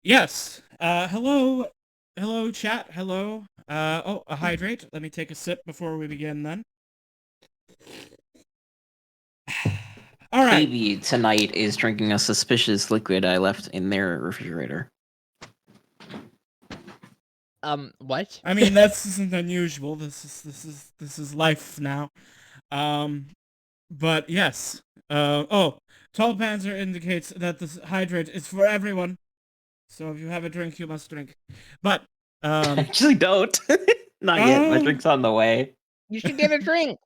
Yes. Hello, chat. Hello. A hydrate. Let me take a sip before we begin then. All right. Baby tonight is drinking a suspicious liquid I left in their refrigerator. What? I mean, this isn't unusual. This is life now. But yes. Tall Panzer indicates that this hydrate is for everyone. So if you have a drink, you must drink. But I actually don't. Not yet. My drink's on the way. You should get a drink.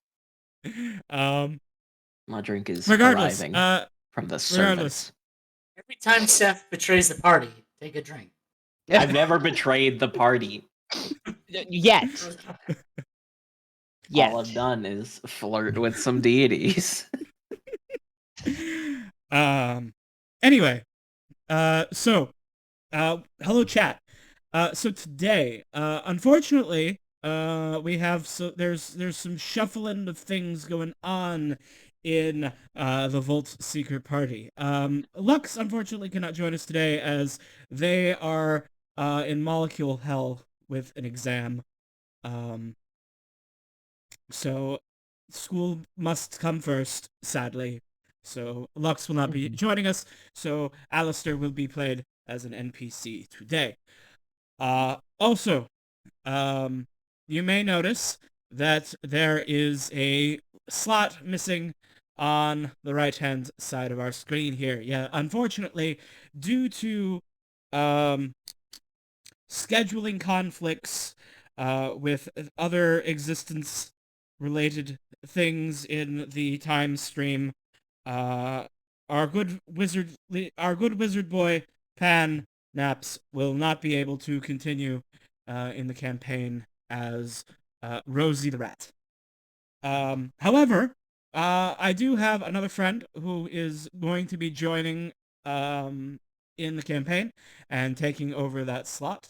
My drink is regardless, arriving from the servants. Every time Seth betrays the party, take a drink. I've never betrayed the party. Yet. All I've done is flirt with some deities. Anyway, hello chat. So today, unfortunately, we have there's some shuffling of things going on in the Volt Seeker party. Lux unfortunately cannot join us today as they are in molecule hell with an exam. So school must come first, sadly. So Lux will not be joining us, so Alistair will be played as an NPC today. Also, you may notice that there is a slot missing on the right-hand side of our screen here. Yeah, unfortunately, due to scheduling conflicts with other existence-related things in the time stream, our good wizard boy Pan Naps will not be able to continue in the campaign as Rosie the Rat. However, I do have another friend who is going to be joining in the campaign and taking over that slot.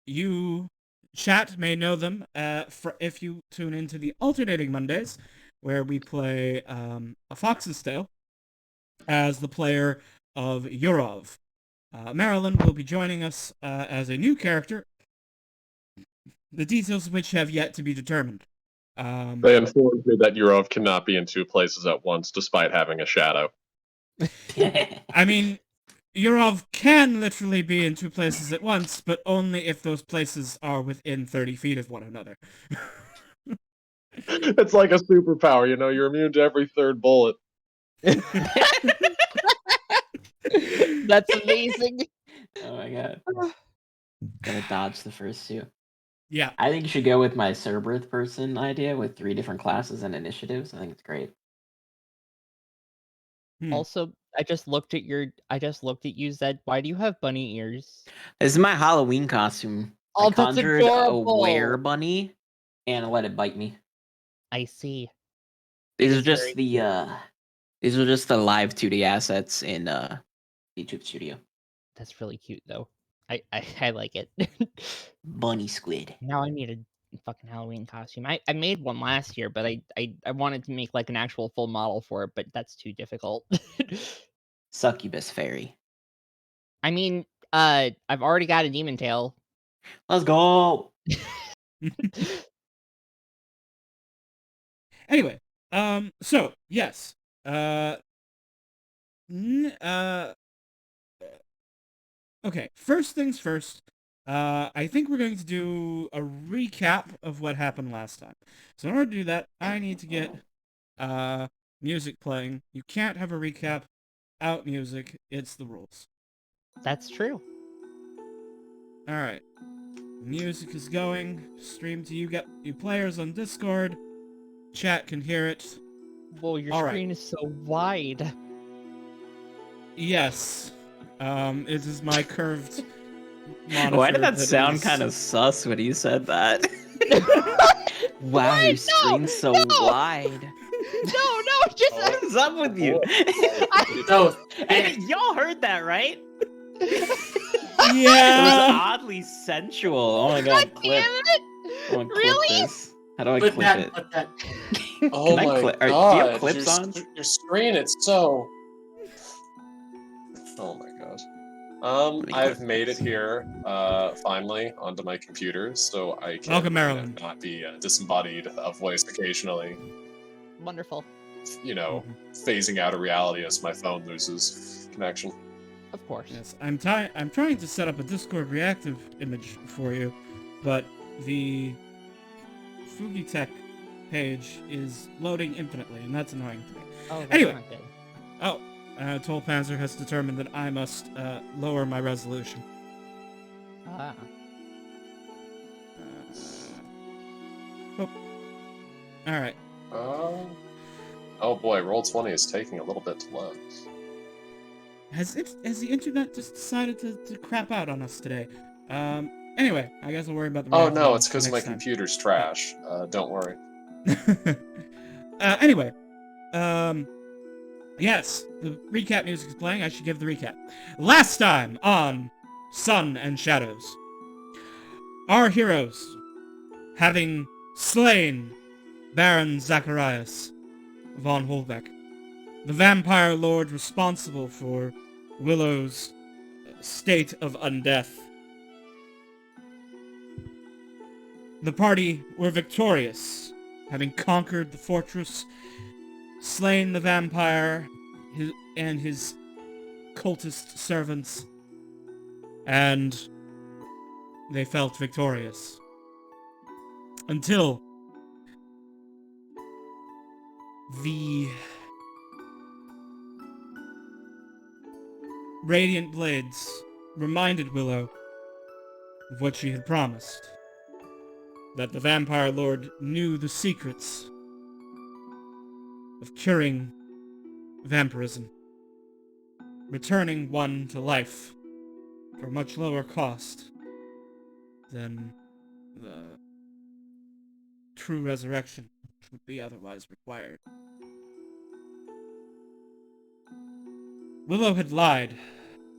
You, chat, may know them if you tune into the Alternating Mondays, where we play A Fox's Tale as the player of Yurov. Marilyn will be joining us as a new character, the details of which have yet to be determined. They informed me that Yurov cannot be in two places at once, despite having a shadow. I mean, Yurov can literally be in two places at once, but only if those places are within 30 feet of one another. It's like a superpower, you know, you're immune to every third bullet. That's amazing. Oh my god. Gotta dodge the first two. Yeah. I think you should go with my Cerberus person idea with 3 different classes and initiatives. I think it's great. Also, I just looked at you, Zed. Why do you have bunny ears? This is my Halloween costume. Oh, I that's conjured adorable. a were-bunny and let it bite me. I see. These are just the live 2D assets in YouTube Studio. That's really cute though. I like it. Bunny squid. Now I need a fucking Halloween costume. I made one last year, but I wanted to make like an actual full model for it, but that's too difficult. Succubus fairy. I mean, I've already got a demon tail. Let's go. Anyway, so yes, okay. First things first. I think we're going to do a recap of what happened last time. So in order to do that, I need to get music playing. You can't have a recap out music. It's the rules. That's true. All right. Music is going. Stream to you players on Discord. Chat can hear it. Whoa, your screen is so wide. Yes. It is my curved monitor. Why did that sound kind of sus when you said that? Wow, your screen's so wide. No, just what is up with you? Hey, y'all heard that, right? Yeah. It was oddly sensual. Oh my god, God damn it! I want to Really? clip this. How do I clip it? Clip that. Oh I my do you god. have clips on? Your screen is so... Oh my god. me I've click made it this. here, finally, onto my computer, so I can Welcome, Marilyn. not be disembodied of voice occasionally, Wonderful. phasing out of reality as my phone loses connection. Of course. Yes, I'm trying to set up a Discord reactive image for you, but the Fugitech page is loading infinitely, and that's annoying to me. Oh, that's Anyway. not good. Oh, Tollpanzer has determined that I must lower my resolution. Ah. Alright. Oh boy, Roll20 is taking a little bit to load. Has the internet just decided to crap out on us today? Anyway, I guess I'll worry about the Oh reactive no, image it's because my next time. computer's trash. Don't worry. Anyway, yes, the recap music is playing. I should give the recap. Last time on Sun and Shadows, our heroes, having slain Baron Zacharias von Holbeck, the vampire lord responsible for Willow's state of undeath, the party were victorious, having conquered the fortress, slain the vampire and his cultist servants, and they felt victorious. Until the Radiant Blades reminded Willow of what she had promised. That the Vampire Lord knew the secrets of curing vampirism, returning one to life for a much lower cost than the true resurrection which would be otherwise required. Willow had lied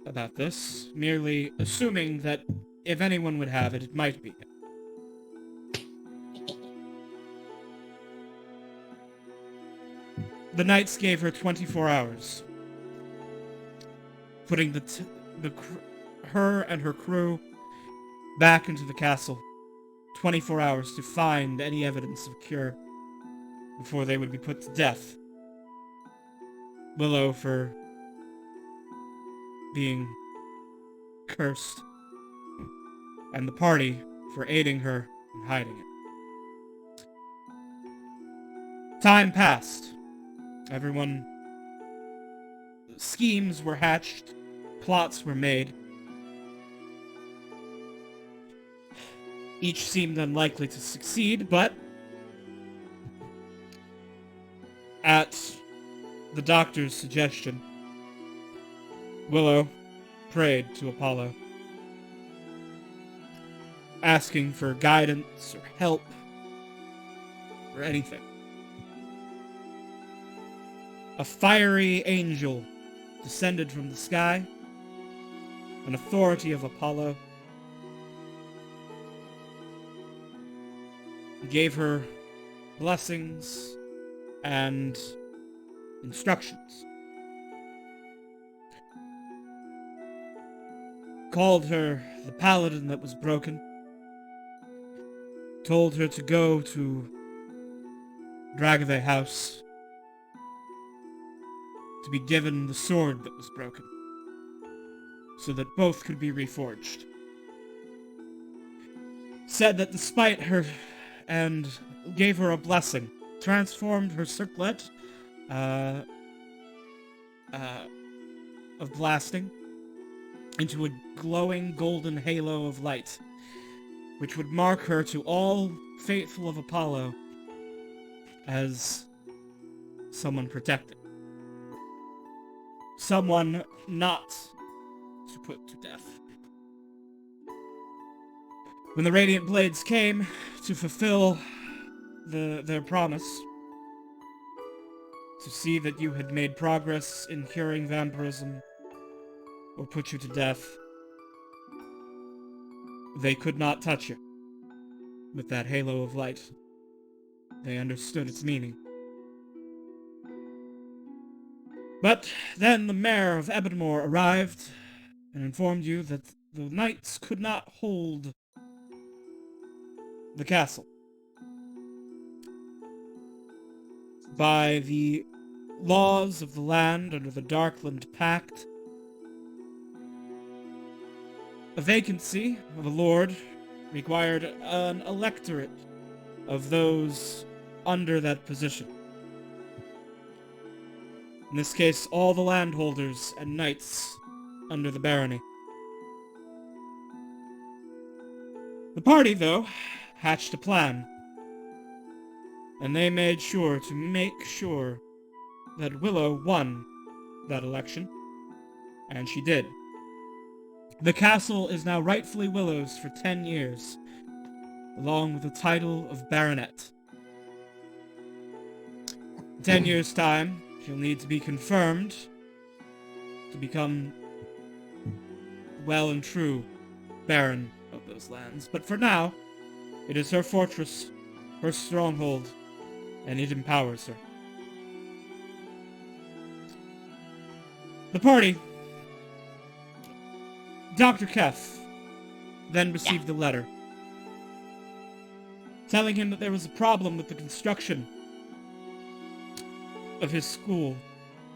about this, merely assuming that if anyone would have it, it might be him. The knights gave her 24 hours, putting her and her crew back into the castle. 24 hours to find any evidence of cure before they would be put to death. Willow for being cursed, and the party for aiding her in hiding it. Time passed. Schemes were hatched, plots were made. Each seemed unlikely to succeed, but at the doctor's suggestion, Willow prayed to Apollo, asking for guidance or help or anything. A fiery angel descended from the sky, an authority of Apollo. He gave her blessings and instructions. Called her the paladin that was broken. Told her to go to Dragave House to be given the sword that was broken, so that both could be reforged. Said that despite her, and gave her a blessing, transformed her circlet of blasting into a glowing golden halo of light, which would mark her to all faithful of Apollo as someone protected. Someone not to put to death. When the Radiant Blades came to fulfill their promise, to see that you had made progress in curing vampirism, or put you to death, they could not touch you with that halo of light. They understood its meaning. But then the mayor of Ebonmore arrived and informed you that the knights could not hold the castle. By the laws of the land under the Darkland Pact, a vacancy of a lord required an electorate of those under that position. In this case, all the landholders and knights under the barony. The party, though, hatched a plan, and they made sure to make sure that Willow won that election, and she did. The castle is now rightfully Willow's for 10 years, along with the title of baronet. In 10 years' time, she'll need to be confirmed to become well and true baron of those lands. But for now, it is her fortress, her stronghold, and it empowers her. The party, Dr. Kef, then received the letter, telling him that there was a problem with the construction of his school,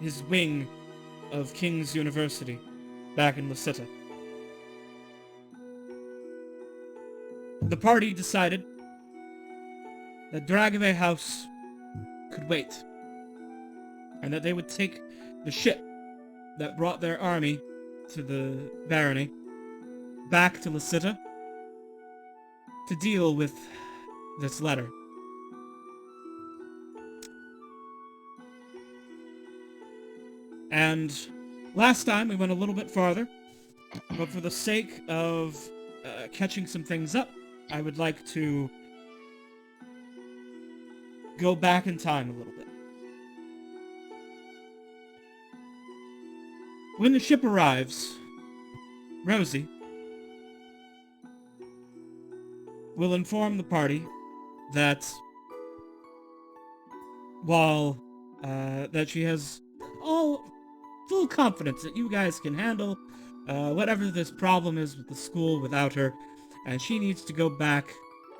his wing of King's University, back in Lasita. The party decided that Dragave House could wait, and that they would take the ship that brought their army to the barony back to Lasita to deal with this letter. And last time we went a little bit farther, but for the sake of catching some things up, I would like to go back in time a little bit. When the ship arrives, Rosie will inform the party that while that she has all full confidence that you guys can handle whatever this problem is with the school without her, and she needs to go back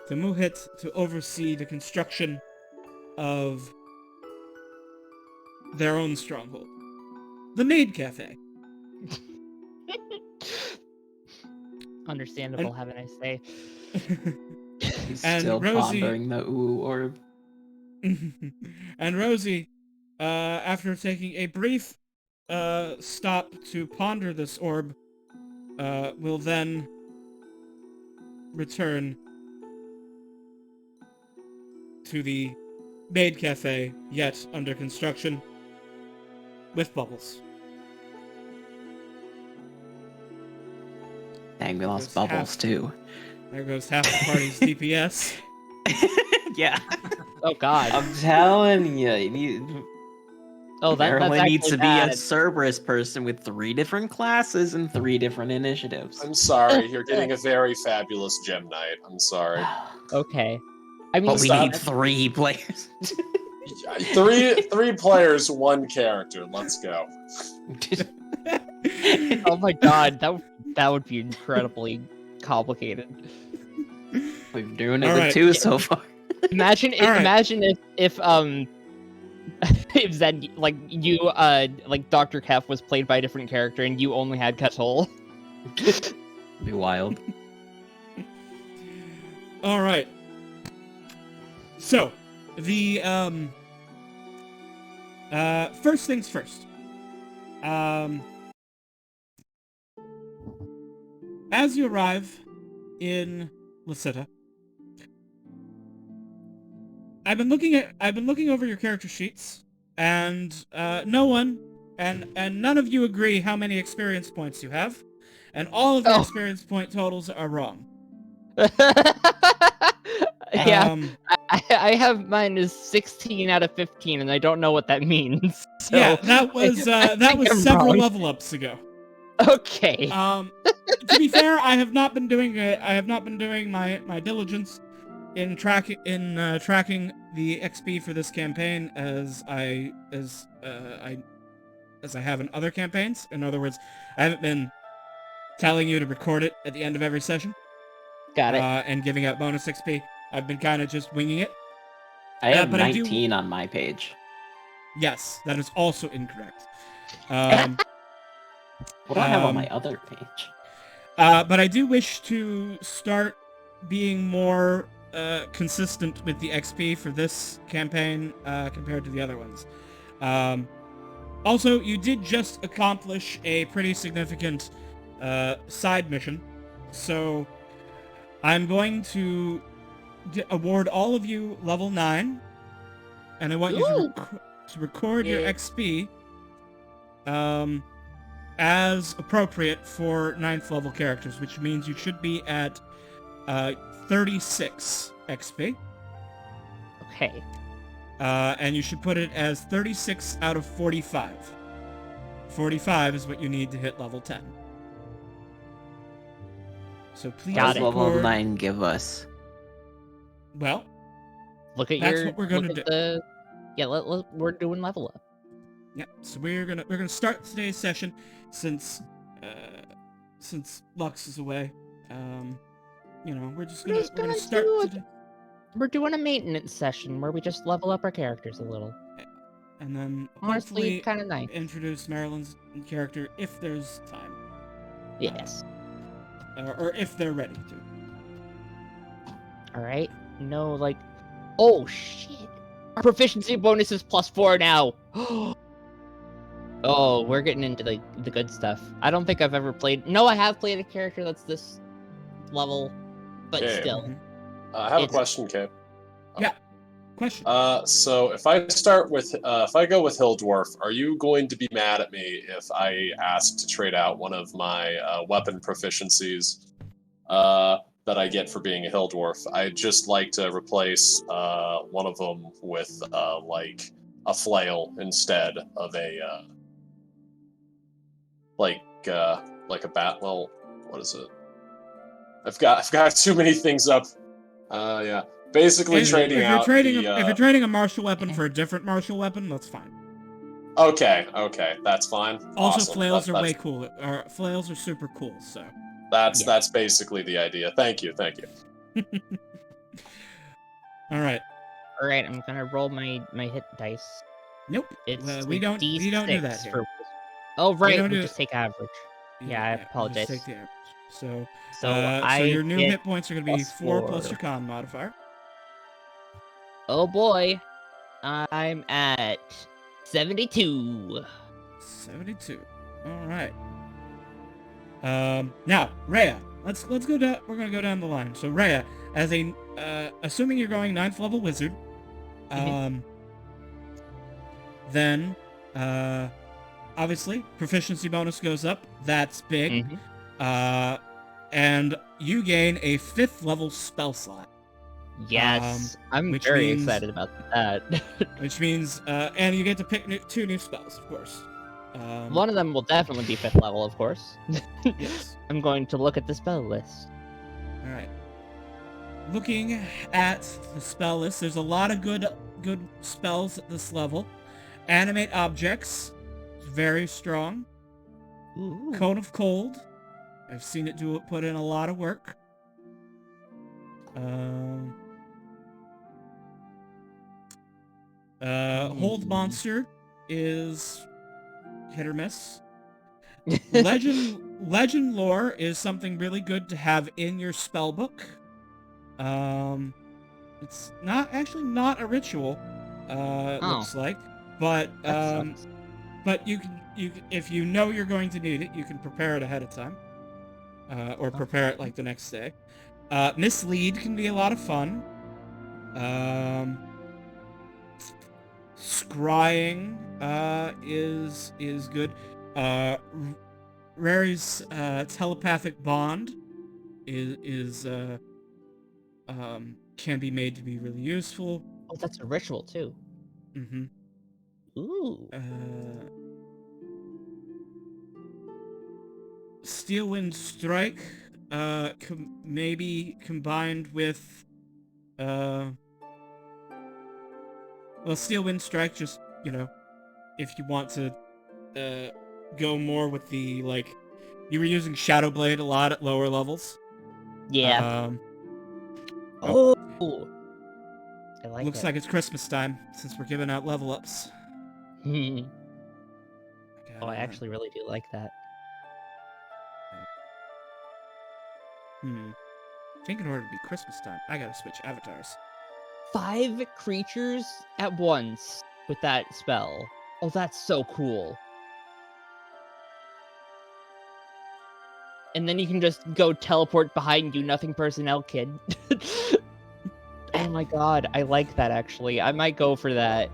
to Muhit to oversee the construction of their own stronghold, the Maid Cafe. Understandable, have a nice day. He's And still Rosie- pondering the ooh orb. And Rosie, after taking a brief stop to ponder this orb, will then return to the Maid Cafe, yet under construction, with Bubbles. Dang, we lost There's Bubbles half- too. There goes half the party's DPS. Yeah. Oh god. I'm telling you, Oh, that's Marilyn needs to actually bad. be a Cerberus person with 3 different classes and 3 different initiatives. I'm sorry, you're getting a very fabulous gem knight. I'm sorry. Okay. I mean, But we Stop. need 3 players. Three players, 1 character. Let's go. oh my god, that would be incredibly complicated. We're doing it All with right. 2 so far. Imagine All right. imagine if if Zed, like you like Dr. Kef was played by a different character and you only had Katul. Be wild. All right. So, the first things first. As you arrive in Lasita, I've been looking over your character sheets, and no one and none of you agree how many experience points you have, and all of your Oh. experience point totals are wrong. Yeah, I have mine is 16 out of 15, and I don't know what that means. So, Yeah, that was I that think was I'm several wrong. level ups ago. Okay. To be fair, I have not been doing my diligence in tracking the XP for this campaign as as I have in other campaigns. In other words, I haven't been telling you to record it at the end of every session Got it. and giving out bonus XP. I've been kind of just winging it. I have but I do- 19 on my page. Yes, that is also incorrect. What do I have on my other page? But I do wish to start being more consistent with the XP for this campaign compared to the other ones. Also, you did just accomplish a pretty significant side mission, so I'm going to award all of you level 9, and I want you to record your XP as appropriate for 9th level characters, which means you should be at 36 XP. Okay. And you should put it as 36 out of 45. 45 is what you need to hit level 10. So please Got What it. does level record... 9 give us? Well, Look at that's your. what we're gonna look at do. The... Yeah, we're doing level up. Yeah, so we're gonna start today's session since Lux is away. We're gonna start today. We're doing a maintenance session where we just level up our characters a little. And then Honestly, hopefully kind of nice. introduce Marilyn's character if there's time. Yes. Or if they're ready to. All right. No, like, oh shit! Our proficiency bonus is +4 now. Oh, we're getting into the good stuff. I don't think I've ever played. No, I have played a character that's this level, but Okay. still. Mhm. I have a It's- question, Kate. Question. So if I start with, if I go with Hill Dwarf, are you going to be mad at me if I ask to trade out one of my weapon proficiencies that I get for being a Hill Dwarf? I'd just like to replace one of them with like a flail instead of a like a bat. Well, what is it? I've got too many things up. Yeah. Basically trading out if you're trading a martial weapon for a different martial weapon, that's fine. Okay, that's fine. Also, Awesome. flails are That's- way cool. Flails are super cool. So. That's basically the idea. Thank you. All right. All right, I'm gonna roll my hit dice. Nope. It's we don't do that D6 here. for. Oh right, don't we do- just take average. Yeah, I you just apologize. take the average. So, So so your new get hit points are going to be plus 4 plus four. your con modifier. Oh boy, I'm at 72. 72. All right. Now, Rhea, let's go down. We're gonna go down the line. So Rhea, as a assuming you're going 9th level wizard, then obviously proficiency bonus goes up. That's big. Mhm. And you gain a 5th level spell slot, Yes, I'm which very means- excited about that. which means and you get to pick 2 new spells, of course. One of them will definitely be 5th level, of course. Yes. I'm going to look at the spell list. All right. Looking at the spell list, there's a lot of good spells at this level. Animate objects, very strong. Ooh. Cone of Cold, I've seen it put in a lot of work. Hold Monster is hit or miss. Legend lore is something really good to have in your spell book. It's not a ritual. It looks like, but That sucks. but you can if you know you're going to need it, you can prepare it ahead of time, or prepare it like the next day. Mislead can be a lot of fun. Scrying is good. Rary's telepathic bond is can be made to be really useful. Oh, that's a ritual too. Mm-hmm. Ooh. Steel Wind Strike maybe combined with Steel Wind Strike, just if you want to go more with the, like, you were using Shadow Blade a lot at lower levels. Yeah. Oh, I like looks it. like it's Christmas time since we're giving out level ups. Oh, I Gotta- actually really do like that. I think in order to be Christmas time, I gotta switch avatars. 5 creatures at once with that spell. Oh, that's so cool. And then you can just go teleport behind you, nothing personnel kid. Oh my god, I like that actually. I might go for that.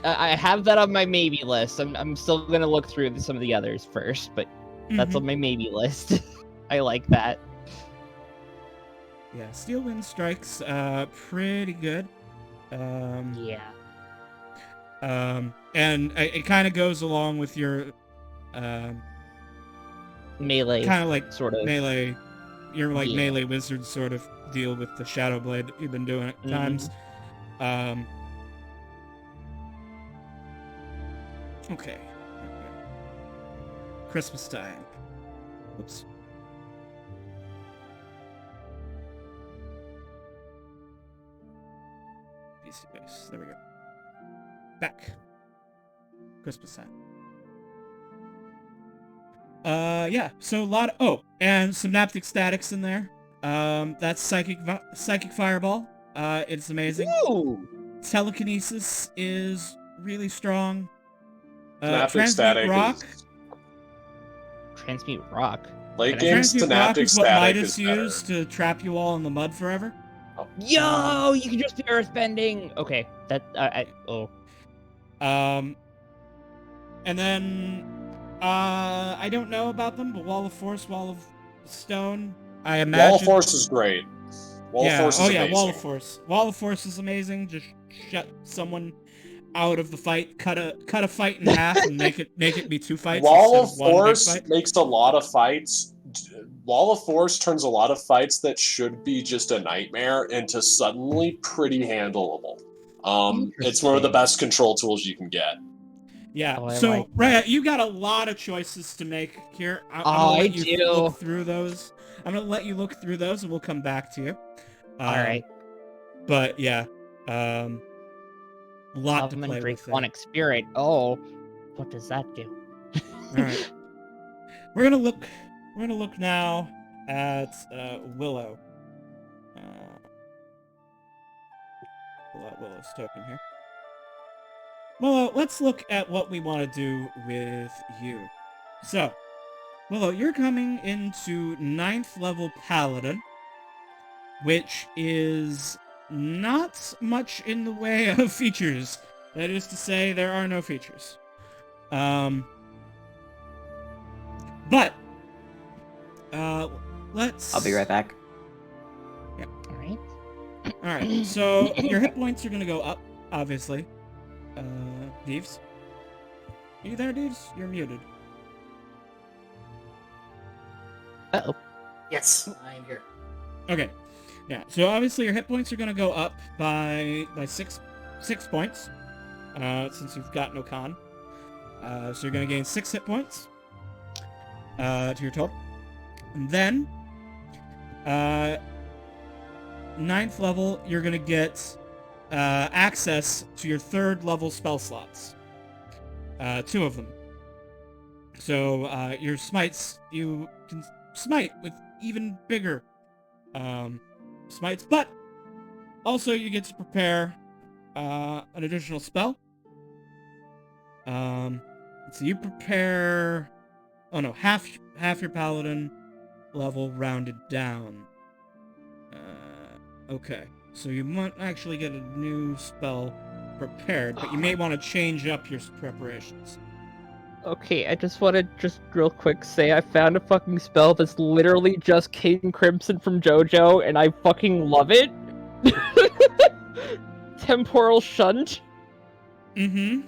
I have that on my maybe list. I'm still gonna look through some of the others first, but that's on my maybe list. I like that. Yeah, Steel Wind Strike's pretty good. Yeah. And it kind of goes along with your Melee, kind of like sort of. melee, your like Yeah. melee wizard sort of deal with the Shadow Blade that you've been doing at times. Okay. Christmas time. Whoops. PC base. There we go. Back. Christmas time. Yeah. So a lot of, and Synaptic Statics in there. That's Psychic Fireball. It's amazing. Ooh! Telekinesis is really strong. Synaptic Transmute Static Rock. is Transmute Rock. late game. Transmute Rock Synaptic is what Static Midas is better. used to trap you all in the mud forever. Yo, you can just be earthbending. Okay, that And then I don't know about them, but Wall of Force, Wall of Stone. I imagine. Wall of Force is great. Wall of Force is amazing. Wall of Force. Wall of Force is amazing. Just shut someone out of the fight, cut a fight in half, and make it be 2 fights. Wall of instead one big Force fight. makes a lot of fights. Wall of Force turns a lot of fights that should be just a nightmare into suddenly pretty handleable. It's one of the best control tools you can get. Yeah. Oh, I So, like Rhea, that. you got a lot of choices to make here. I'm Oh, gonna let I you do. look through those. I'm gonna let you look through those, and we'll come back to you. all right. But yeah, lot to Common play Drake with. There. Phonic Spirit. Oh, what does that do? All right. We're gonna look now at Willow. Pull out Willow's token here. Willow, let's look at what we want to do with you. So, Willow, you're coming into 9th level Paladin, which is not much in the way of features. That is to say, there are no features. But let's. I'll be right back. All right. All right. So your hit points are gonna go up, obviously. Deeves. Are you there, Deeves? You're muted. Uh-oh. Yes, I am here. Okay. Yeah. So obviously your hit points are gonna go up by 6 points. Since you've got no con. So you're gonna gain 6 hit points. To your total. And then, 9th level, you're gonna get access to your 3rd level spell slots. 2 of them. So your smites, you can smite with even bigger smites, but also you get to prepare an additional spell. So you prepare. Oh no, half your paladin level rounded down. Okay, so you might actually get a new spell prepared, but you may want to change up your preparations. Okay, I just want to real quick say I found a fucking spell that's literally just King Crimson from JoJo, and I fucking love it. Temporal Shunt. Mm-hmm.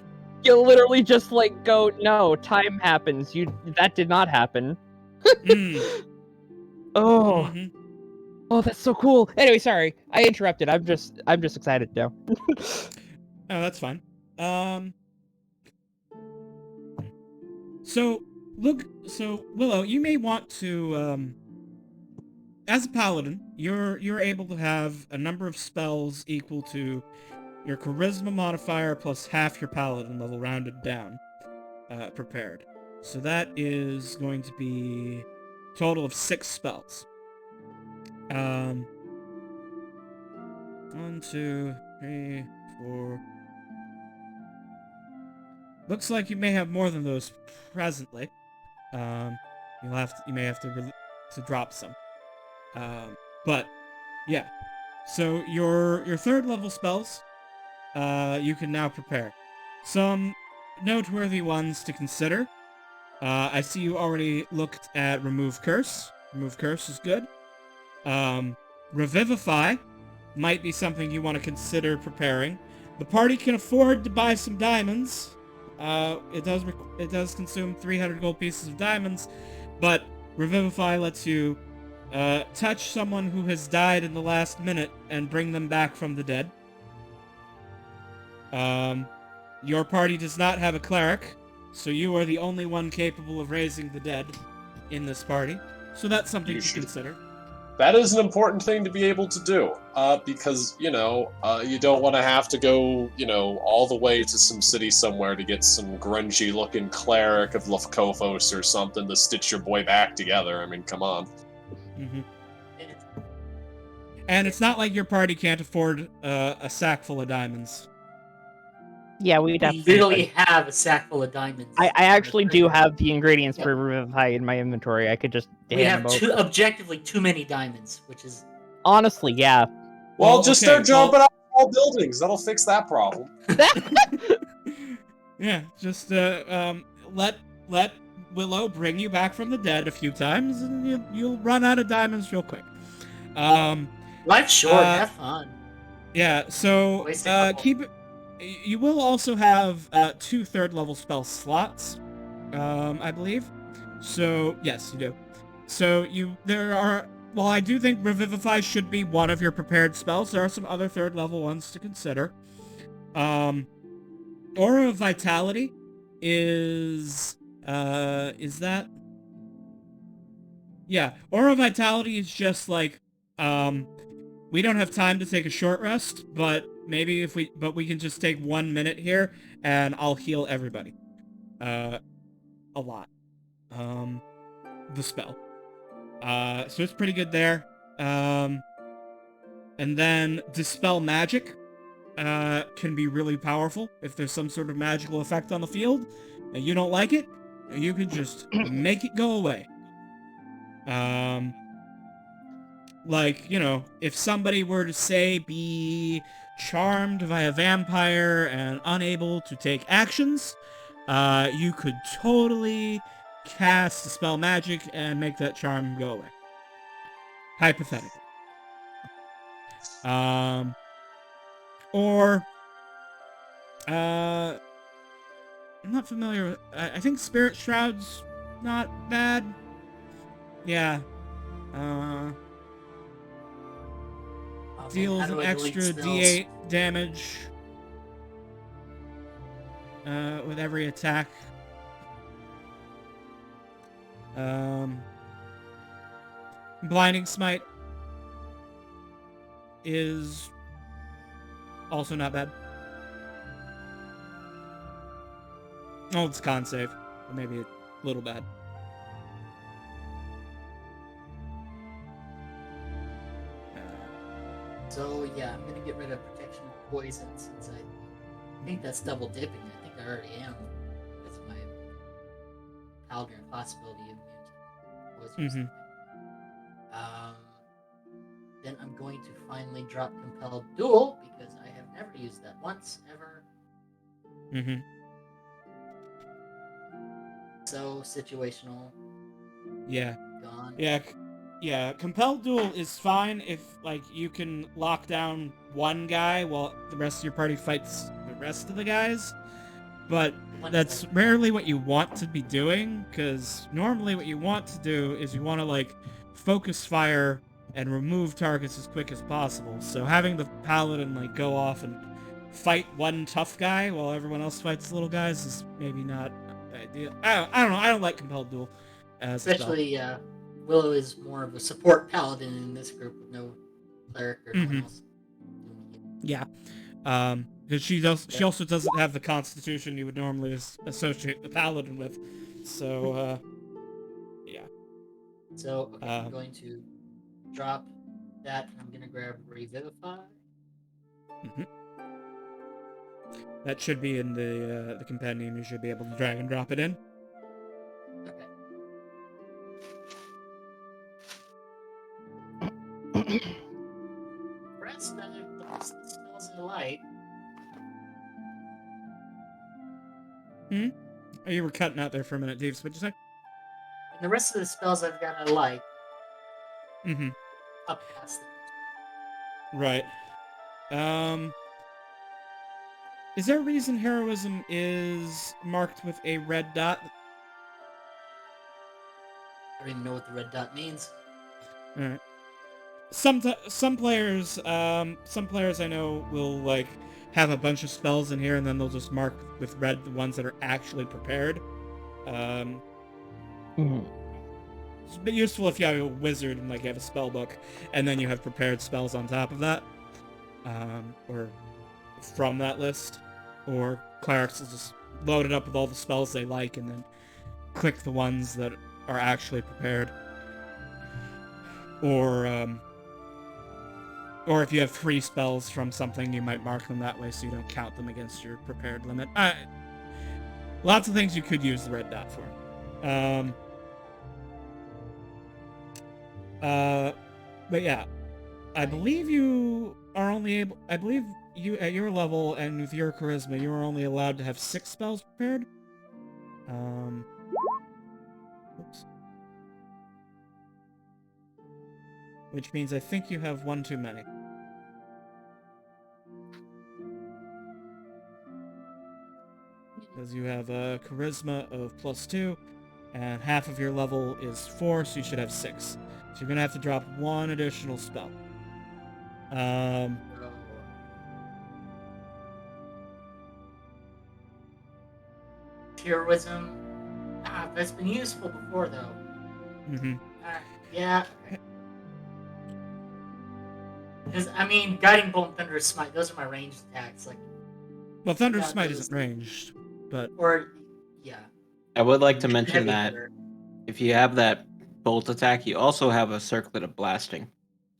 You literally just like go, no, time happens. That did not happen. Oh. Mm-hmm. Oh, that's so cool. Anyway, sorry. I interrupted. I'm just excited now. Oh, that's fine. So Willow, you may want to, as a paladin, you're able to have a number of spells equal to your charisma modifier plus half your paladin level rounded down, prepared. So that is going to be a total of 6 spells. 1, 2, 3, 4. Looks like you may have more than those presently. You may have to drop some. But yeah. So your 3rd level spells, you can now prepare. Some noteworthy ones to consider. I see you already looked at Remove Curse. Remove Curse is good. Revivify might be something you want to consider preparing. The party can afford to buy some diamonds. It does consume 300 gold pieces of diamonds, but Revivify lets you touch someone who has died in the last minute and bring them back from the dead. Your party does not have a cleric, so you are the only one capable of raising the dead in this party. So that's something to consider. That is an important thing to be able to do, because, you don't want to have to go, all the way to some city somewhere to get some grungy-looking cleric of Lefkofos or something to stitch your boy back together. I mean, come on. Mm-hmm. And it's not like your party can't afford a sack full of diamonds. Yeah, we We definitely literally have a sack full of diamonds. I actually do have the ingredients for Revivify in my inventory. I could just We hand have them over. objectively too many diamonds, which is Honestly, yeah. Well, just start jumping off all buildings. That'll fix that problem. Yeah, just let Willow bring you back from the dead a few times, and you'll run out of diamonds real quick. life's short. Have fun. Yeah, so Waste a couple. you will also have 2 3rd level spell slots, I believe. So yes, you do. So while I do think Revivify should be one of your prepared spells, there are some other 3rd level ones to consider. Aura of Vitality is that? Yeah, Aura of Vitality is just like, we don't have time to take a short rest, but maybe we can just take 1 minute here, and I'll heal everybody. A lot. The spell. So it's pretty good there. And then Dispel Magic can be really powerful if there's some sort of magical effect on the field, and you don't like it, you can just make it go away. Like, if somebody were to, say, be charmed by a vampire and unable to take actions, you could totally cast Dispel Magic and make that charm go away. Hypothetically. Or, I'm not familiar with, I think Spirit Shroud's not bad. Yeah. Deals an extra D8 damage with every attack. Blinding Smite is also not bad. Oh, it's con save. Or maybe a little bad. So yeah, I'm gonna get rid of protection of poison since I think that's double dipping. I think I already am with my paladin possibility immune to poison. Or something. Then I'm going to finally drop Compelled Duel because I have never used that once ever. So situational. Yeah. Gone. Yeah, Compelled Duel is fine if, you can lock down one guy while the rest of your party fights the rest of the guys. But that's rarely what you want to be doing, because normally what you want to do is you want to, focus fire and remove targets as quick as possible. So having the paladin, go off and fight one tough guy while everyone else fights little guys is maybe not ideal. I don't know. I don't like compelled duel as a spell. Especially Willow is more of a support paladin in this group with no cleric or no one Mhm. else doing healing. Yeah. Because she also doesn't have the constitution you would normally associate the paladin with. So, yeah. So okay, I'm going to drop that. And I'm gonna grab Revivify. Mhm. That should be in the compendium. You should be able to drag and drop it in. Okay. Rest of the spells I like. Oh, you were cutting out there for a minute, Deeves. What'd you say? And the rest of the spells I've got I like Mm-hmm. up past them. Right. Is there a reason heroism is marked with a red dot? I don't even know what the red dot means. Alright. Some players I know will like have a bunch of spells in here and then they'll just mark with red the ones that are actually prepared. It's a bit useful if you have a wizard and like you have a spell book and then you have prepared spells on top of that. Or from that list. Or clerics will just load it up with all the spells they like and then click the ones that are actually prepared. Or if you have 3 spells from something, you might mark them that way so you don't count them against your prepared limit. Lots of things you could use the red dot for. But yeah, I believe you are only able. I believe you at your level and with your charisma, you are only allowed to have 6 spells prepared. Oops. Which means I think you have 1 too many. Because you have a charisma of +2, and half of your level is 4, so you should have 6. So you're gonna have to drop 1 additional spell. Heroism. That's been useful before though. Mm-hmm. Yeah. Because I mean, Guiding Bolt and Thunderous Smite, those are my ranged attacks. Like, Well, Thunderous Yeah, Smite those- isn't ranged, but or yeah. I would like to mention Heavy that hitter. if you have that bolt attack, you also have a circlet of blasting.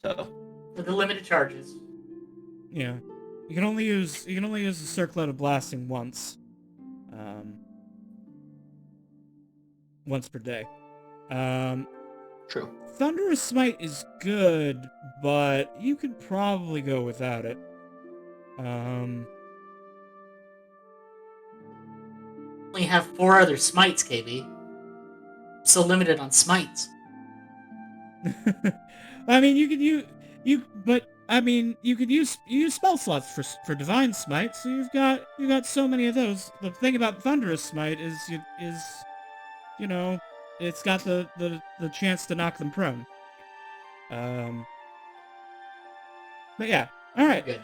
So For the limited charges. yeah, you can only use the circlet of blasting once. Once per day. true. Thunderous Smite is good, but you could probably go without it. Only have 4 other smites, KB. So limited on smites. I mean, you could use you could use spell slots for Divine Smite, so you got so many of those. The thing about Thunderous Smite is you know, it's got the chance to knock them prone. But yeah, all right. Good.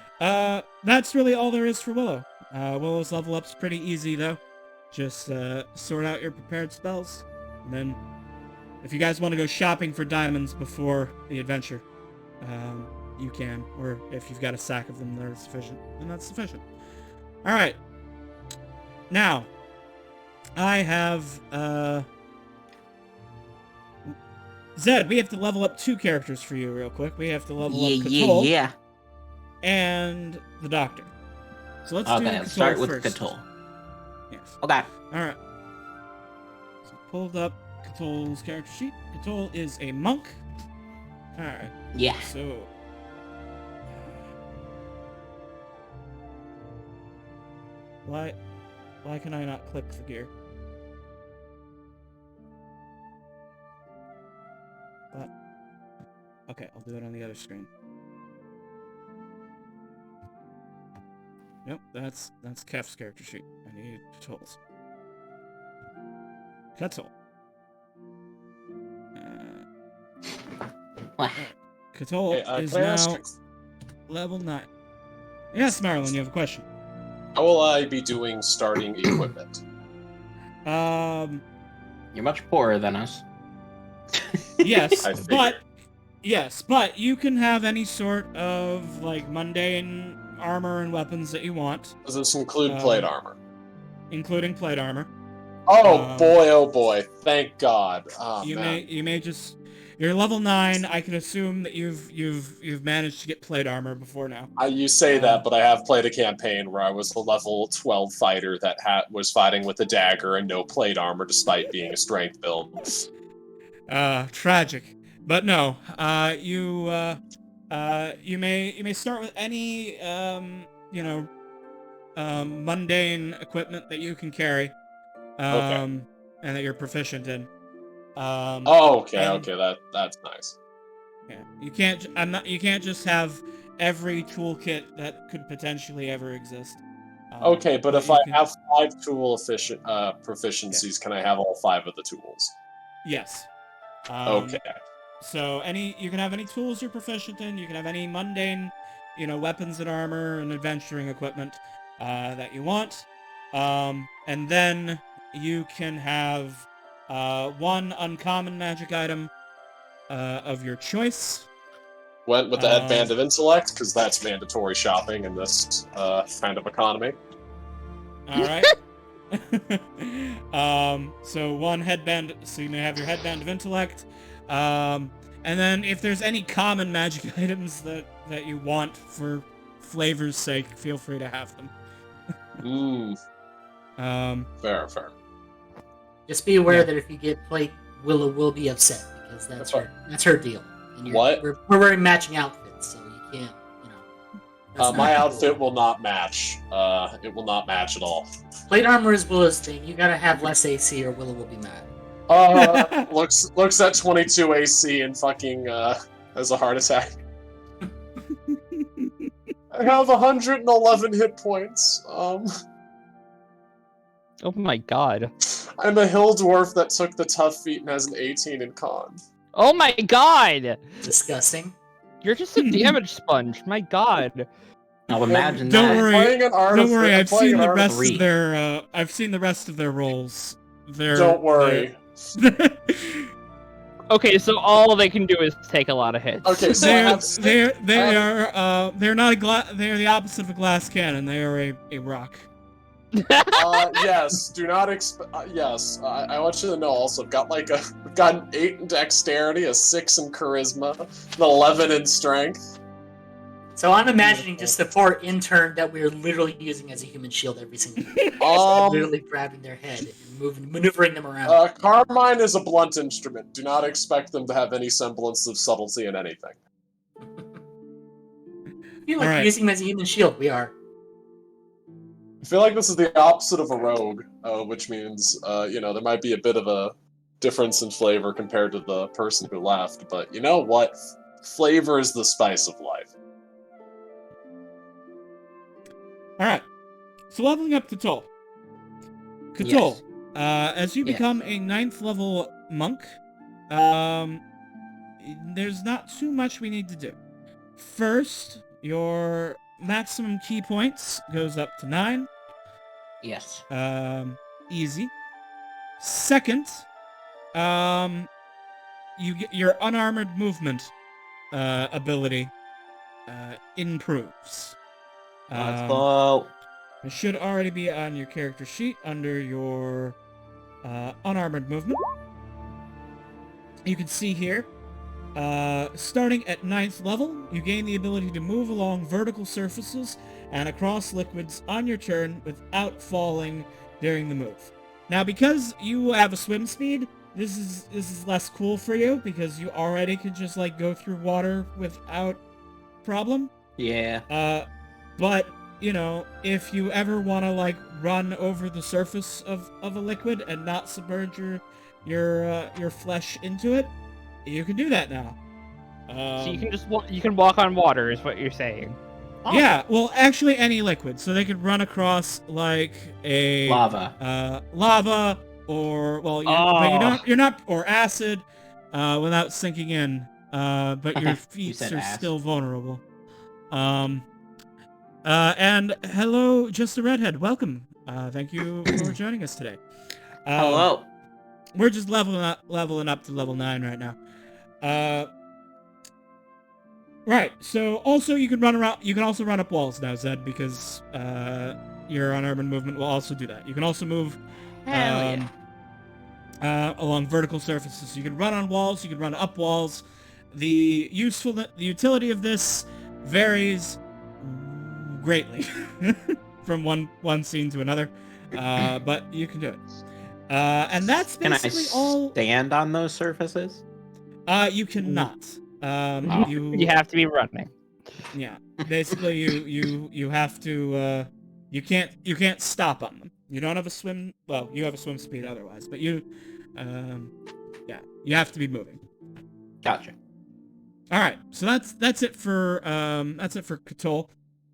That's really all there is for Willow. Willow's level up's pretty easy though. Just sort out your prepared spells, and then if you guys want to go shopping for diamonds before the adventure, you can. Or if you've got a sack of them that are sufficient, then that's sufficient. All right. Now, I have Zed. We have to level up 2 characters for you real quick. We have to level up Cthulhu Yeah. and the Doctor. So let's do Okay, Cthulhu let's start with first. Cthulhu. Yes. Okay. All right. So pulled up Cthulhu's character sheet. Cthulhu is a monk. All right. Yeah. So. Why can I not click the gear? But okay, I'll do it on the other screen. Nope, that's Kef's character sheet. I need Cthulhu's. Cthulhu. Cthulhu Hey, is can I ask now level 9. Yes, Marilyn, you have a question. how will I be doing starting equipment? You're much poorer than us. Yes, I figured. but you can have any sort of like mundane armor and weapons that you want, Does this include plate Um, armor? including plate armor. Oh boy, oh boy! Thank God. Oh You man. may just you're level 9. I can assume that you've managed to get plate armor before now. You say that, but I have played a campaign where I was a level 12 fighter that was fighting with a dagger and no plate armor, despite being a strength build. Tragic. But no, you may start with any mundane equipment that you can carry, Okay. and that you're proficient in. Oh, okay, And okay, that's nice. yeah, you can't just have every toolkit that could potentially ever exist. Okay, but if you I can, have 5 tool yeah, proficiencies, can I have all 5 of the tools? yes. Okay. So you can have any tools you're proficient in. You can have any mundane, weapons and armor and adventuring equipment that you want. And then you can have one uncommon magic item of your choice. Went with the headband Um, of intellect, because that's mandatory shopping in this kind of economy. all right. So one headband. So you may have your headband of intellect. And then if there's any common magic items that you want for flavor's sake, feel free to have them. Fair, fair. Just be aware Yeah. that if you get plate, Willow will be upset because that's her deal. And What? We're wearing matching outfits, so you can't, that's not My cool. outfit will not match. It will not match at all. Plate armor is Willow's thing. You gotta have less AC or Willow will be mad. Looks at 22 AC and fucking has a heart attack. I have 111 hit points. Oh my god. I'm a hill dwarf that took the tough feat and has an 18 in con. Oh my god! Disgusting. You're just a damage sponge. My god. Now imagine Don't that. worry. Playing an Don't worry. I've seen the rest three. of their. I've seen the rest of their roles. Don't worry. Okay, so all they can do is take a lot of hits. Okay, so I have they're not they're the opposite of a glass cannon. They are a rock. yes, do not yes, I want you to know also, I've got I've got an 8 in dexterity, a 6 in charisma, an 11 in strength. So I'm imagining just the poor intern that we're literally using as a human shield every single day. Literally grabbing their head and maneuvering them around. Carmine is a blunt instrument. Do not expect them to have any semblance of subtlety in anything. I feel like Alright. using them as a human shield. We are. I feel like this is the opposite of a rogue, which means, there might be a bit of a difference in flavor compared to the person who left, but you know what? Flavor is the spice of life. All right. So leveling up Cthulhu. Cthulhu, as you become a 9th level monk, there's not too much we need to do. First, your maximum key points goes up to 9. Yes. Easy. Second, you get your unarmored movement ability improves. Let's go. It should already be on your character sheet under your unarmored movement. You can see here, starting at 9th level, you gain the ability to move along vertical surfaces and across liquids on your turn without falling during the move. Now, because you have a swim speed, this is less cool for you because you already could just like go through water without problem. Yeah. But if you ever want to like run over the surface of a liquid and not submerge your flesh into it, you can do that now. So you can just you can walk on water, is what you're saying. Yeah, well, actually any liquid. So they could run across like a lava, or you're not, or acid, without sinking in. But your feet are still vulnerable. And hello, Just a Redhead. Welcome. Thank you for joining us today. Hello. We're just leveling up to level 9 right now. Right. So also you can run around. You can also run up walls now, Zed, because your unurban movement will also do that. You can also move Hell yeah. along vertical surfaces. You can run on walls. You can run up walls. The utility of this varies greatly from one scene to another, but you can do it. And that's Can I basically all. stand on those surfaces? You cannot. You have to be running. Yeah. Basically, you have to. You can't stop on them. You don't have a swim. Well, you have a swim speed otherwise, but you have to be moving. Gotcha. All right. So that's it for Cthulhu.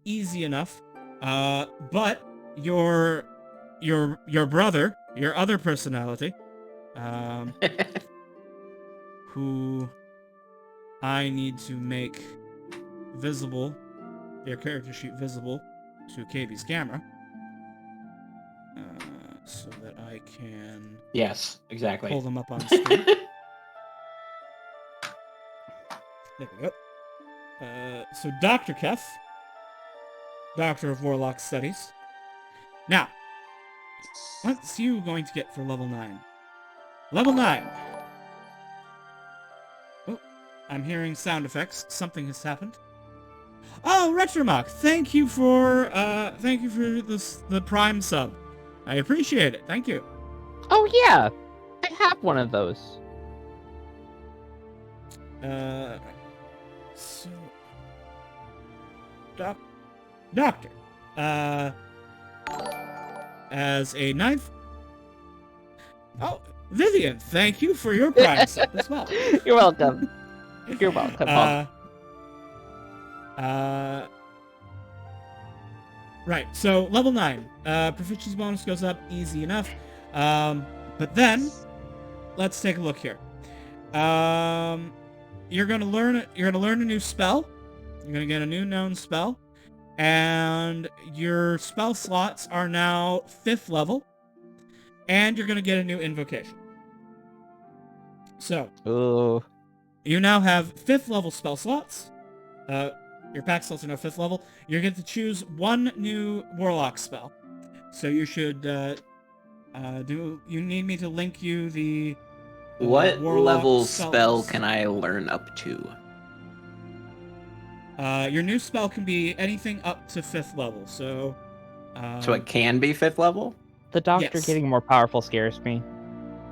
Easy enough. But your brother, your other personality, who I need to make visible, their character sheet visible to KB's camera, so that I can Yes, exactly. pull them up on screen. There we go. So Dr. Kef, Doctor of Warlock Studies. Now, what's you going to get for level 9? Level 9. Oh, I'm hearing sound effects. Something has happened. Oh, Retromach, thank you for the Prime sub. I appreciate it. Thank you. Oh yeah, I have one of those. So, Doctor, as a ninth. Oh, Vivian, thank you for your Prime sub as well. You're welcome. You're welcome. Right, so level 9. Proficiency bonus goes up easy enough. But then, let's take a look here. You're gonna learn a new spell. You're gonna get a new known spell. And your spell slots are now 5th level. And you're gonna get a new invocation. So, Oh. you now have 5th level spell slots. Your pack slots are now 5th level. You're going to choose one new warlock spell. So you should you need me to link you the What warlock level spell spell list. can I learn up to? Your new spell can be anything up to 5th level. So So it can be 5th level? The doctor Yes. getting more powerful scares me.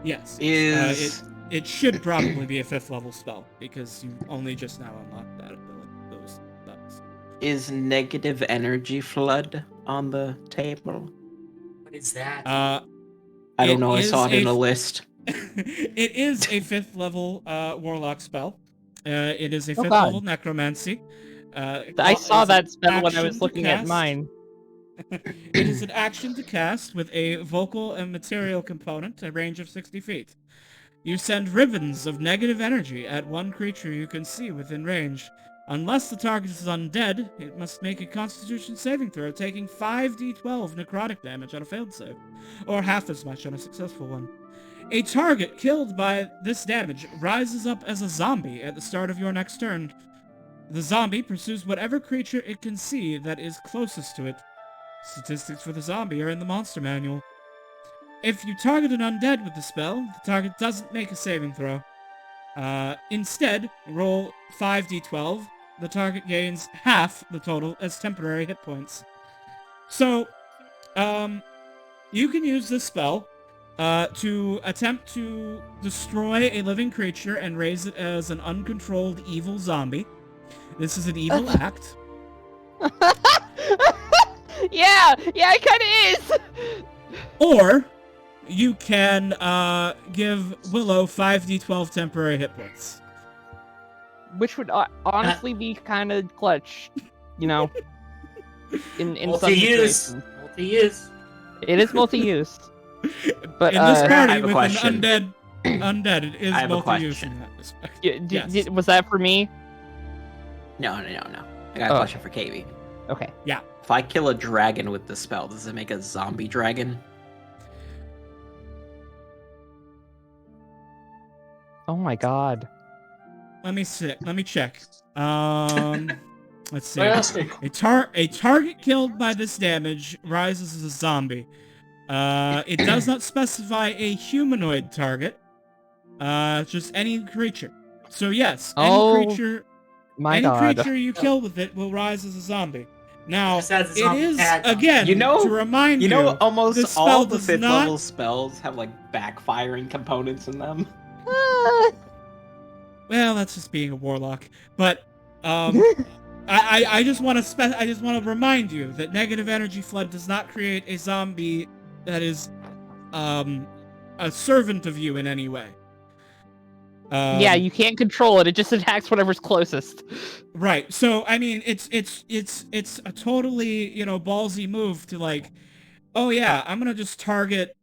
yes. Is It should probably be a 5th level spell because you only just now unlocked that ability. Those spells. is negative energy flood on the table? What is that? I don't know. I saw it in a list. It is a 5th level warlock spell. It is a Oh, 5th God. level necromancy. I saw It's an that spell when I action was to looking at cast. mine. It is an action to cast with a vocal and material component, a range of 60 feet. You send ribbons of negative energy at one creature you can see within range. Unless the target is undead, it must make a Constitution saving throw, taking 5d12 necrotic damage on a failed save, or half as much on a successful one. A target killed by this damage rises up as a zombie at the start of your next turn. The zombie pursues whatever creature it can see that is closest to it. Statistics for the zombie are in the monster manual. If you target an undead with the spell, the target doesn't make a saving throw. Instead, roll 5d12. The target gains half the total as temporary hit points. So, you can use this spell to attempt to destroy a living creature and raise it as an uncontrolled evil zombie. This is an evil act. Yeah, it kind of is. Or you can give Willow 5d12 temporary hit points. Which would honestly be kind of clutch, you know. In some Multi-use. situations. Multi-use. It is multi-use. But in this I party have a with question. an undead, it is I have a multi-use question. in that respect. Yeah, was that for me? No. I got a Oh. question for KB. Okay. If I kill a dragon with the spell, does it make a zombie dragon? Oh my god. Let me see. Let me check. Let's see. I ask a A target killed by this damage rises as a zombie. It does not specify a humanoid target. Just any creature. So yes, Oh, my any god. creature you kill with it will rise as a zombie. Now, Just adds a it zombie is tag on it. again You know- to remind You you. know, this almost spell all the does 5th not- level spells have like backfiring components in them. Well, that's just being a warlock. But I just want to remind you that negative energy flood does not create a zombie that is a servant of you in any way. Yeah, you can't control it. It just attacks whatever's closest. Right. So I mean, it's a totally, ballsy move to like, oh yeah, I'm gonna just target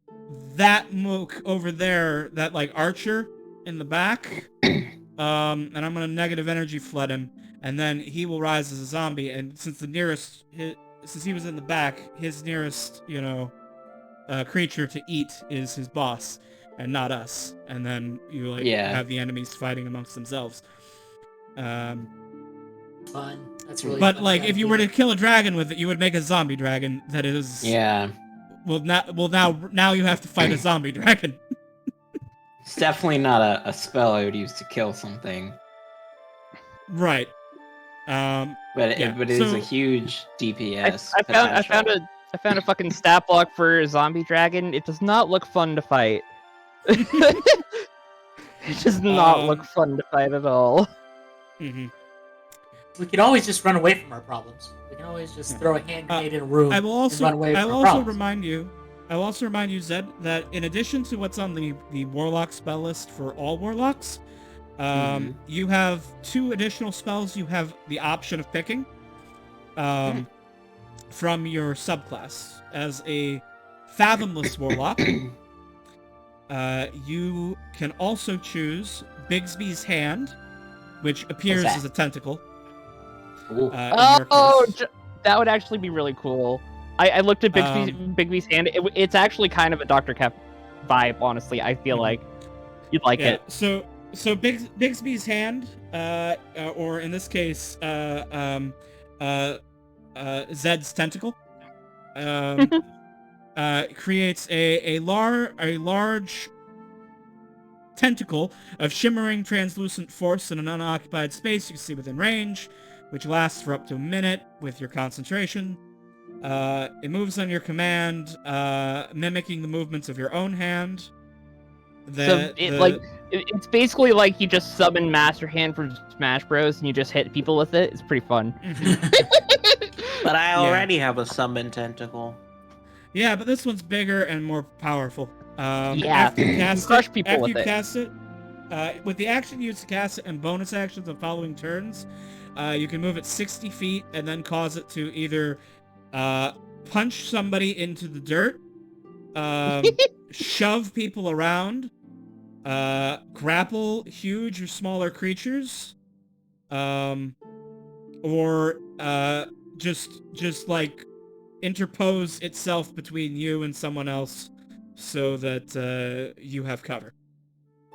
that mook over there, that like archer in the back, and I'm gonna negative energy flood him, and then he will rise as a zombie. And since since he was in the back, his nearest, creature to eat is his boss, and not us. And then you have the enemies fighting amongst themselves. Fun. That's really But fun like, if you were to strategy. kill a dragon with it, you would make a zombie dragon that is. Yeah. Now you have to fight a zombie dragon. It's definitely not a spell I would use to kill something. Right. But Yeah, it is a so- huge DPS. I found potential. a fucking stat block for a zombie dragon. It does not look fun to fight. It does not look fun to fight at all. Mhm. We can always just run away from our problems. We can always just throw a hand grenade in a room I will and also run away from I will our also problems. remind you, Zed, that in addition to what's on the warlock spell list for all warlocks, you have 2 additional spells you have the option of picking from your subclass. As a fathomless warlock, you can also choose Bigsby's Hand, which appears that? as a tentacle. Ooh. In your case. That would actually be really cool. I looked at Bigby's hand. It's actually kind of a Dr. Kef vibe, honestly. I feel like you'd like it. So Bigsby's Hand, or in this case, Zed's tentacle, creates a large tentacle of shimmering translucent force in an unoccupied space you can see within range, which lasts for up to a minute with your concentration. It moves on your command, mimicking the movements of your own hand. It's basically like you just summon Master Hand from Smash Bros. And you just hit people with it. It's pretty fun. But I already have a summon tentacle. Yeah, but this one's bigger and more powerful. Yeah, After you you cast crush it, people after with you it. cast it, with the action used to cast it and bonus actions of following turns, you can move it 60 feet and then cause it to either punch somebody into the dirt, shove people around, grapple huge or smaller creatures, or just like interpose itself between you and someone else so that you have cover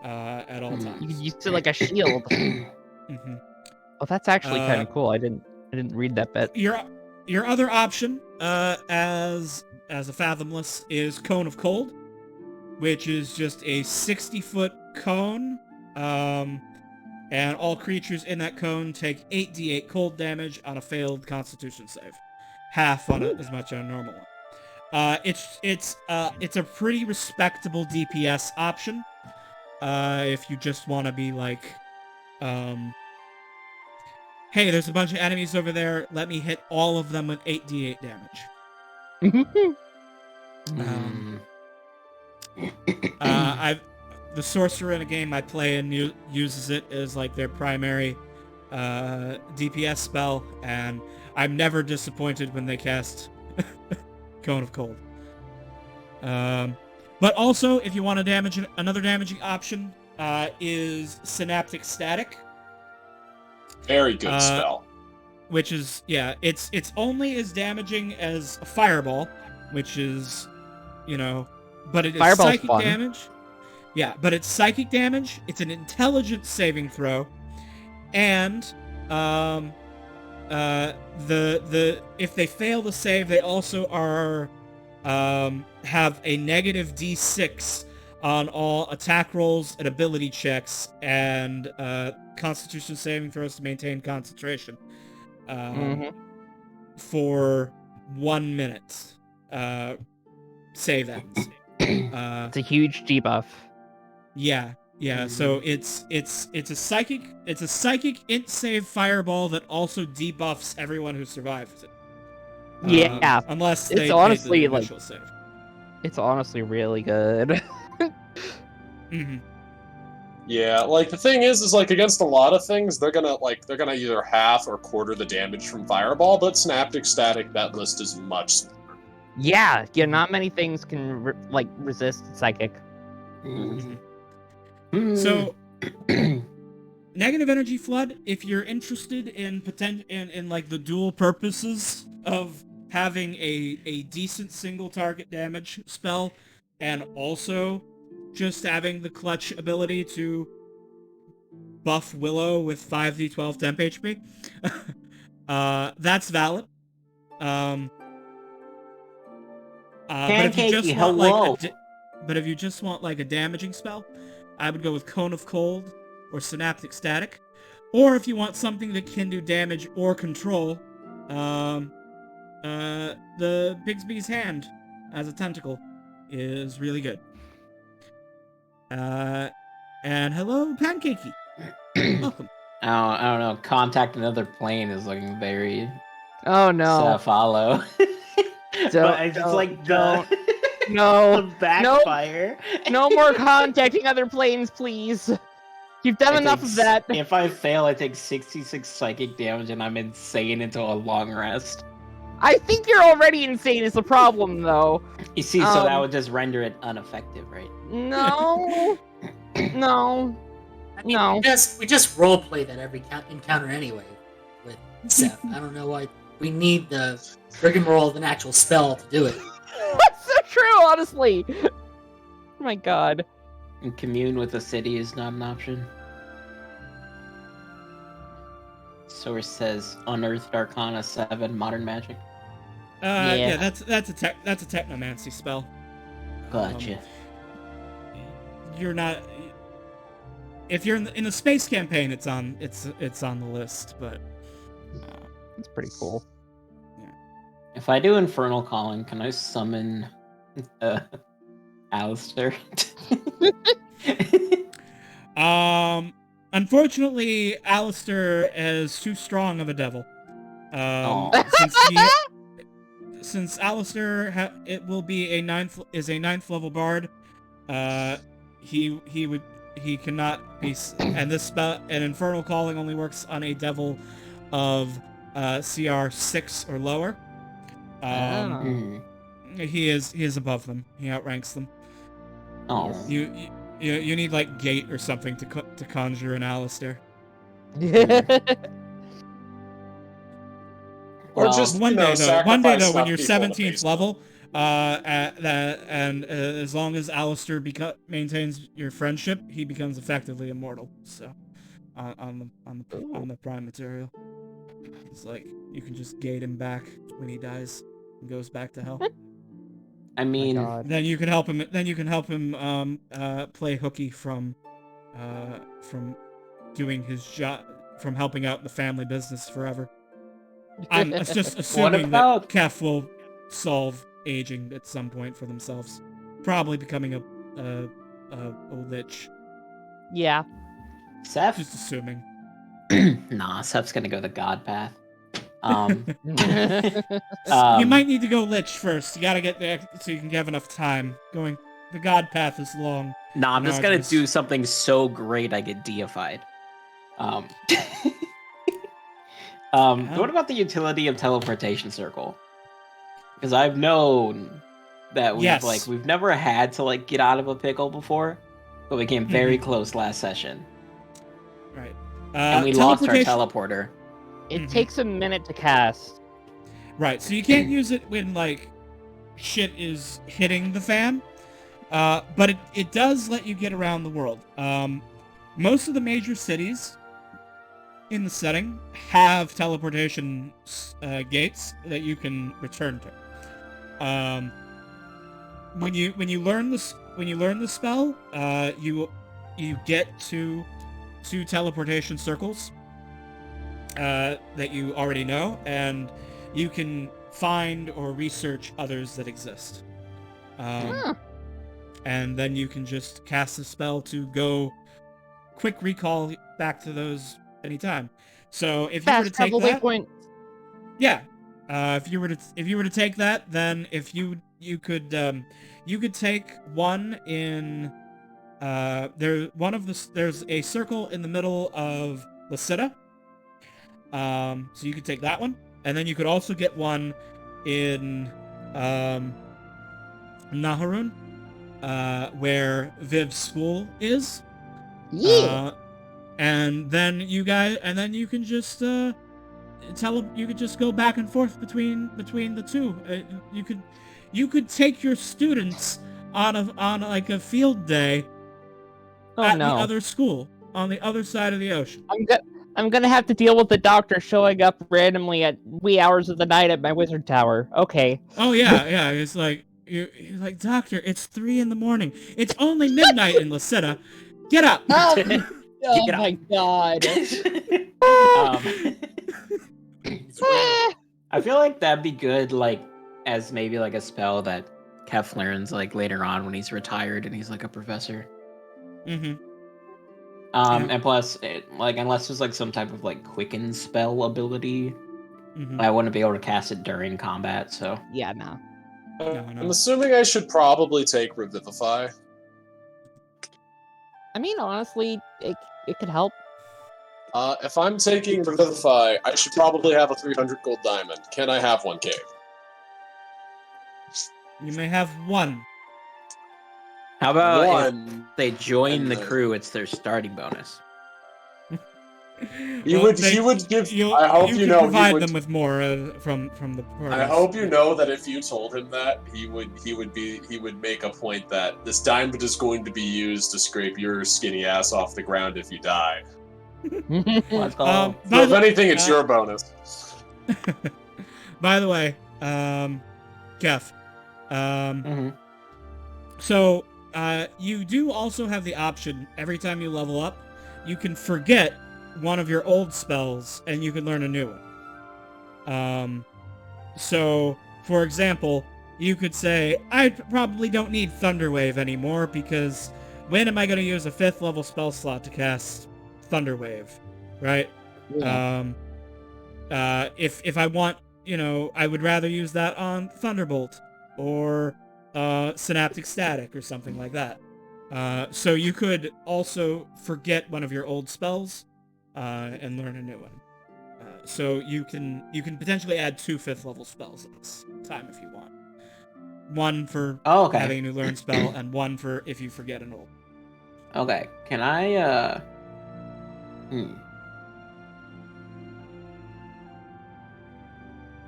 at all You times. could use it like a shield. Mhm. Oh, that's actually kind of cool. I didn't read that bit. Your other option as a fathomless is Cone of Cold, which is just a 60-foot cone, and all creatures in that cone take 8d8 cold damage on a failed Constitution save, half on as much on a normal one. It's a pretty respectable DPS option if you just want to be like, hey, there's a bunch of enemies over there. Let me hit all of them with 8d8 damage. The sorcerer in a game I play and uses it as like their primary DPS spell, and I'm never disappointed when they cast Cone of Cold. But also, if you want to another damaging option is Synaptic Static. Very good spell. Which is, it's only as damaging as a fireball, which is, but it is Fireball's psychic fun. damage. Yeah, but it's psychic damage. It's an intelligence saving throw, and the if they fail to save, they also are have a negative D6 on all attack rolls and ability checks, and Constitution saving throws to maintain concentration for 1 minute. Save ends. It's a huge debuff. Yeah. So it's a psychic int save fireball that also debuffs everyone who survives it. Yeah, unless it's they honestly, made the like- initial save. it's honestly really good. Mm-hmm. Yeah, like the thing is like against a lot of things, they're gonna either half or quarter the damage from Fireball, but Synaptic Static, that list is much smaller. Yeah, not many things can resist psychic. So, negative energy flood. If you're interested in in like the dual purposes of having a decent single target damage spell, and also just having the clutch ability to buff Willow with 5d12 temp HP, that's valid. But if you just Pancakey, want hello. but if you just want like a damaging spell, I would go with Cone of Cold or Synaptic Static. Or if you want something that can do damage or control, the Bigsby's Hand as a tentacle is really good. And hello, Pancakey. Welcome. I don't know. Contact another plane is looking very Oh no! follow. But it's just like the No, backfire. no more contacting other planes, please. You've done enough of that. If I fail, I take 66 psychic damage and I'm insane until a long rest. I think you're already insane is the problem, though. You see, so that would just render it ineffective, right? No. No. I mean, No. we just roleplay that every encounter anyway with Seth. I don't know why we need the rigmarole of an actual spell to do it. That's so true, honestly. Oh my god. And commune with the city is not an option. Source says Unearthed Arcana 7 Modern Magic. Yeah, that's a technomancy spell. Gotcha. You're not. If you're in the space campaign, it's on the list, but That's pretty cool. If I do Infernal Calling, can I summon Alistair? Unfortunately, Alistair is too strong of a devil. Since Alistair it will be a ninth level bard, he cannot be, and this spell, an Infernal Calling only works on a devil of CR 6 or lower. He is above them. He outranks them. Oh. You need like Gate or something to conjure an Alistair. Or Well, just One day though, when sacrifice you're enough people to 17th face level, as long as Alistair maintains your friendship, he becomes effectively immortal. So, on the prime material, it's like you can just gate him back when he dies and goes back to hell. I mean, Then you can help him. Play hooky from doing his job, from helping out the family business forever. I'm just assuming about- that Kef will solve aging at some point for themselves, probably becoming a lich. Yeah. Seth? Just assuming. Nah, Seth's gonna go the god path. You might need to go lich first. You gotta get there so you can have enough time. Going the god path is long. Nah, I'm just No, gonna just- do something so great I get deified. What about the utility of teleportation circle? Because I've known that we've never had to get out of a pickle before, but we came very close last session. Right. And we lost our teleportation- teleporter. It takes a minute to cast. Right, so you can't use it when shit is hitting the fan. But it does let you get around the world. Most of the major cities in the setting have teleportation gates that you can return to. When you learn the spell, you get to 2 teleportation circles that you already know, and you can find or research others that exist. And then you can just cast a spell to go quick recall back to those anytime. So if you were to take that, yeah, if you were to take that, then if you could take one in there's a circle in the middle of Lysita. So you could take that one, and then you could also get one in Naharun, where Viv's school is. Yeah. And then you can just you could just go back and forth between the two. You could take your students on like a field day at the other school on the other side of the ocean. I'm gonna have to deal with the doctor showing up randomly at wee hours of the night at my wizard tower. Okay. Oh yeah. It's like you're like, Doctor, it's 3 a.m. It's only midnight in Lysita. Get up. Oh my god. I feel like that'd be good, like, as maybe like a spell that Kef learns like later on when he's retired and he's like a professor. Mm-hmm. And plus, unless there's like some type of like quicken spell ability, I wouldn't be able to cast it during combat. So yeah, no. I'm assuming I should probably take Revivify. I mean, honestly, it could help. If I'm taking Revivify, I should probably have a 300 gold diamond. Can I have one, Cave? You may have one. How about one, if they join the crew? It's their starting bonus. He would give. I hope you know. Provide them with more from the. Parties. I hope you know that if you told him that, he would make a point that this diamond is going to be used to scrape your skinny ass off the ground if you die. Let's go. So if anything, it's your bonus. By the way, Kef, so you do also have the option every time you level up, you can forget one of your old spells and you can learn a new one. So for example, you could say, I probably don't need Thunderwave anymore because when am I going to use a 5th level spell slot to cast Thunderwave, right? Yeah. If I want, I would rather use that on Thunderbolt or Synaptic Static or something like that. So you could also forget one of your old spells and learn a new one. So you can potentially add 2 5th level spells at this time if you want. One for having a new learn spell and one for if you forget an old. Okay, can I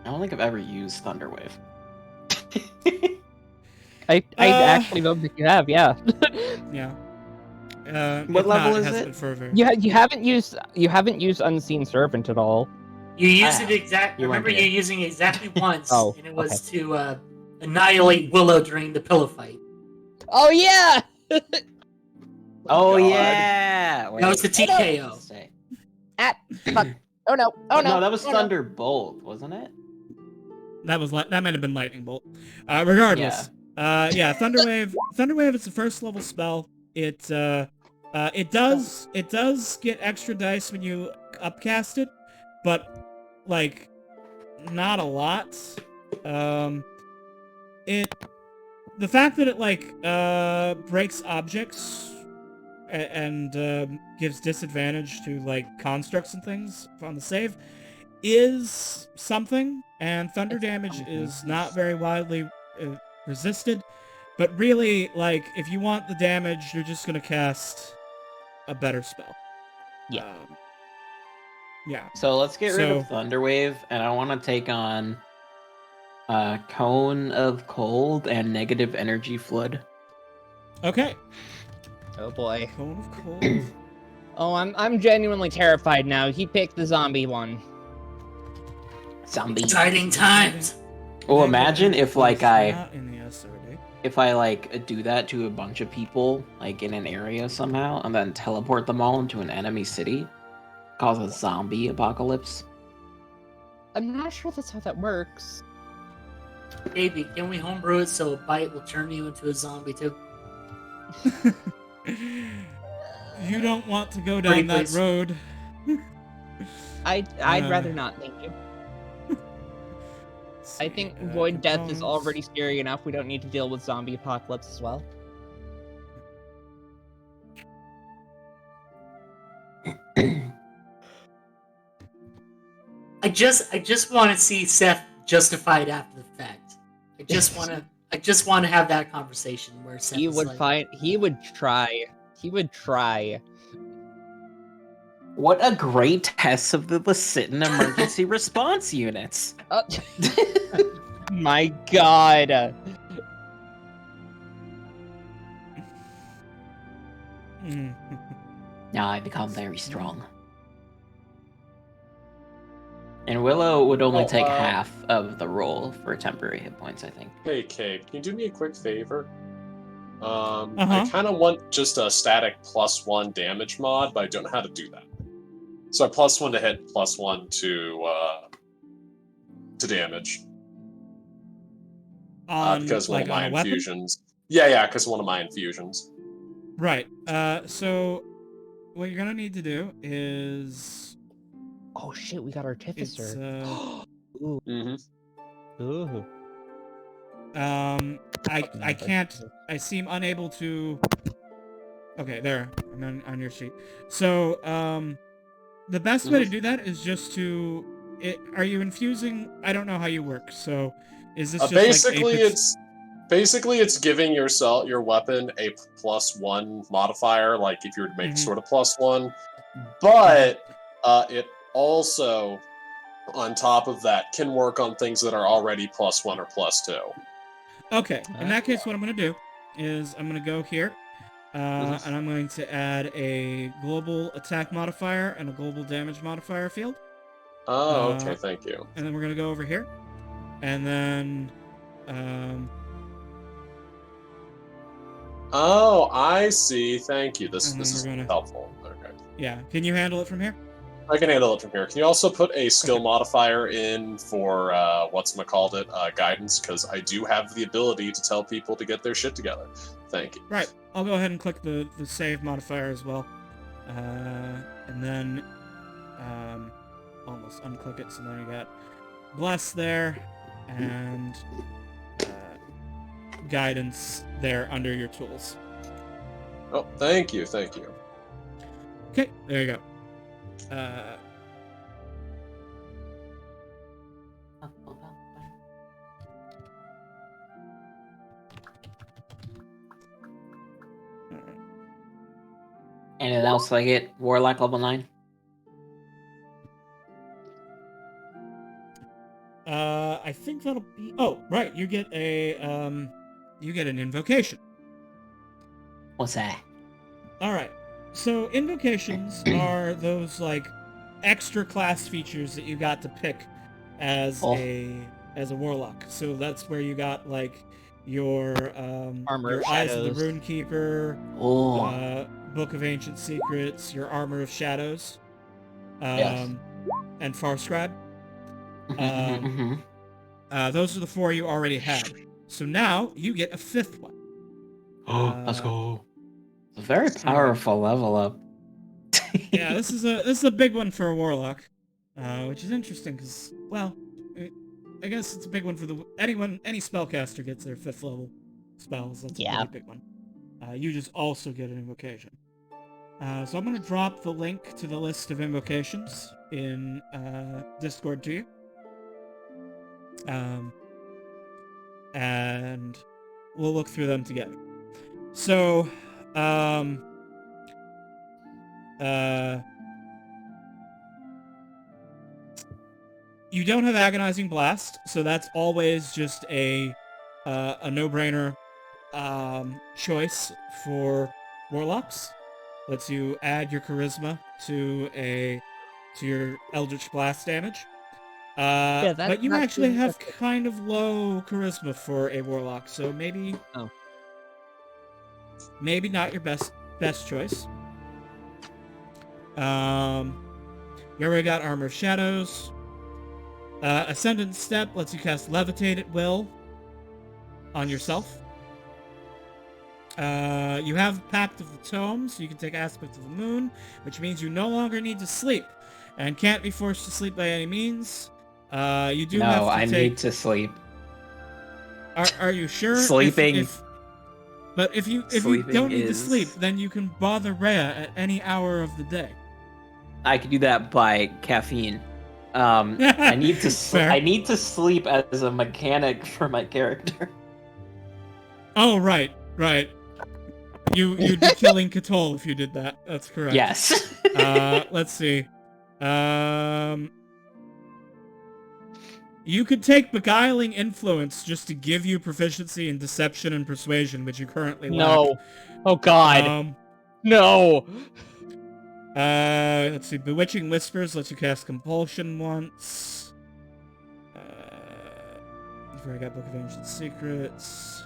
I don't think I've ever used Thunderwave. I actually don't think you have, yeah. Yeah. What level is it? You haven't used Unseen Servant at all. You used it exactly. Remember, you're using it exactly once, and it was to annihilate Willow during the pillow fight. Oh yeah. Oh yeah. That was the TKO. Fuck. Oh no. No, that was Thunderbolt, wasn't it? That might have been Lightning Bolt. Regardless. Yeah, Thunderwave. Thunderwave is a 1st level spell. It does get extra dice when you upcast it, but like not a lot. The fact that it breaks objects and gives disadvantage to like constructs and things on the save is something, and thunder damage is not very widely resisted. But really, like, if you want the damage, you're just gonna cast a better spell. Yeah. Yeah. So let's get rid of Thunderwave, and I want to take on Cone of Cold and Negative Energy Flood. Okay. Oh boy. Cone of cold. Oh, I'm genuinely terrified now. He picked the zombie one. Zombie. Exciting times. Well, imagine if like Not in the SRD. if I like do that to a bunch of people like in an area somehow, and then teleport them all into an enemy city, cause a zombie apocalypse. I'm not sure that's how that works. Baby, can we homebrew it so a bite will turn you into a zombie too? You don't want to go Pretty down that please. road. I'd rather not, thank you. I think Void Death is already scary enough. We don't need to deal with zombie apocalypse as well. I just want to see Seth justified after the fact. I just want to have that conversation where Seth He is would like, he would try. He would try. What a great test of the Lecitin emergency response units. My god. Now I become very strong. And Willow would only take half of the roll for temporary hit points, I think. Hey, Cade, can you do me a quick favor? I kind of want just a static +1 damage mod, but I don't know how to do that. So +1 to hit, +1 to damage. Because like one of my on a weapon? infusions. Yeah, because one of my infusions. Right. So what you're gonna need to do is. Oh shit, we got Artificer. Ooh. Mm-hmm. Ooh. I can't. I seem unable to. Okay, there. I'm on your sheet. So, the best way to do that is just to. Are you infusing? I don't know how you work. So, is this just basically it's giving your weapon a +1 modifier, like if you were to make sort of +1, but it also, on top of that, can work on things that are already +1 or +2. Okay, in that case, what I'm going to do is I'm going to go here, and I'm going to add a global attack modifier and a global damage modifier field. Oh, okay, thank you. And then we're going to go over here, and then... Oh, I see. Thank you. This is helpful. Okay. Yeah, can you handle it from here? I can handle it from here. Can you also put a skill modifier in for guidance? Because I do have the ability to tell people to get their shit together. Thank you. Right. I'll go ahead and click the save modifier as well. And then almost unclick it, so now you got bless there and guidance there under your tools. Oh, thank you. Okay, there you go. Anything else like it? Warlock level 9? I think that'll be... Oh, right, you get an invocation. What's that? Alright, so invocations are those, like, extra class features that you got to pick as a warlock. So that's where you got, like, your Armor of Eyes of the Shadows. Runekeeper, Book of Ancient Secrets, your Armor of Shadows, and Farscribe. Those are the 4 you already had. So now you get a 5th one. Let's go. A very powerful level up. Yeah, this is a big one for a warlock, which is interesting because, well, I guess it's a big one for any spellcaster gets their 5th level spells. That's a pretty big one. You just also get an invocation. So I'm gonna drop the link to the list of invocations in Discord to you. And we'll look through them together. So, you don't have Agonizing Blast, so that's always just a no-brainer choice for warlocks. Lets you add your charisma to your Eldritch Blast damage. But you actually have kind of low charisma for a warlock, so maybe maybe not your best choice. You already got Armor of Shadows. Ascendant Step lets you cast Levitate at will on yourself. You have Pact of the Tome, so you can take Aspect of the Moon, which means you no longer need to sleep, and can't be forced to sleep by any means. You do have to I take... need to sleep. Are you sure? Sleeping. But if you don't need to sleep, then you can bother Rhea at any hour of the day. I could do that by caffeine. I need to I need to sleep as a mechanic for my character. Oh, right. You'd be killing Cthulhu if you did that. That's correct. Yes. Let's see. You could take Beguiling Influence just to give you proficiency in Deception and Persuasion, which you currently lack. No. Oh, God. No. Let's see. Bewitching Whispers lets you cast Compulsion once. I got Book of Ancient Secrets.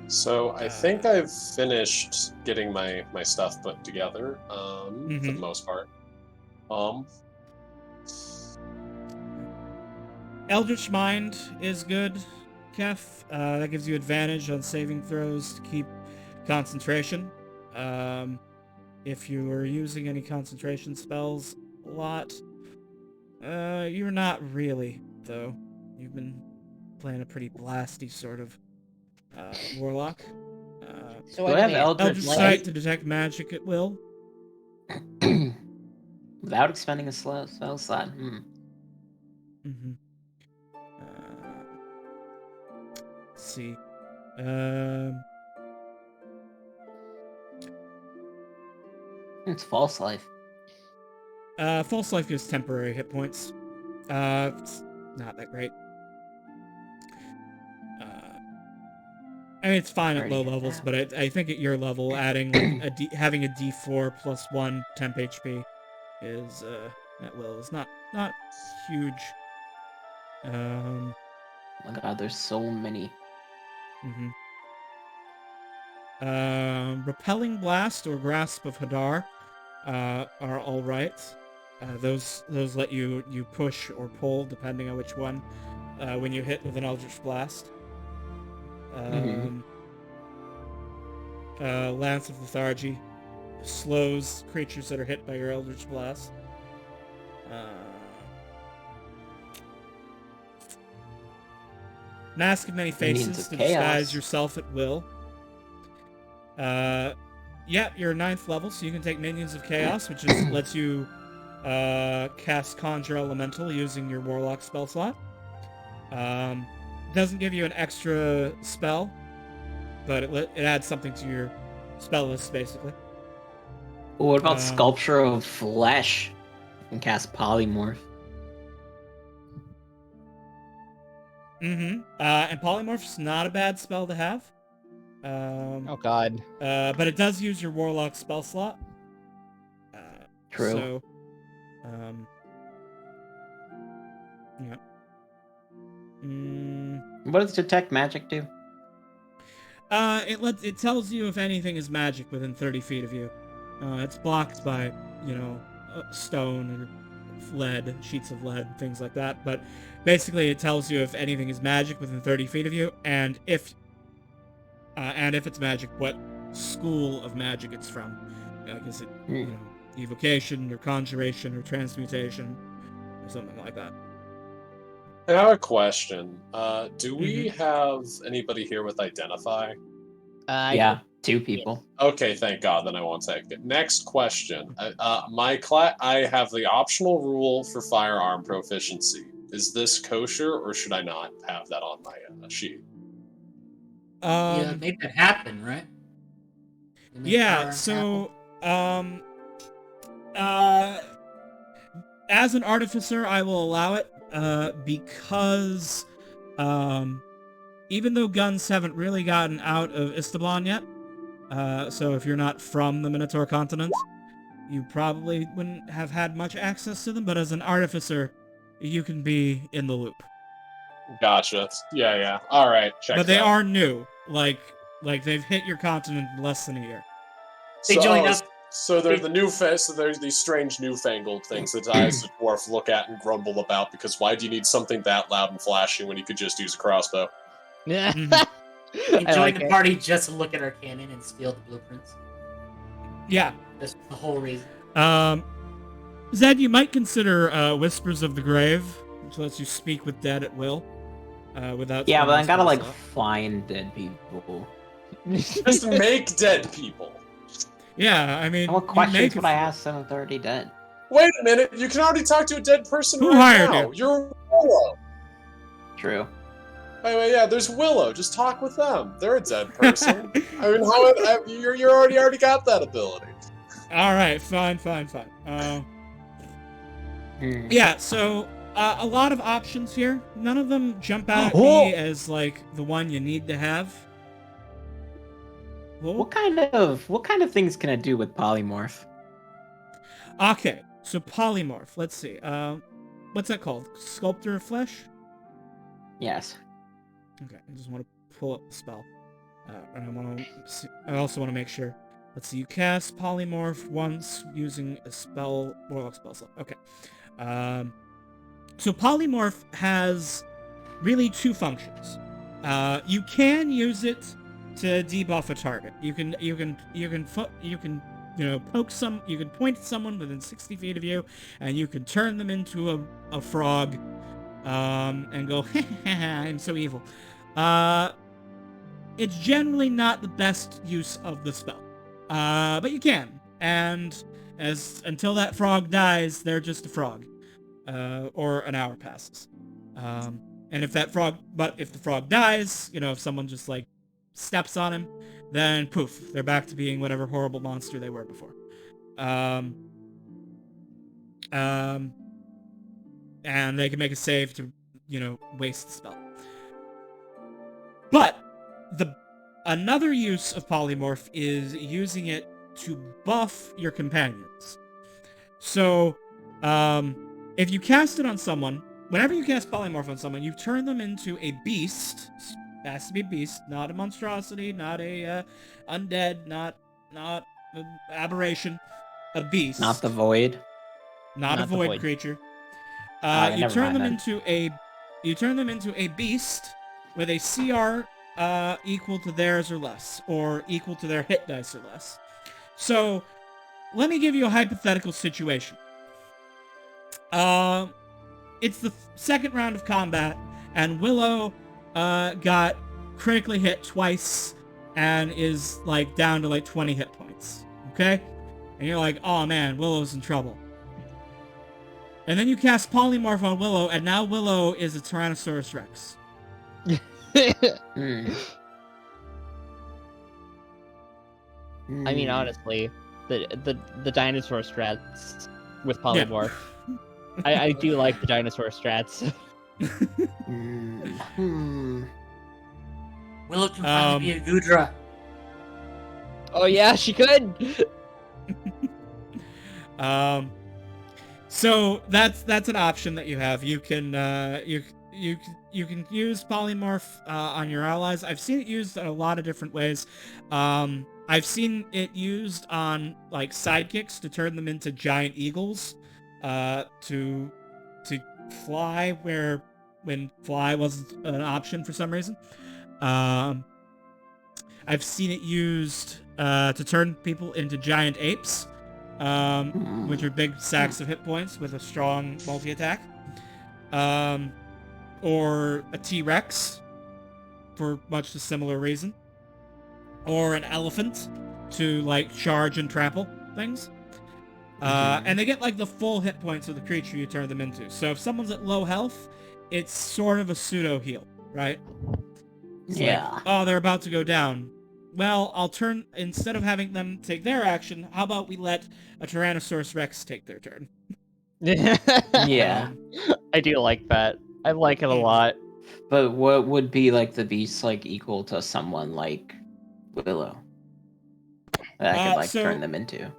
So I think I've finished getting my stuff put together, for the most part. Eldritch Mind is good, Kef. That gives you advantage on saving throws to keep concentration. If you are using any concentration spells a lot, you're not really, though. You've been playing a pretty blasty sort of warlock. So I have Eldritch Sight to detect magic at will. Without expending a spell slot. Let's see. It's False Life. False Life gives temporary hit points. It's not that great. I mean, it's fine at low levels, but I think at your level, adding like having a D4 plus 1 temp HP is at will is not huge. Oh my God, there's so many. Repelling Blast or Grasp of Hadar are all right. Those let you push or pull depending on which one when you hit with an Eldritch Blast. Lance of Lethargy slows creatures that are hit by your Eldritch Blast. Mask of Many Faces to disguise yourself at will. Yeah, you're 9th level, so you can take Minions of Chaos, which just lets you cast Conjure Elemental using your Warlock spell slot. Doesn't give you an extra spell, but it adds something to your spell list, basically. What about Sculpture of Flesh? You can cast Polymorph. And Polymorph's not a bad spell to have. Oh God. But it does use your Warlock spell slot. True. So, yeah. What does Detect Magic do? It tells you if anything is magic within 30 feet of you. It's blocked by, stone or lead, sheets of lead, things like that. But basically, it tells you if anything is magic within 30 feet of you, and if it's magic, what school of magic it's from. Is it evocation or conjuration or transmutation or something like that. I have a question. Do we have anybody here with Identify? Yeah, 2 people. Okay, thank God. Then I won't take it. Next question. I have the optional rule for firearm proficiency. Is this kosher, or should I not have that on my sheet? Yeah, make that happen, right? Yeah. So, as an artificer, I will allow it. Because even though guns haven't really gotten out of Istablon yet, so if you're not from the Minotaur continent, you probably wouldn't have had much access to them, but as an artificer, you can be in the loop. Gotcha. Yeah. All right, check. But they are new. Like they've hit your continent in less than a year. They joined up. So they're so there's these strange newfangled things that I as a dwarf look at and grumble about, because why do you need something that loud and flashy when you could just use a crossbow? Yeah. They joined the party just to look at our cannon and steal the blueprints. Yeah. That's the whole reason. Zed, you might consider Whispers of the Grave, which lets you speak with dead at will. Without. Yeah, but I gotta like find dead people. Just make dead people. Yeah, I mean, What questions would I ask 730 dead? Wait a minute, you can already talk to a dead person Who right hired now. you? You're Willow. True. Wait, yeah, there's Willow. Just talk with them. They're a dead person. I mean, how you're already got that ability. All right, fine. Yeah, so a lot of options here. None of them jump out at me as like the one you need to have. Whoa. What kind of things can I do with polymorph? Okay, so polymorph. Let's see. What's that called? Sculptor of Flesh? Yes. Okay, I just want to pull up the spell. And I also want to make sure. Let's see, you cast polymorph once using a spell, warlock spell slot. Okay. So polymorph has really two functions. You can use it to debuff a target. You can point at someone within 60 feet of you, and you can turn them into a frog, and go, I'm so evil. It's generally not the best use of the spell, but you can. And until that frog dies, they're just a frog, or an hour passes. And if the frog dies, if someone just like steps on him, then poof, they're back to being whatever horrible monster they were before. And they can make a save to, waste the spell. But another use of polymorph is using it to buff your companions. So, if you cast it on someone, whenever you cast polymorph on someone, you turn them into a beast. It has to be a beast, not a monstrosity, not a undead, not an aberration. A beast. Not the void. Not a void creature. You turn them into a beast with a CR equal to theirs or less, or equal to their hit dice or less. So, let me give you a hypothetical situation. It's the second round of combat, and Willow got critically hit twice and is like down to like 20 hit points. Okay? And you're like, oh man, Willow's in trouble. And then you cast polymorph on Willow, and now Willow is a Tyrannosaurus Rex. I mean, honestly, the dinosaur strats with polymorph. Yeah. I do like the dinosaur strats. Willow can finally be a Gudra. Oh yeah, she could. So that's an option that you have. You can you can use polymorph on your allies. I've seen it used in a lot of different ways. I've seen it used on like sidekicks to turn them into giant eagles, to fly when fly wasn't an option for some reason. I've seen it used to turn people into giant apes, which are big sacks of hit points with a strong multi-attack. Or a T-Rex, for much the similar reason. Or an elephant to, like, charge and trample things. And they get, like, the full hit points of the creature you turn them into. So if someone's at low health, it's sort of a pseudo-heal, right? It's like, oh, they're about to go down. Well, instead of having them take their action, how about we let a Tyrannosaurus Rex take their turn? Yeah. I do like that. I like it a lot. But what would be like the beast like equal to someone like Willow that I could like turn them into?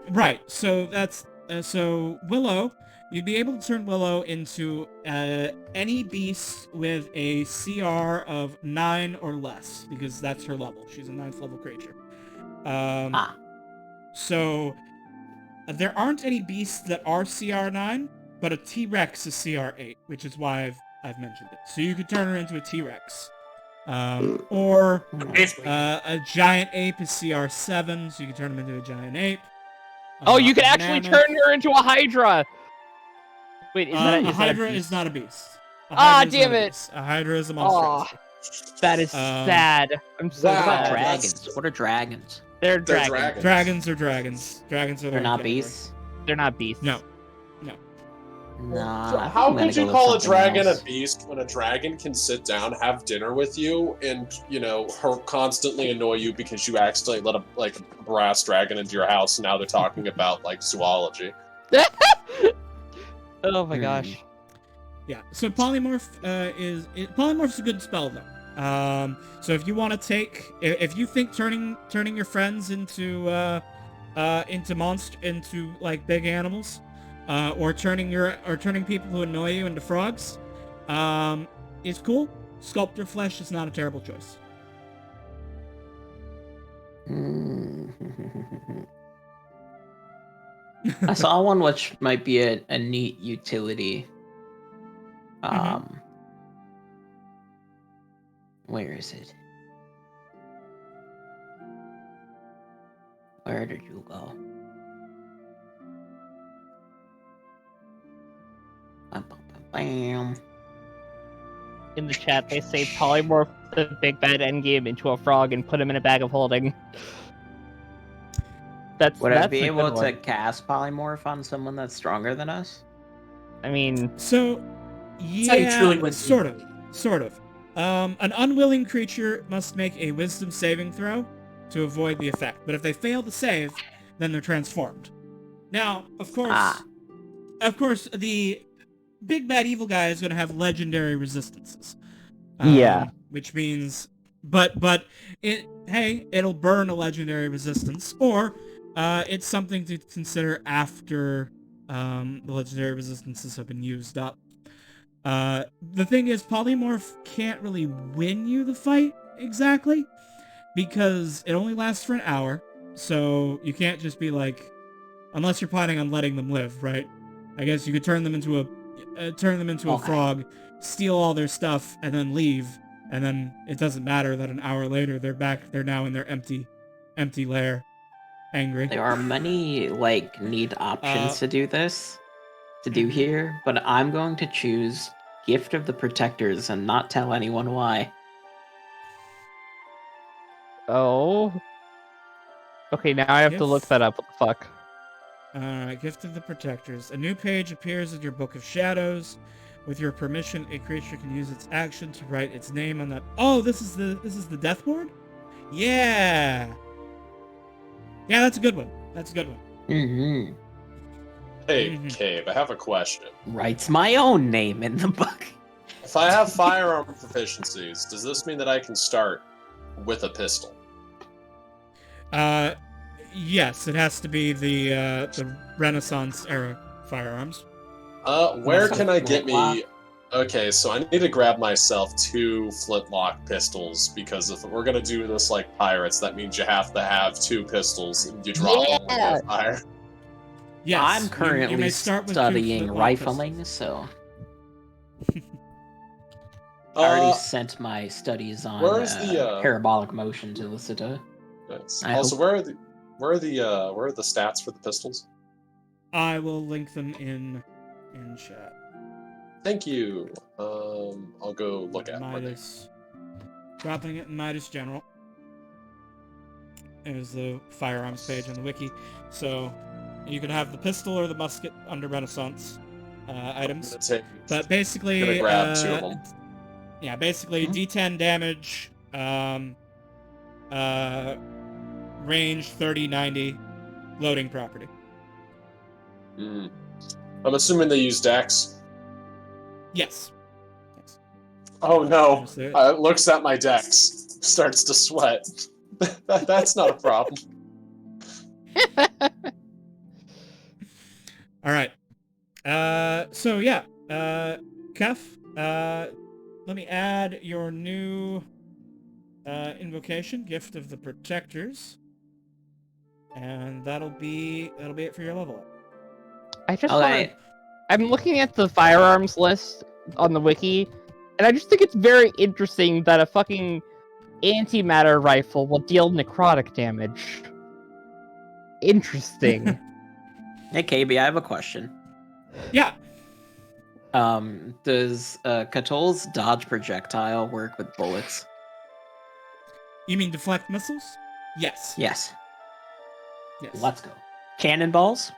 Right. So that's so Willow. You'd be able to turn Willow into any beast with a CR of 9 or less, because that's her level. She's a 9th level creature. So there aren't any beasts that are CR 9, but a T-Rex is CR 8, which is why I've mentioned it. So you could turn her into a T-Rex. Or a giant ape is CR 7, so you can turn him into a giant ape. Oh, you can actually turn her into a Hydra! Wait, is that a Hydra a beast? is not a beast. Damn it! A Hydra is a monstrosity. That is sad. I'm so sad. What about dragons? What are dragons? They're dragons. Dragons are dragons. Dragons are They're not beasts? They're not beasts. No. Nah. So how could you call a dragon a beast when a dragon can sit down, have dinner with you, and her constantly annoy you because you accidentally let a brass dragon into your house, and now they're talking about like zoology. Oh my gosh. Yeah. So polymorph polymorph's a good spell though. So if you want to if you think turning your friends into like big animals, or turning people who annoy you into frogs, is cool. Sculptor flesh is not a terrible choice. I saw one which might be a neat utility. Where is it? Where did you go? Bam. In the chat, they say polymorph the big bad endgame into a frog and put him in a bag of holding. Would I be able to cast polymorph on someone that's stronger than us? I mean, so yeah, sort of. An unwilling creature must make a wisdom saving throw to avoid the effect, but if they fail to save, then they're transformed. Now, of course, the big bad evil guy is going to have legendary resistances. Which means, but it'll burn a legendary resistance, or it's something to consider after the legendary resistances have been used up. The thing is, polymorph can't really win you the fight exactly, because it only lasts for an hour, so you can't just be like, unless you're planning on letting them live, right? I guess you could turn them into a frog, steal all their stuff, and then leave, and then it doesn't matter that an hour later they're back. They're now in their empty lair, angry. There are many neat options to do here, but I'm going to choose Gift of the Protectors and not tell anyone why. Oh. Okay, now I have to look that up. What the fuck? Gift of the Protectors. A new page appears in your Book of Shadows. With your permission, a creature can use its action to write its name on that. Oh, this is the death board? Yeah. Yeah, that's a good one. Mm-hmm. Hey, Cave, I have a question. Writes my own name in the book. If I have firearm proficiencies, does this mean that I can start with a pistol? Yes, it has to be the Renaissance era firearms. Where can I get me? Okay, so I need to grab myself 2 flintlock pistols, because if we're gonna do this like pirates, that means you have to have 2 pistols and you drop them with fire. Yes, I'm currently studying rifling, so I already sent my studies on parabolic motion to Lucita. Nice. Also, where are the stats for the pistols? I will link them in chat. Thank you. I'll go look at Midas. Dropping it in Midas General. There's the firearms page on the wiki. So you can have the pistol or the musket under Renaissance items. But basically, gonna grab 2 of them. Yeah, basically D10 damage, range 30-90, loading property. I'm assuming they use Dex. Yes. Oh no! Just there. Looks at my dex, starts to sweat. That's not a problem. All right. So yeah, Kef, let me add your new invocation, Gift of the Protectors, and that'll be it for your level up. I just want. I'm looking at the firearms list on the wiki, and I just think it's very interesting that a fucking antimatter rifle will deal necrotic damage. Interesting. Hey, KB, I have a question. Yeah. Does Catull's dodge projectile work with bullets? You mean deflect missiles? Yes. Yes. Yes. Let's go. Cannonballs?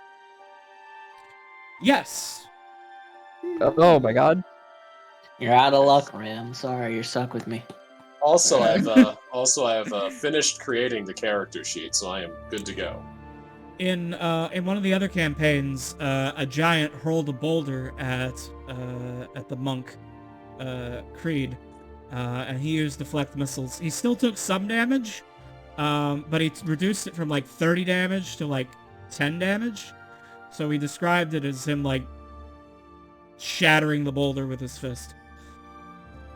Yes. Oh my god. You're out of luck, Ram. Sorry, you're stuck with me. Also, I have finished creating the character sheet, so I am good to go. In one of the other campaigns, a giant hurled a boulder at the monk, Creed, and he used deflect missiles. He still took some damage, but he reduced it from like 30 damage to like 10 damage. So he described it as him like shattering the boulder with his fist.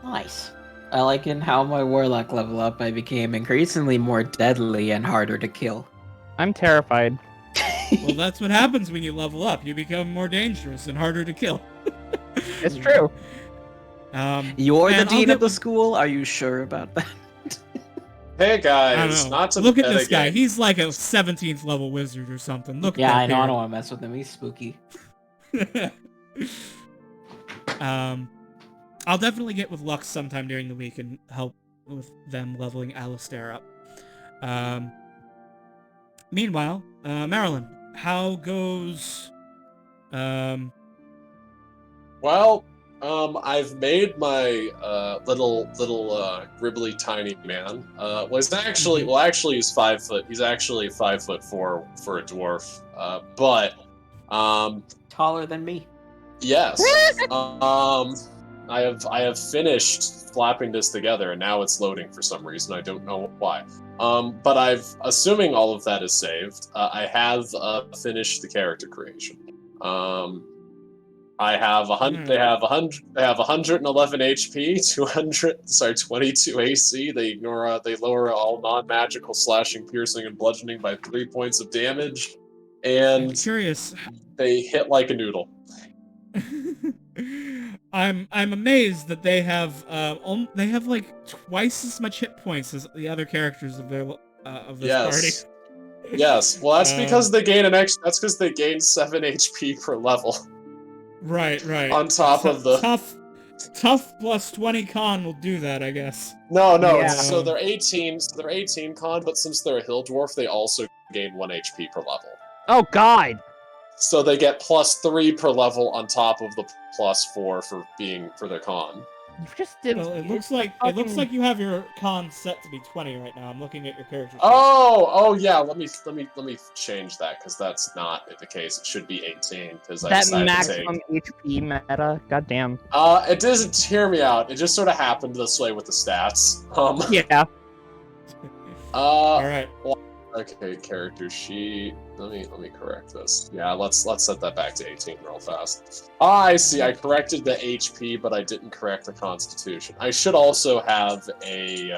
Nice. I like in how my warlock level up, I became increasingly more deadly and harder to kill. I'm terrified. Well, that's what happens when you level up. You become more dangerous and harder to kill. It's true. You're the and dean of the school? Are you sure about that? Hey guys, not to look at bet this guy. again. He's like a 17th level wizard or something. Look Yeah, at I that know. I beard. don't want to mess with him. He's spooky. I'll definitely get with Lux sometime during the week and help with them leveling Alistair up. Meanwhile, Marilyn, how goes... Well, I've made my little gribbly tiny man. He's 5 foot. He's actually 5'4" for a dwarf. But Taller than me. yes. I have finished slapping this together, and now it's loading for some reason. I don't know why. But assuming all of that is saved, I have finished the character creation. I have 100. They have 111 HP, 22 AC. They lower all non-magical slashing, piercing, and bludgeoning by 3 points of damage, I'm and curious. they hit like a noodle. I'm amazed that they have like twice as much hit points as the other characters of this party. Yes. Well, that's because they gain That's because they gain 7 HP per level. Right. On top of the tough plus 20 con will do that, I guess. No. Yeah. So they're 18. So they're 18 con, but since they're a hill dwarf, they also gain 1 HP per level. Oh god! So they get +3 per level on top of the +4 for their con. You just did. Well, it looks like you have your con set to be 20 right now. I'm looking at your character sheet. Oh yeah. Let me change that because that's not the case. It should be 18 because I That decided maximum to take. HP meta. God damn. It doesn't hear me out. It just sort of happened this way with the stats. Yeah. All right. Okay, character sheet. Let me correct this. Yeah, let's set that back to 18 real fast. I see. I corrected the HP, but I didn't correct the Constitution. I should also have a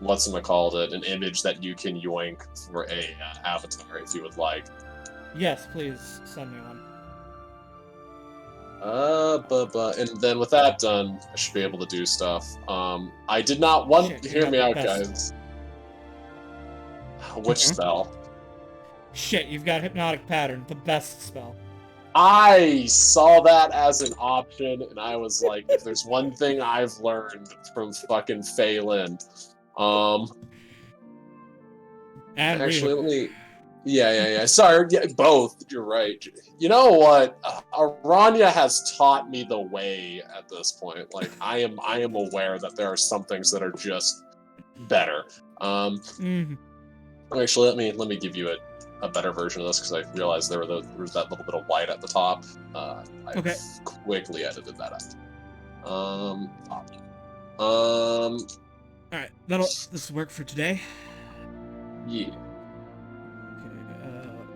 an image that you can yoink for a avatar if you would like. Yes, please send me one. And then with that done, I should be able to do stuff. I did not want. Hear me out, guys. Which spell? Shit, you've got Hypnotic Pattern, the best spell. I saw that as an option, and I was like, if there's one thing I've learned from fucking Phelan, And actually, let me. Yeah. Sorry, both. You're right. You know what? Aranya has taught me the way at this point. Like, I am aware that there are some things that are just better. Actually, let me give you a better version of this because I realized there was that little bit of white at the top. I quickly edited that out. All right, this will work for today. Yeah. Okay,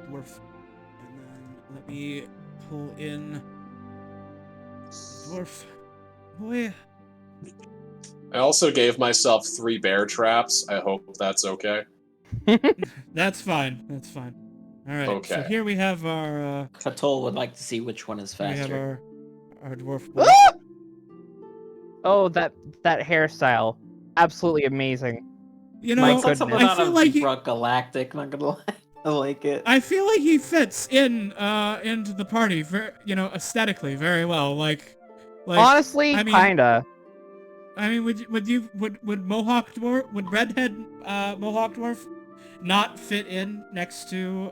dwarf, and then let me pull in dwarf boy. I also gave myself 3 bear traps. I hope that's okay. That's fine. That's fine. All right. Okay. So here we have our. Katol would like to see which one is We have faster. our dwarf boy. Oh, that hairstyle, absolutely amazing. You My know, It's like something goodness. out of Deep Rock Galactic. Not gonna lie, I like it. I feel like he fits in into the party, aesthetically very well. Like Honestly, I mean, kinda. I mean, would Mohawk dwarf, would redhead Mohawk dwarf not fit in next to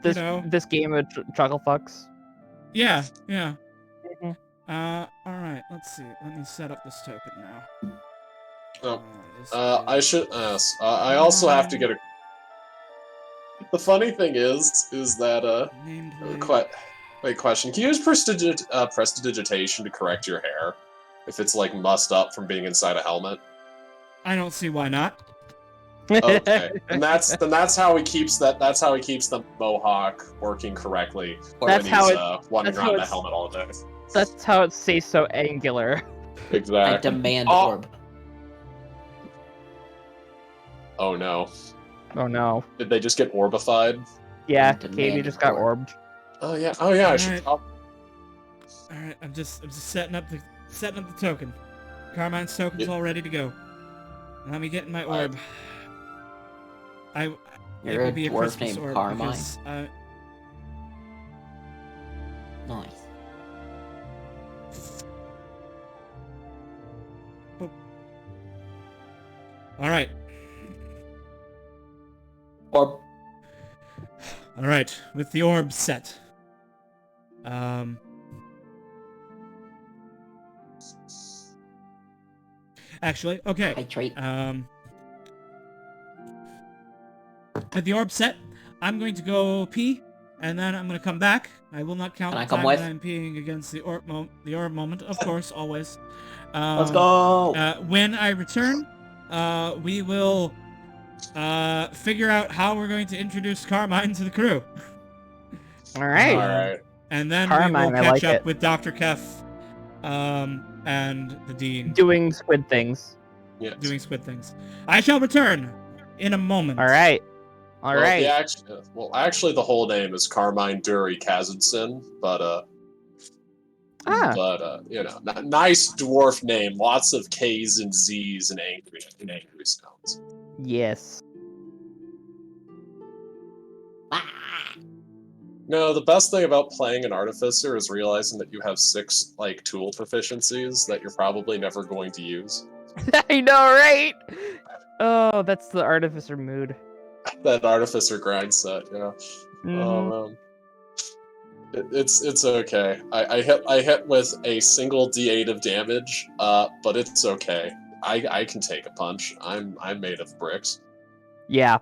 This game of Chuckle Fucks. Yeah. Mhm. All right. Let's see. Let me set up this token now. Oh. I should. I also have to get a. The funny thing is that wait, question. Can you use prestidigitation to correct your hair if it's like mussed up from being inside a helmet? I don't see why not. Okay, and that's how he keeps that. That's how he keeps the mohawk working correctly That's when how he's wandering around the helmet all day. That's how it stays so angular. Exactly. I demand orb. Oh no. Oh no. Did they just get orbified? Yeah, Demand Katie just got orb. orbed. Oh yeah. Oh yeah. I should. All right. I'm just setting up the token. Carmine's token's all ready to go. Let me get in my orb. It You're will a be dwarf Christmas named orb Carmine. because, Nice. all right. Orb. All right, with the orb set. Actually, okay. Hydrate. With the orb set, I'm going to go pee, and then I'm going to come back. I will not count Can I the come time with? that I'm peeing against the orb moment, of course, always. Let's go. When I return, we will figure out how we're going to introduce Carmine to the crew. All right. All right. And then Carmine, we I will catch like up it. with Dr. Kef, and the Dean. Doing squid things. Yes. Doing squid things. I shall return in a moment. All right. All right. Actually, the whole name is Carmine Dury Kazanson, but nice dwarf name. Lots of K's and Z's and angry sounds. Yes. No, the best thing about playing an artificer is realizing that you have 6 tool proficiencies that you're probably never going to use. I know, right? Oh, that's the artificer mood. That artificer grind set, yeah. Mhm. Oh man. It's okay. I hit with a single D8 of damage, but it's okay. I can take a punch. I'm made of bricks. Yeah.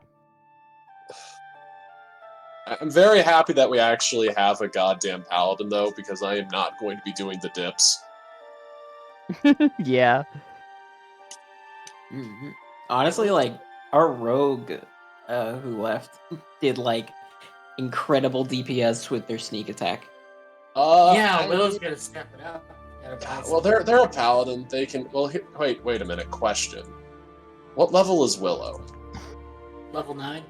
I'm very happy that we actually have a goddamn paladin though, because I am not going to be doing the dips. Yeah. Mm-hmm. Honestly, our rogue who left did incredible DPS with their sneak attack. Willow's gonna step it up. Well, they're a paladin. They can. Well, wait a minute. Question. What level is Willow? Level 9.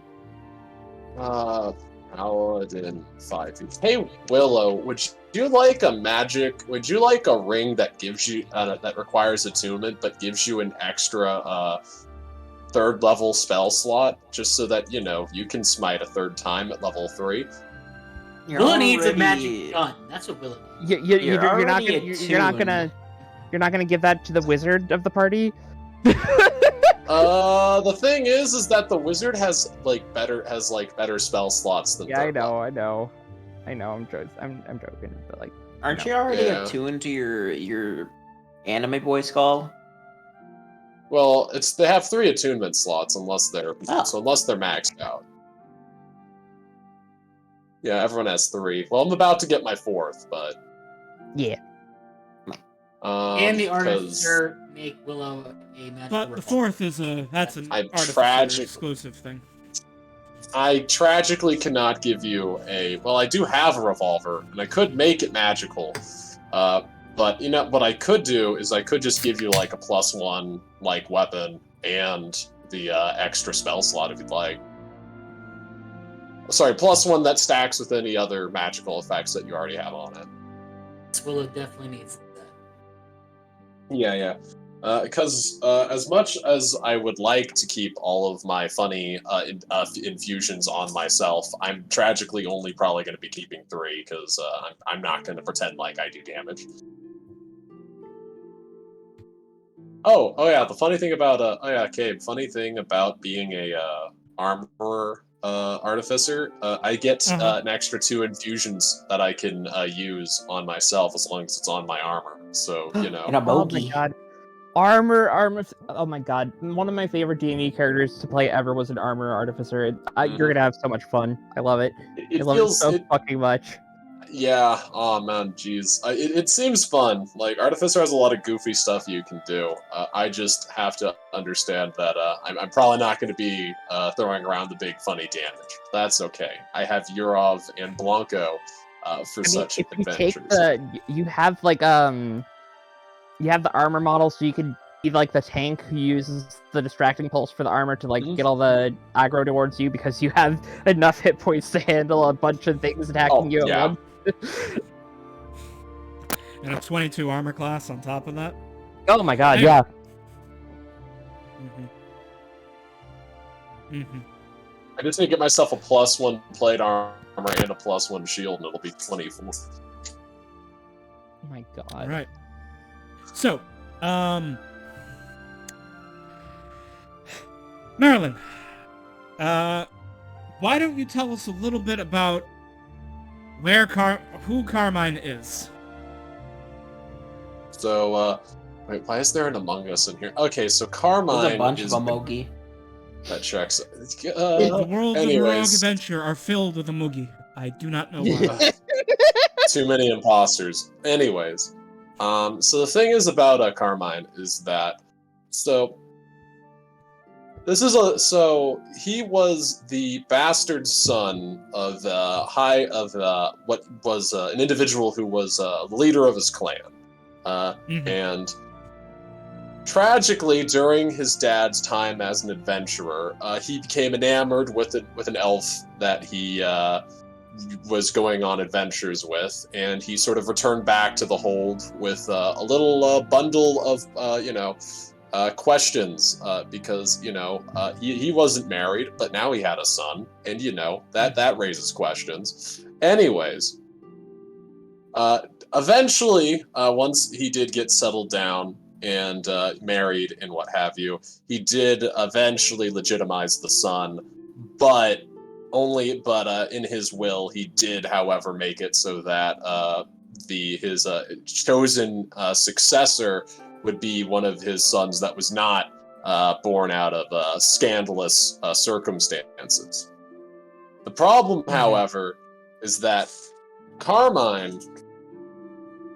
Paladin 5. Hey Willow, would you like a magic? Would you like a ring that gives you that requires attunement, but gives you an extra 3rd level spell slot, just so that you can smite a 3rd time at level 3? Willow needs a magic gun. That's what Willow needs. You're not gonna give that to the wizard of the party. The thing is that the wizard has better spell slots than. Yeah, I know. I'm joking, but aren't you already attuned to your anime boy skull? Well, they have 3 attunement slots unless they're maxed out. Yeah, everyone has 3. Well, I'm about to get my 4th, but yeah. And the artificer make Willow a magical But the revolver. fourth is that's an artificer exclusive thing. I tragically cannot give you a. Well, I do have a revolver, and I could make it magical. But you know what I could do is I could just give you like a +1 like weapon and the extra spell slot if you'd like. Sorry, +1 that stacks with any other magical effects that you already have on it. Willow definitely needs that. Yeah. Because as much as I would like to keep all of my funny infusions on myself, I'm tragically only probably going to be keeping 3 because I'm not going to pretend like I do damage. Oh yeah. The funny thing about Cabe. Funny thing about being a armorer artificer, I get an extra 2 infusions that I can use on myself as long as it's on my armor. So you know. And a Oh my bogey. god. Armor. Oh my god. One of my favorite D&D characters to play ever was an armor artificer. You're gonna have so much fun. I love it. I love it so fucking much. Yeah, oh man, jeez. It seems fun. Like, Artificer has a lot of goofy stuff you can do. I just have to understand that I'm probably not going to be throwing around the big funny damage. That's okay. I have Yurov and Blanco for such adventures. You have like you have the armor model, so you can be like the tank who uses the distracting pulse for the armor to like get all the aggro towards you because you have enough hit points to handle a bunch of things attacking you at once. And a 22 armor class on top of that. Oh my god, yeah. I just need to get myself a +1 plate armor and a +1 shield, and it'll be 24. Oh my god. All right. So, Marilyn, why don't you tell us a little bit about who Carmine is? So, wait, why is there an Among Us in here? Okay, so Carmine There's a bunch is of Amogi. that checks. The worlds of Heroic Adventure are filled with Amugi. I do not know why. Too many imposters. Anyways, so the thing is about Carmine is that he was the bastard son of what was an individual who was the leader of his clan, and tragically during his dad's time as an adventurer, he became enamored with an elf that he was going on adventures with, and he sort of returned back to the hold with a little bundle of questions because he wasn't married, but now he had a son, and that raises questions. Anyways, eventually, once he did get settled down and married and what have you, he did eventually legitimize the son, but in his will he did, however, make it so that his chosen successor would be one of his sons that was not born out of scandalous circumstances. The problem, however, is that Carmine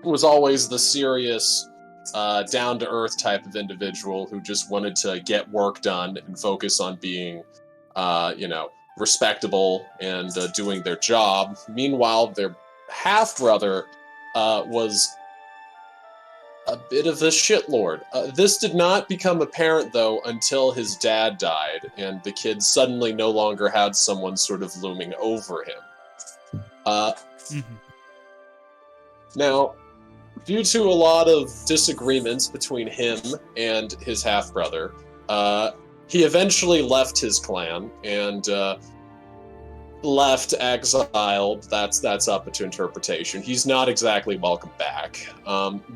was always the serious, down-to-earth type of individual who just wanted to get work done and focus on being, respectable and doing their job. Meanwhile, their half-brother was a bit of a shitlord. This did not become apparent, though, until his dad died, and the kid suddenly no longer had someone sort of looming over him. Now, due to a lot of disagreements between him and his half-brother, he eventually left his clan and left exiled. That's up to interpretation. He's not exactly welcome back,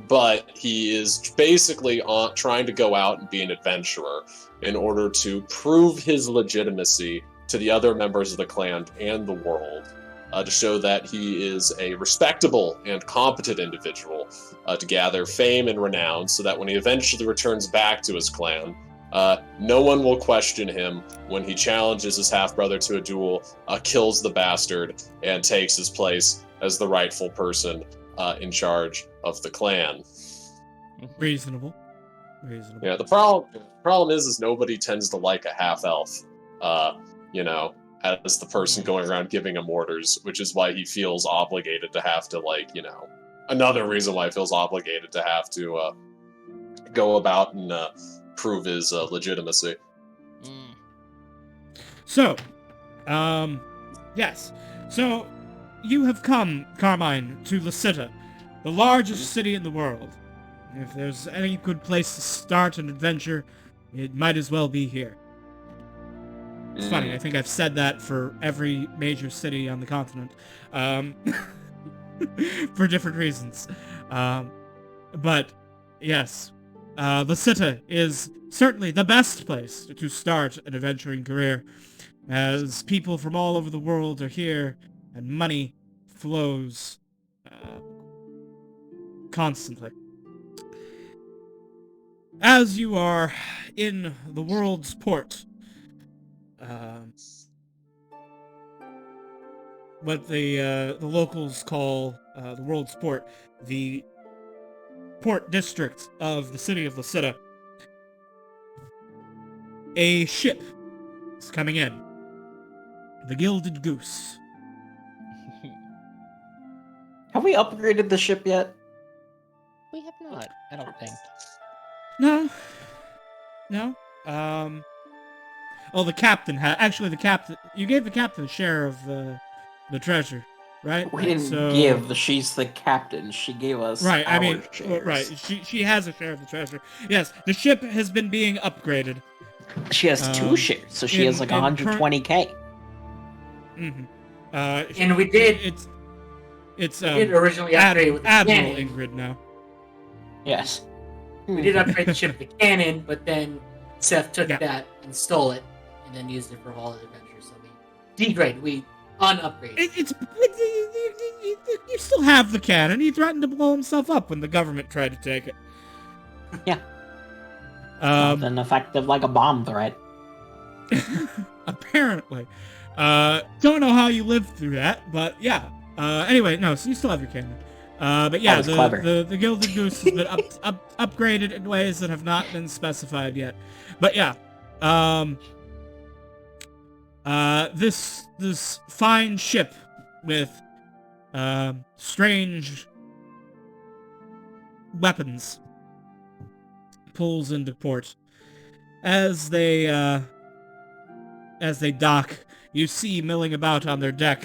but he is basically trying to go out and be an adventurer in order to prove his legitimacy to the other members of the clan and the world, to show that he is a respectable and competent individual, to gather fame and renown, so that when he eventually returns back to his clan, no one will question him when he challenges his half-brother to a duel, kills the bastard, and takes his place as the rightful person in charge of the clan. Reasonable. Reasonable. Yeah, the problem is nobody tends to like a half elf, you know, as the person going around giving him orders, which is why he feels obligated to have to, like, you know, another reason why he feels obligated to have to go about and prove his legitimacy. So, yes. So, you have come, Carmine, to Lysita, the largest city in the world. If there's any good place to start an adventure, it might as well be here. It's funny, I think I've said that for every major city on the continent, for different reasons. But, yes, Lysita is certainly the best place to start an adventuring career, as people from all over the world are here, and money flows constantly. As you are in the world's port, what the locals call the world's port, the port district of the city of Lysita, a ship is coming in. The Gilded Goose. Have we upgraded the ship yet? We have not, I don't think. No. Oh, the captain actually, the captain. You gave the captain a share of the treasure, right? We didn't give. She's the captain. She gave us. Right. I mean, shares. right. She has a share of the treasure. Yes, the ship has been being upgraded. She has 2 shares, so she has like 120k. Mm-hmm. And we did. It's we did originally upgrade with the Admiral cannon. Ingrid now. Yes. We did upgrade the ship with the cannon, but then Seth took that and stole it, and then used it for all the adventures. So we degraded. We unupgraded. You still have the cannon. He threatened to blow himself up when the government tried to take it. Yeah. Something effective like a bomb threat. Apparently. Don't know how you lived through that, but yeah. Anyway, no, so you still have your cannon. But yeah, the Gilded Goose has been upgraded in ways that have not been specified yet. But yeah, this fine ship with strange weapons pulls into port. As they dock, you see milling about on their deck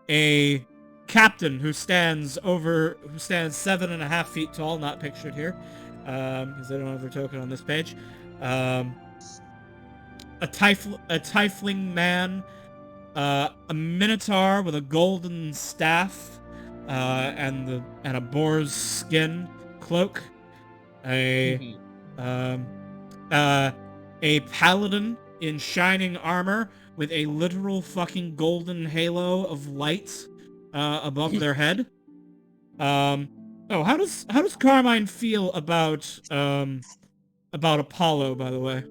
a captain who stands 7.5 feet tall, not pictured here, because I don't have their token on this page. A tiefling man, a minotaur with a golden staff, and a boar's skin cloak, a paladin in shining armor with a literal fucking golden halo of light above their head. How does Carmine feel about Apollo, by the way?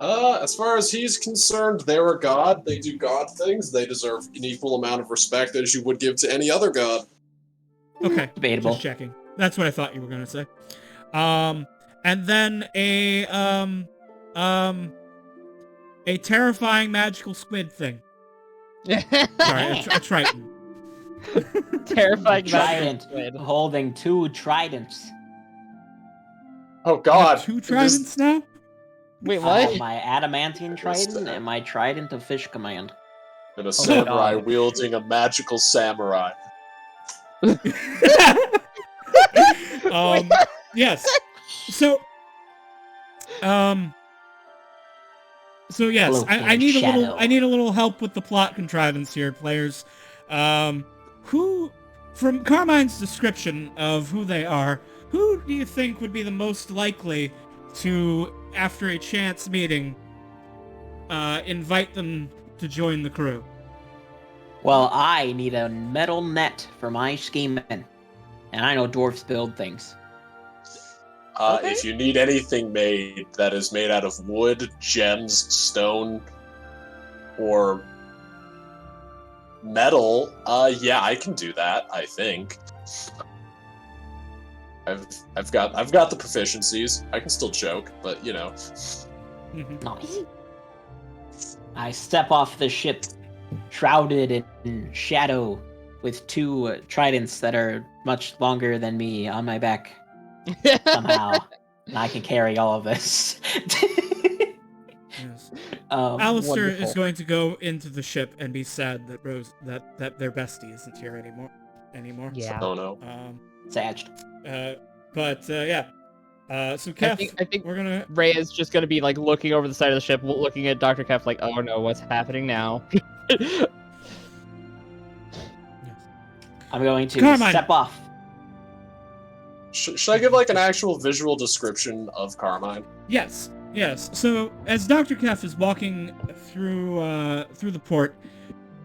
As far as he's concerned, they're a god. They do god things. They deserve an equal amount of respect as you would give to any other god. Okay, debatable. Just checking. That's what I thought you were gonna say. And then a terrifying magical squid thing. Sorry, a triton. Terrifying trident, squid. holding 2 tridents. Oh God! 2 tridents now? Wait, what? My adamantine trident and my trident of fish command. And a samurai wielding a magical samurai. Yes. So yes, I need a little help with the plot contrivance here, players. Who, from Carmine's description of who they are, who do you think would be the most likely to, after a chance meeting, invite them to join the crew? Well, I need a metal net for my scheming, and I know dwarves build things. Okay. If you need anything made that is made out of wood, gems, stone, or metal, yeah, I can do that, I think. I've got the proficiencies. I can still joke, but you know. Nice. I step off the ship, shrouded in shadow, with 2 tridents that are much longer than me on my back. Somehow, and I can carry all of this. Yes. wonderful. Alistair is going to go into the ship and be sad that that their bestie isn't here anymore. Yeah. Oh no. Sad. Yeah. So Kef, I think we're gonna. Ray is just gonna be like looking over the side of the ship, looking at Dr. Kef like, oh no, what's happening now? I'm going to Carmine. step off. Should I give like an actual visual description of Carmine? Yes. So as Dr. Kef is walking through the port,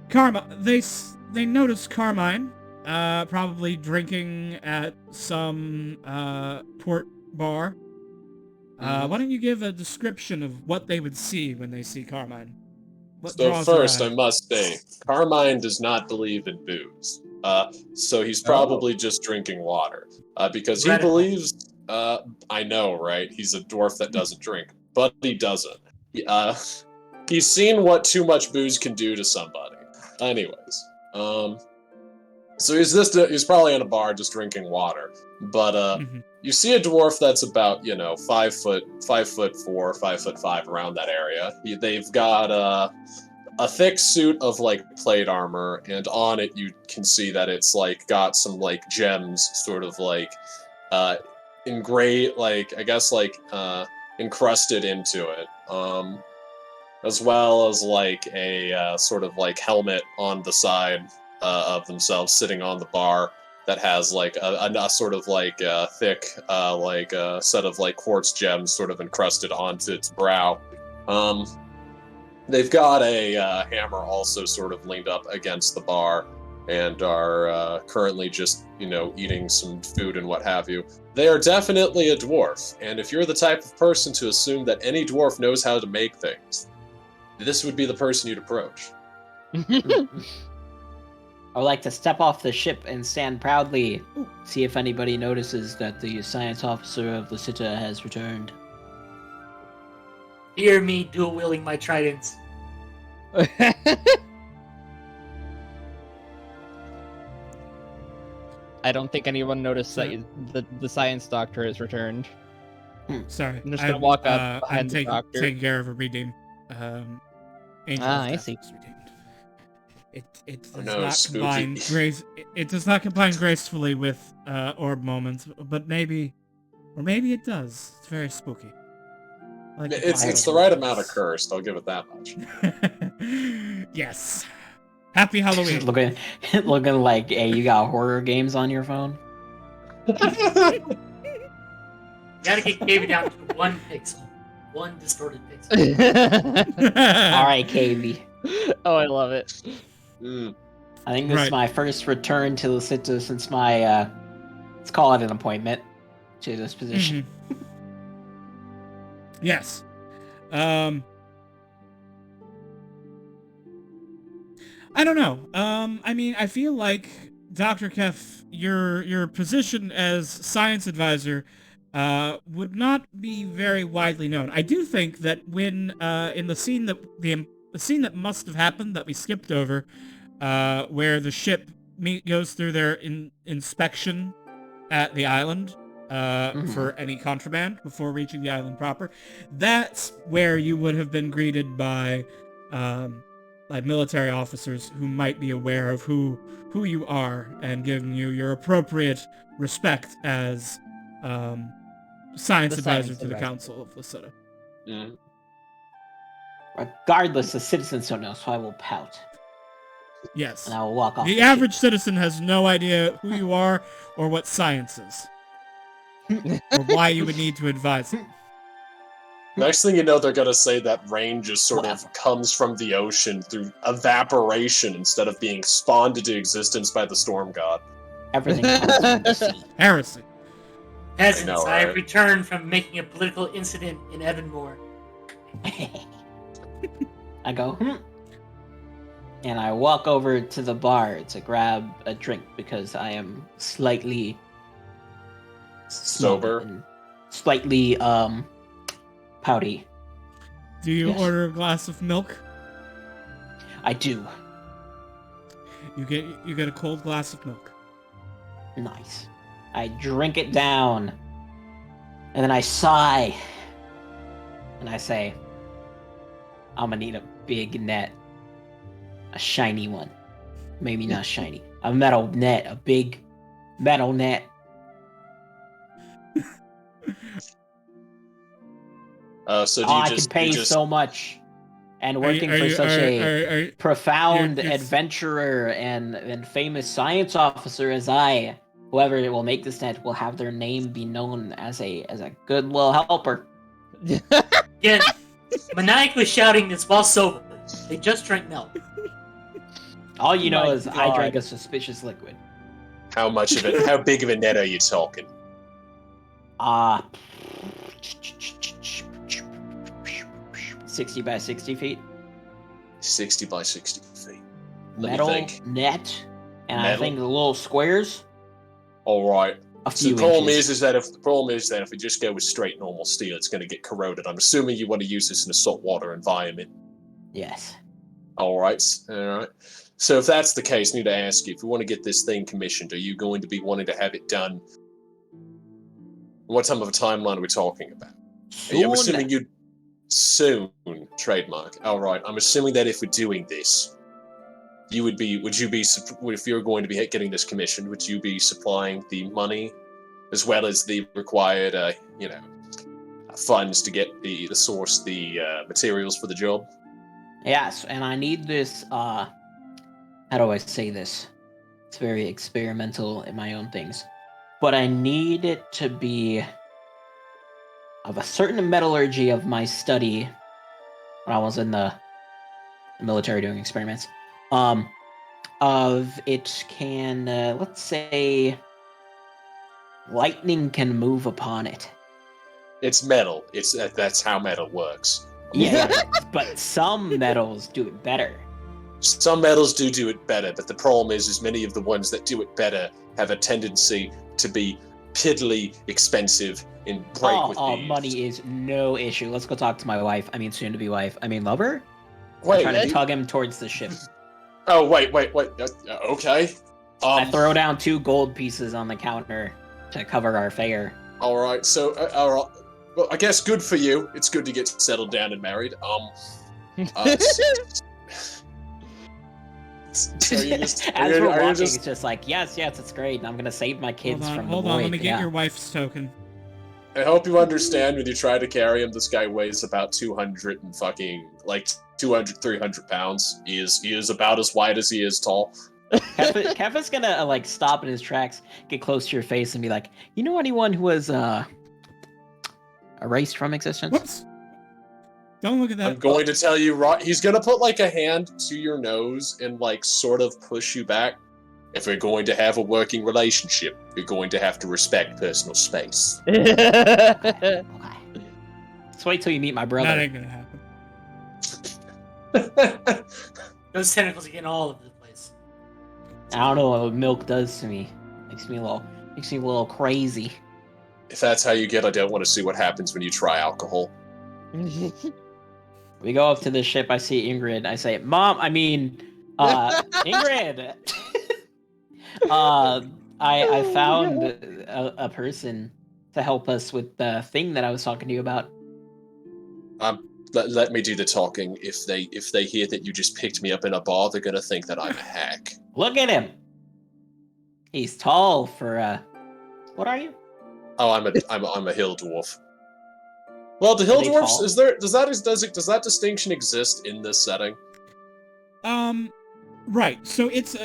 they notice Carmine, probably drinking at some port bar. Why don't you give a description of what they would see when they see Carmine? What So draws their first, eye? I must say, Carmine does not believe in booze. So he's probably just drinking water. Because he Radical. believes, I know, right? He's a dwarf that doesn't drink, but he doesn't. He's seen what too much booze can do to somebody. Anyways, so he's probably in a bar just drinking water. But you see a dwarf that's about 5'4", 5'5", around that area. They've got a thick suit of like plate armor, and on it you can see that it's like got some like gems, sort of like engraved, like I guess like encrusted into it. As well as like a sort of like helmet on the side of themselves, sitting on the bar, that has like a sort of like thick like set of like quartz gems sort of encrusted onto its brow. They've got a hammer also sort of leaned up against the bar, and are currently just eating some food and what have you. They are definitely a dwarf, and if you're the type of person to assume that any dwarf knows how to make things, this would be the person you'd approach. I would like to step off the ship and stand proudly, see if anybody notices that the science officer of Lysita has returned. Hear me dual wielding my tridents. I don't think anyone noticed that the science doctor has returned. Sorry, I'm just gonna walk up I'm behind the doctor. taking care of a redeem. Angel of I Death see. is redeemed. It does Oh no, not spooky. combine it does not combine gracefully with orb moments, but maybe it does. It's very spooky. I like the It's vibe the of right it. amount of cursed, I'll give it that much. Yes. Happy Halloween. looking like, hey, you got horror games on your phone? Gotta get KV down to 1 pixel. 1 distorted pixel. Alright, KV. Oh, I love it. I think this is my first return to Lysita since my, let's call it an appointment to this position. Yes. I don't know. I mean, I feel like Dr. Kef, your position as science advisor would not be very widely known. I do think that when in the scene that must have happened that we skipped over, where the ship goes through their inspection at the island for any contraband before reaching the island proper, that's where you would have been greeted by like military officers who might be aware of who you are and giving you your appropriate respect as science advisor to the Council of Lysita. Regardless, the citizens don't know, so I will pout. Yes. And I will walk off The average citizen has no idea who you are or what science is. Or why you would need to advise it. Next thing you know, they're gonna say that rain just sort of comes from the ocean through evaporation instead of being spawned into existence by the storm god. Everything comes from the sea. Heresy. Peasants, I know, I have right? returned from making a political incident in Evanmore. I go, and I walk over to the bar to grab a drink because I am slightly Sober. And slightly pouty. Do you Yes. order a glass of milk? I do. You get a cold glass of milk. Nice. I drink it down. And then I sigh. And I say, I'm gonna need a big net. A shiny one. Maybe not shiny. A metal net. A big metal net. So do you I just can pay you just so much. And working Are for you- such are- a profound adventurer and famous science officer as I, whoever will make this net will have their name be known as a good little helper. Again, maniacally shouting this while sober. They just drank milk. All you know My is I drank God. a suspicious liquid. how much of it? How big of a net are you talking? 60 by 60 feet. 60 by 60 feet. Let Metal me think. net. And I Metal? think the little squares, All right. a So few the problem inches. is that if we just go with straight normal steel, it's going to get corroded. I'm assuming you want to use this in a saltwater environment. Yes. All right. So if that's the case, I need to ask you, if we want to get this thing commissioned, are you going to be wanting to have it done? What time of a timeline are we talking about? Soon. I'm assuming you soon trademark. All right. I'm assuming that if we're doing this, would you be if you're going to be getting this commissioned, would you be supplying the money as well as the required funds to get the source the materials for the job? Yes, and I need this, how do I say this? It's very experimental in my own things. But I need it to be of a certain metallurgy of my study when I was in the military doing experiments. Of it can, let's say, lightning can move upon it. It's metal. That's how metal works. Yeah, but some metals do it better. Some metals do it better, but the problem is many of the ones that do it better have a tendency to be piddly expensive and break with these. Money is no issue. Let's go talk to my wife. I mean, soon-to-be wife. I mean, lover? Wait, I'm trying to tug him towards the ship. Oh, wait. Okay. I throw down 2 gold pieces on the counter to cover our fare. All right. So, all right. Well, I guess good for you. It's good to get settled down and married. So As we're walking, it's just like, yes, it's great, and I'm gonna save my kids from the Hold on, void. let me get your wife's token. I hope you understand when you try to carry him, this guy weighs about 200 and 300 pounds. He is about as wide as he is tall. Kevin's gonna stop in his tracks, get close to your face, and be like, "You know anyone who was erased from existence?" Whoops! Don't look at that. I'm going to tell you, he's gonna put a hand to your nose and sort of push you back. If we're going to have a working relationship, you're going to have to respect personal space. Okay. Let's wait till you meet my brother. That ain't gonna happen. Those tentacles are getting all over the place. I don't know what milk does to me. Makes me a little crazy. If that's how you get, I don't want to see what happens when you try alcohol. We go up to the ship. I see Ingrid. I say, "Mom, Ingrid." I found a person to help us with the thing that I was talking to you about. Let me do the talking. If they hear that you just picked me up in a bar, they're gonna think that I'm a hack. Look at him. He's tall for what are you? Oh, I'm a hill dwarf. Well, the hill Are they dwarfs tall? does that distinction exist in this setting? Right. So it's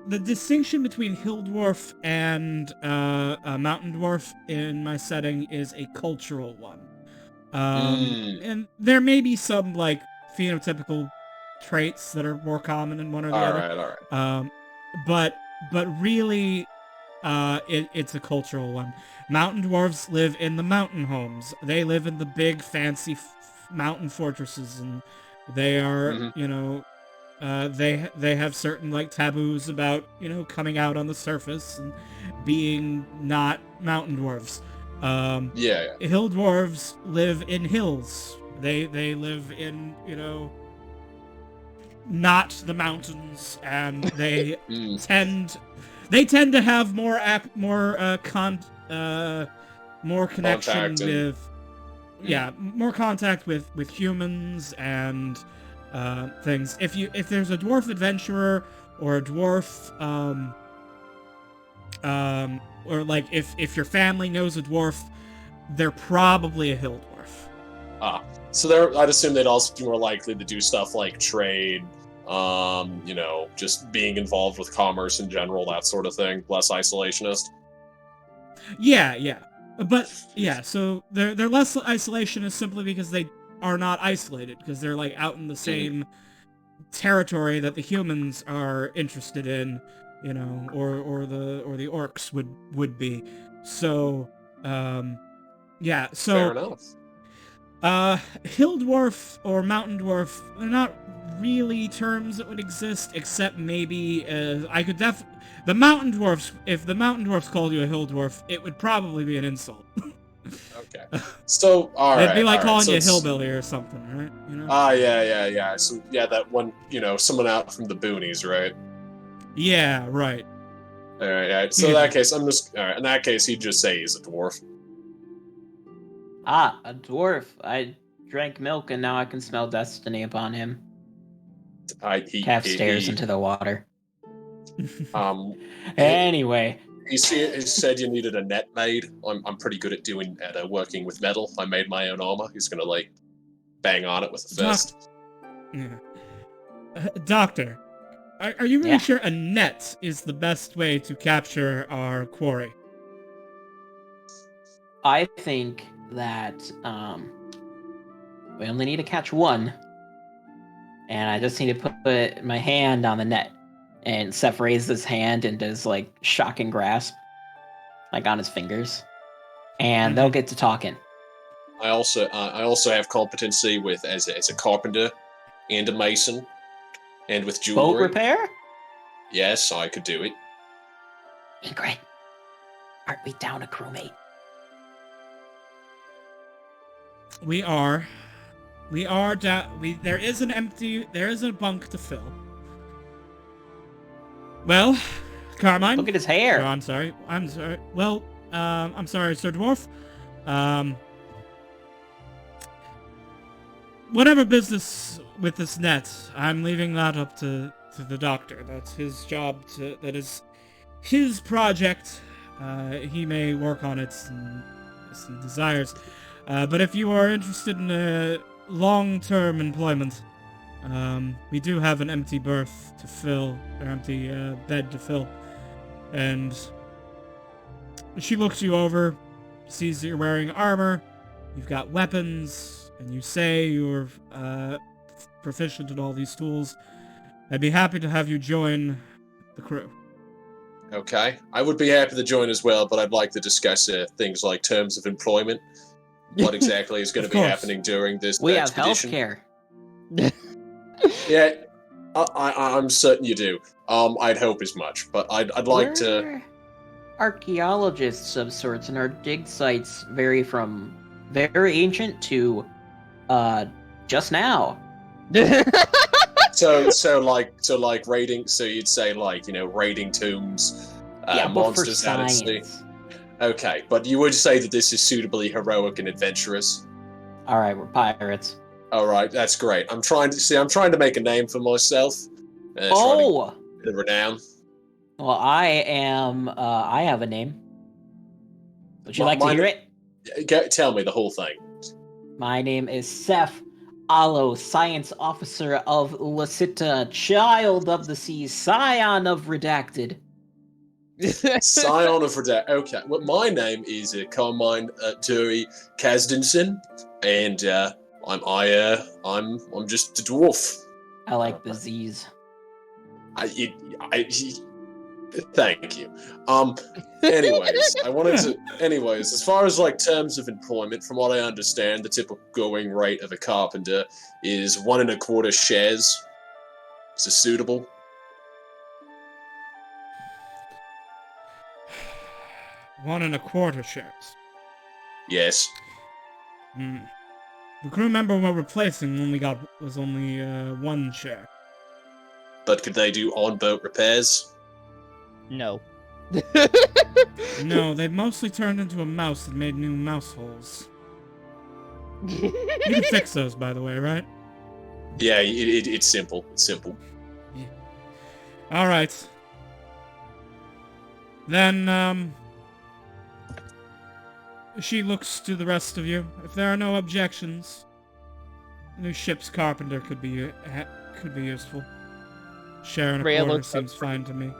the distinction between hill dwarf and a mountain dwarf in my setting is a cultural one. And there may be some phenotypical traits that are more common in one or the other. All right. But really, it's a cultural one. Mountain dwarves live in the mountain homes. They live in the big fancy mountain fortresses, and they are they have certain like taboos about coming out on the surface and being not mountain dwarves. Hill dwarves live in hills. They live in not the mountains, and they tend to have more connection with more contact with humans and things. If there's a dwarf adventurer or a dwarf or like if your family knows a dwarf, they're probably a hill dwarf. So I'd assume they'd also be more likely to do stuff like trade, just being involved with commerce in general, that sort of thing, less isolationist. Yeah. But yeah, so they're less isolationist simply because they are not isolated, because they're like out in the same territory that the humans are interested in, or the orcs would be. So yeah, so fair enough. Hill dwarf or mountain dwarf, they're not really terms that would exist, except maybe I could the mountain dwarfs. If the mountain dwarfs called you a hill dwarf, it would probably be an insult. Okay. So it'd be like calling you a hillbilly or something, right? Yeah. So that one, someone out from the boonies, right? Yeah, right. All right. So in that case, in that case, he'd just say he's a dwarf. A dwarf. I drank milk and now I can smell destiny upon him. Calf stares into the water. Anyway. He said you needed a net made. I'm pretty good at working with metal. I made my own armor. He's gonna like bang on it with a fist. Doctor, are you really sure a net is the best way to capture our quarry? I think that we only need to catch one, and I just need to put my hand on the net. And Seth raises his hand and does like shocking grasp, like on his fingers, and they'll get to talking. I also have competency with as a carpenter and a mason, and with jewelry. Boat repair? Yes, I could do it. Ingrid, aren't we down a crewmate? We are down. There is a bunk to fill. Well, Carmine. Look at his hair. Oh, I'm sorry. Well, I'm sorry, Sir Dwarf. Whatever business with this net, I'm leaving that up to the doctor. That's his job. That is his project. He may work on it as he desires. But if you are interested in long-term employment, we do have an empty berth to fill, or empty bed to fill. And she looks you over, sees that you're wearing armor, you've got weapons, and you say you're proficient in all these tools. I'd be happy to have you join the crew. Okay. I would be happy to join as well, but I'd like to discuss things like terms of employment. What exactly is going to be happening during this expedition. We have healthcare. Yeah, I'm certain you do. I'd hope as much, but I'd like to... Archaeologists of sorts, and our dig sites vary from very ancient to just now. So like raiding. So you'd say like raiding tombs, monsters out at sea. Okay, but you would say that this is suitably heroic and adventurous. All right, we're pirates. All right, that's great. I'm trying to make a name for myself. The renown. Well, I am. I have a name. Would you like to hear it? Tell me the whole thing. My name is Seth Alo, Science Officer of Lasita, Child of the Sea, Scion of Redacted. Scion of Redacted. Okay. Well, my name is Carmine Turi Kasdinson, and I'm just a dwarf. I like the Z's. Thank you. Anyways, as far as like terms of employment, from what I understand, the typical going rate of a carpenter is 1.25 shares. Is this suitable? $1.25 shares. Yes. The crew member we're replacing was only 1 share. But could they do on-boat repairs? No. No, they mostly turned into a mouse and made new mouse holes. You can fix those, by the way, right? Yeah, it's simple. It's simple. Yeah. All right. Then, she looks to the rest of you. If there are no objections, the new ship's carpenter could be useful. Sharing a Rhea quarter looks seems fine to me.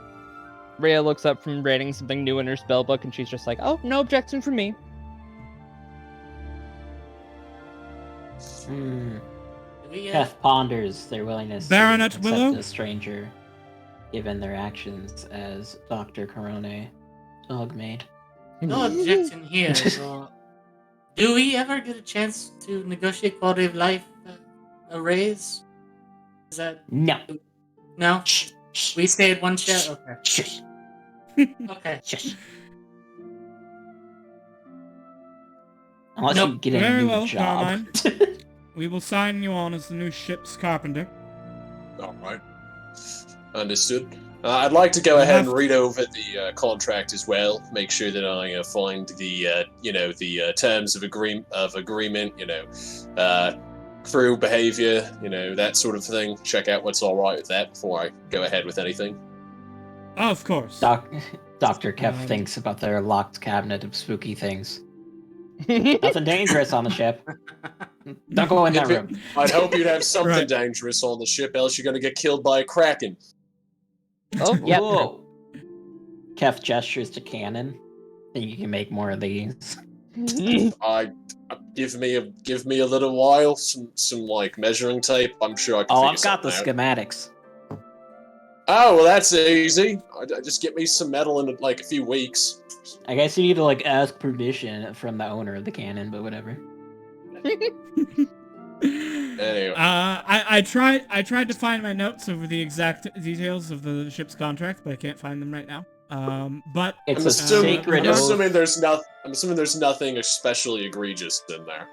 Rhea looks up from writing something new in her spellbook, and she's just like, "Oh, no objection from me." Kef ponders their willingness Baronet to accept Willow? a stranger, given their actions as Dr. Corone dogmaid. No objection here. So, do we ever get a chance to negotiate quality of life a raise? Is that No. no? Shh. Shh. We stay at 1 share. Okay. Shh. Okay. Shh. Unless Nope. you get a Very new well, job. Carmine. We will sign you on as the new ship's carpenter. All right. Understood. I'd like to go ahead and read over the contract as well. Make sure that I find the terms of agreement. Crew behavior. That sort of thing. Check out what's all right with that before I go ahead with anything. Of course. Dr. Kev thinks about their locked cabinet of spooky things. Nothing dangerous on the ship. Don't go in that room. I'd hope you'd have something Right. dangerous on the ship, else you're going to get killed by a kraken. Oh, yeah. Whoa. Kev gestures to Cannon. Think you can make more of these? Give me a little while, some like measuring tape. I'm sure I can. Oh, figure I've got the something out. schematics. Oh, well, that's easy. I just get me some metal in like a few weeks. I guess you need to ask permission from the owner of the cannon, but whatever. Anyway. I tried to find my notes over the exact details of the ship's contract, but I can't find them right now. But It's I'm a assuming, sacred I'm oath. assuming there's nothing especially egregious in there.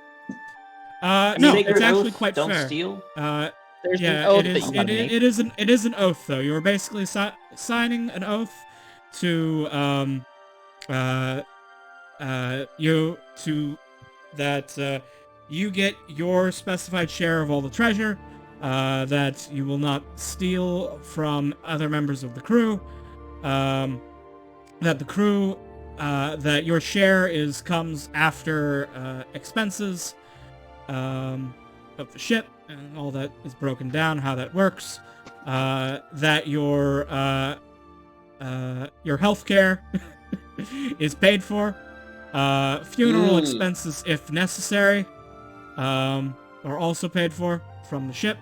no, Sacred it's actually oath, quite don't fair. steal. There's Yeah, an oath it that is. you gotta make. It is an oath, though. You're basically signing an oath to you get your specified share of all the treasure. That you will not steal from other members of the crew. That the crew, that your share comes after expenses of the ship and all that is broken down, how that works. That your healthcare is paid for. Funeral expenses, if necessary, are also paid for from the ship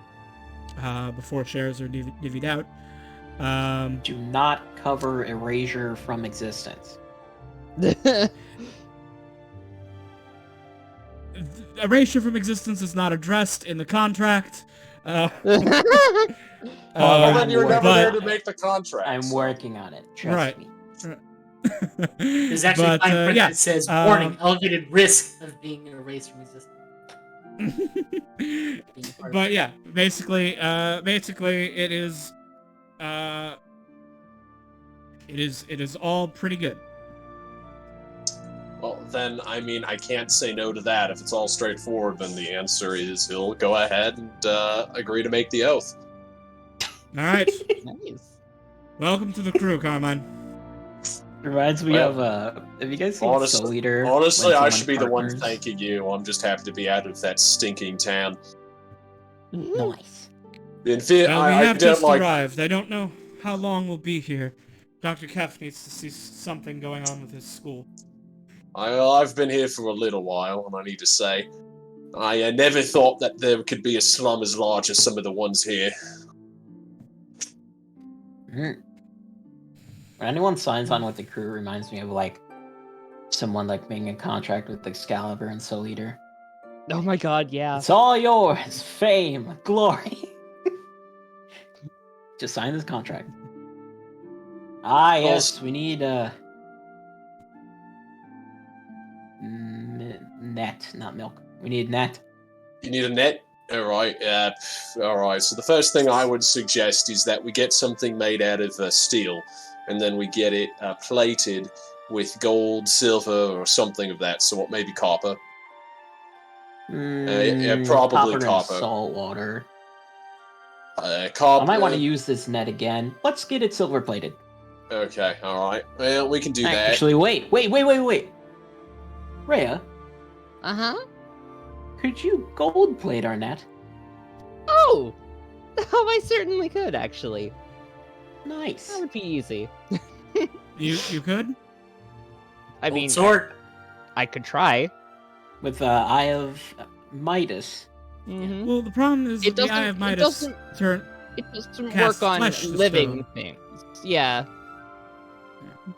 before shares are divvied out. Do not cover erasure from existence. Erasure from existence is not addressed in the contract. Well, then you're never but- there to make the contract. I'm so- working on it. Trust Right. me. There's actually But, fine print yeah, that says warning, elevated risk of being erased from existence. But yeah, basically, it is all pretty good. Well, then, I can't say no to that. If it's all straightforward, then the answer is he'll go ahead and agree to make the oath. All right, Nice. welcome to the crew, Carmine. Reminds me Well, of have you guys seen honest- Soul Eater? Honestly, when I someone should be the one partners? thanking you. I'm just happy to be out of that stinking town. Nice. In fact, Well, we I have don't just like. arrived. I don't know how long we'll be here. Dr. Kef needs to see something going on with his school. I've been here for a little while, and I need to say, I never thought that there could be a slum as large as some of the ones here. When anyone signs on with the crew, it reminds me of someone making a contract with Excalibur and Soul Eater. Oh my god, yeah. It's all yours, fame, glory. Just sign this contract. Ah, yes, we need net, not milk. We need net. You need a net? Alright, alright. So the first thing I would suggest is that we get something made out of steel, and then we get it plated with gold, silver, or something of that sort, maybe copper. Probably copper. Salt water. Copper. I might want to use this net again. Let's get it silver plated. Okay, alright. Well, we can do that. Actually, wait. Rhea? Uh-huh? Could you gold plate our net? Oh! I certainly could, actually. Nice. That would be easy. You could? I mean, sword. I could try. With Eye of Midas. Mm-hmm. Well, the problem is the Eye of Midas It doesn't cast work on flesh living stone. things. Yeah.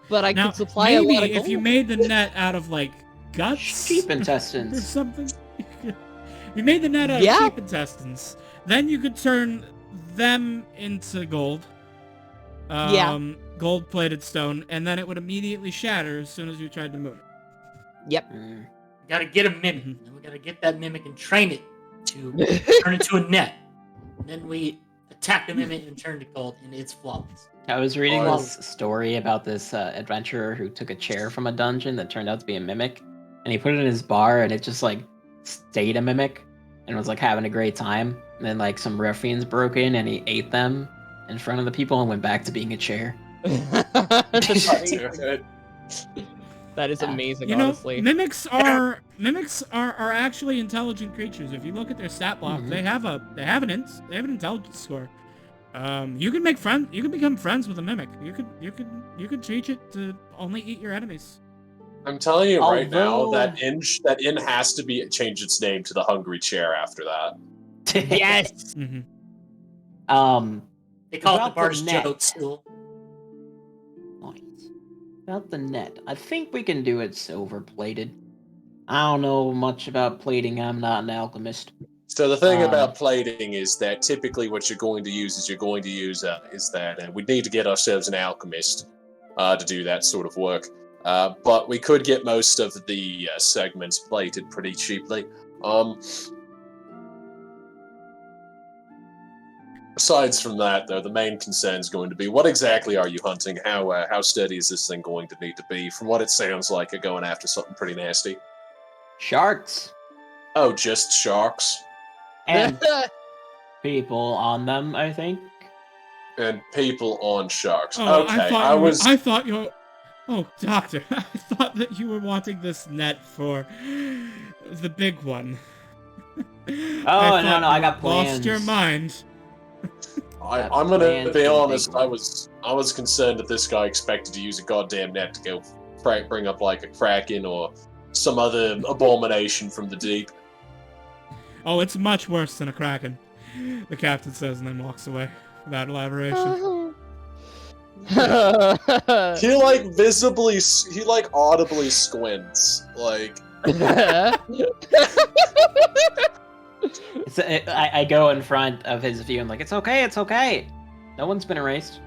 But I Now, could supply a lot of maybe gold. if you made the net out of, like, guts Sheep or intestines. something. You made the net out of sheep intestines. Then you could turn them into gold. Gold-plated stone, and then it would immediately shatter as soon as you tried to move it. Yep. We gotta get a mimic. And then we gotta get that mimic and train it to turn into a net. And then we attack the mimic and turn to gold, and it's flawless. I was reading this story about this adventurer who took a chair from a dungeon that turned out to be a mimic, and he put it in his bar, and it just like stayed a mimic, and was like having a great time. And then like some ruffians broke in, and he ate them in front of the people, and went back to being a chair. That is amazing, You know, honestly. mimics are actually intelligent creatures. If you look at their stat block, they have an intelligence score. You can make friends. You can become friends with a mimic. You could teach it to only eat your enemies. I'm telling you right now that inn has to change its name to the Hungry Chair after that. Yes. Mm-hmm. They call it the Bar's Joke School. About the net, I think we can do it silver plated. I don't know much about plating. I'm not an alchemist. So the thing about plating is that typically what you're going to use is and we need to get ourselves an alchemist to do that sort of work. But we could get most of the segments plated pretty cheaply. Aside from that, though, the main concern is going to be what exactly are you hunting? How steady is this thing going to need to be? From what it sounds like, you're going after something pretty nasty. Sharks. Oh, just sharks? And people on them, I think. And people on sharks. Oh, okay, I thought you were... Oh, Doctor, I thought that you were wanting this net for the big one. No, I got plans. Lost your mind. I'm gonna be honest. I was concerned that this guy expected to use a goddamn net to go bring up like a kraken or some other abomination from the deep. Oh, it's much worse than a kraken, the captain says, and then walks away without elaboration. He audibly squints, like. I go in front of his view and like, it's okay. No one's been erased.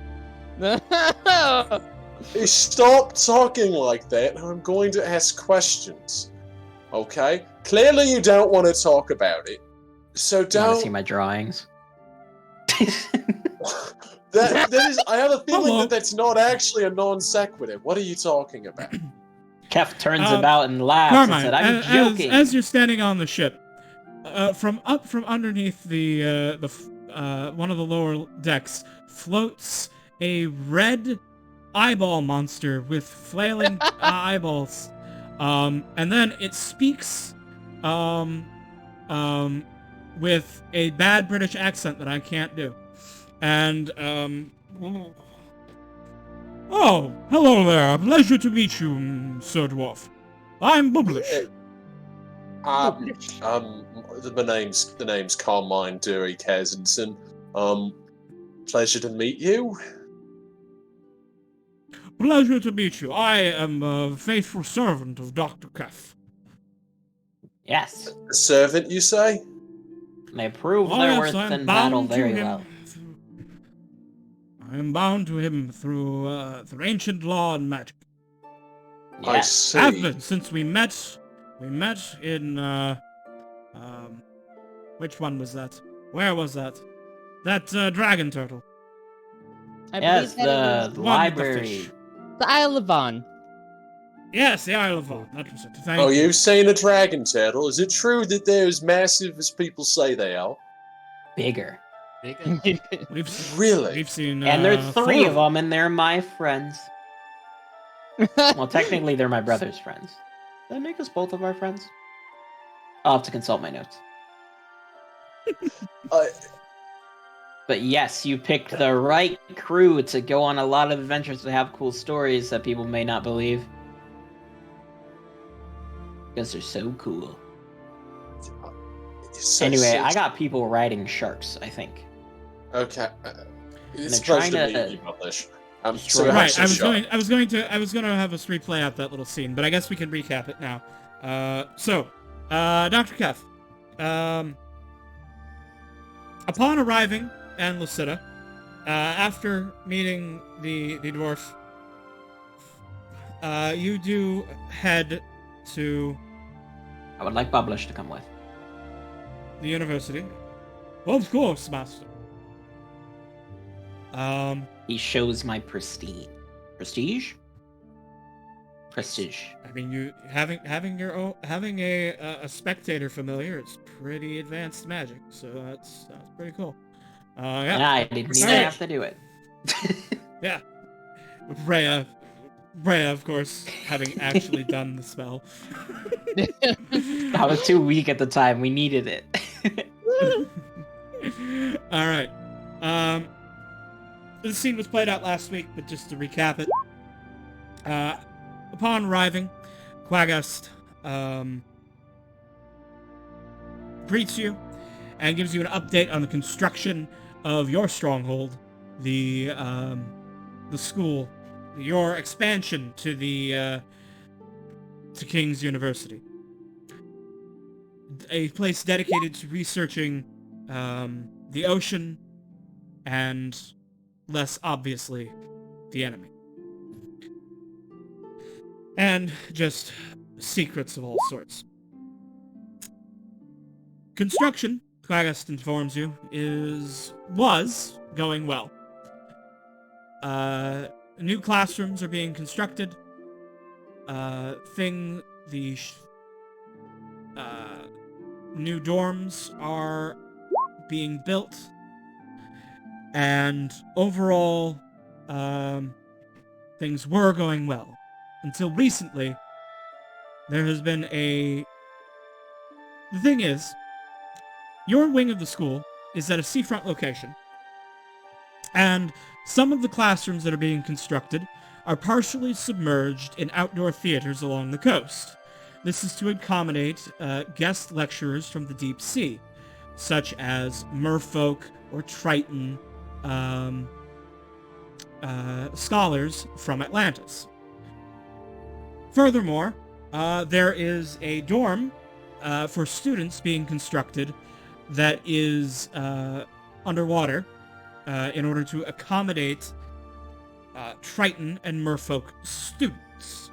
Hey, stop talking like that, and I'm going to ask questions. Okay? Clearly you don't want to talk about it. So don't... You want to see my drawings? that is... I have a feeling that's not actually a non sequitur. What are you talking about? Kef turns about and laughs Carmine, and said, I'm joking. As you're standing on the ship, from underneath the one of the lower decks floats a red eyeball monster with flailing eyeballs, and then it speaks with a bad British accent that I can't do, and oh, hello there, pleasure to meet you, Sir Dwarf. I'm Bubblish. The name's Carmine Dury Kazenson. Pleasure to meet you. Pleasure to meet you. I am a faithful servant of Dr. Kef. Yes. A servant, you say? They prove their worth in battle very well. I am bound to him through ancient law and magic. I Yes. see. Have been since we met. We met in which one was that? Where was that? That dragon turtle. I Yes, believe that the it one with the library. fish. the Isle of Von. Yes, the Isle of Von. That was it. Thank Oh, you. you've seen a dragon turtle. Is it true that they're as massive as people say they are? Bigger. Bigger. Really? We've seen And there's 3 4 of them, and they're my friends. Well, technically, they're my brother's friends. Does that make us both of our friends? I'll have to consult my notes. But yes, you picked the right crew to go on a lot of adventures to have cool stories that people may not believe. Because they're so cool. Anyway, I got people riding sharks, I think. Okay. It's they're supposed trying to to be published. So destroy- we have Right, some I was going to have us replay out that little scene, but I guess we can recap it now. Dr. Kef, upon arriving in Lucida, after meeting the dwarf, you do head to I would like Publish to come with. the university. Well, of course, master. He shows my prestige. Prestige? Prestige. I mean, you having a spectator familiar, it's pretty advanced magic, so that's pretty cool. Yeah, I didn't even Alright. have to do it. yeah. Rhea, of course, having actually done the spell. I was too weak at the time. We needed it. All right. This scene was played out last week, but just to recap it. Upon arriving, Quagast greets you and gives you an update on the construction of your stronghold, the school, your expansion to the to King's University, a place dedicated to researching the ocean and, less obviously, the enemy. And just secrets of all sorts. Construction, Quagast informs you, was going well. New classrooms are being constructed. New dorms are being built. And overall, things were going well. Until recently, there has been The thing is, your wing of the school is at a seafront location, and some of the classrooms that are being constructed are partially submerged in outdoor theaters along the coast. This is to accommodate guest lecturers from the deep sea, such as merfolk or Triton scholars from Atlantis. Furthermore, there is a dorm for students being constructed that is underwater in order to accommodate Triton and merfolk students,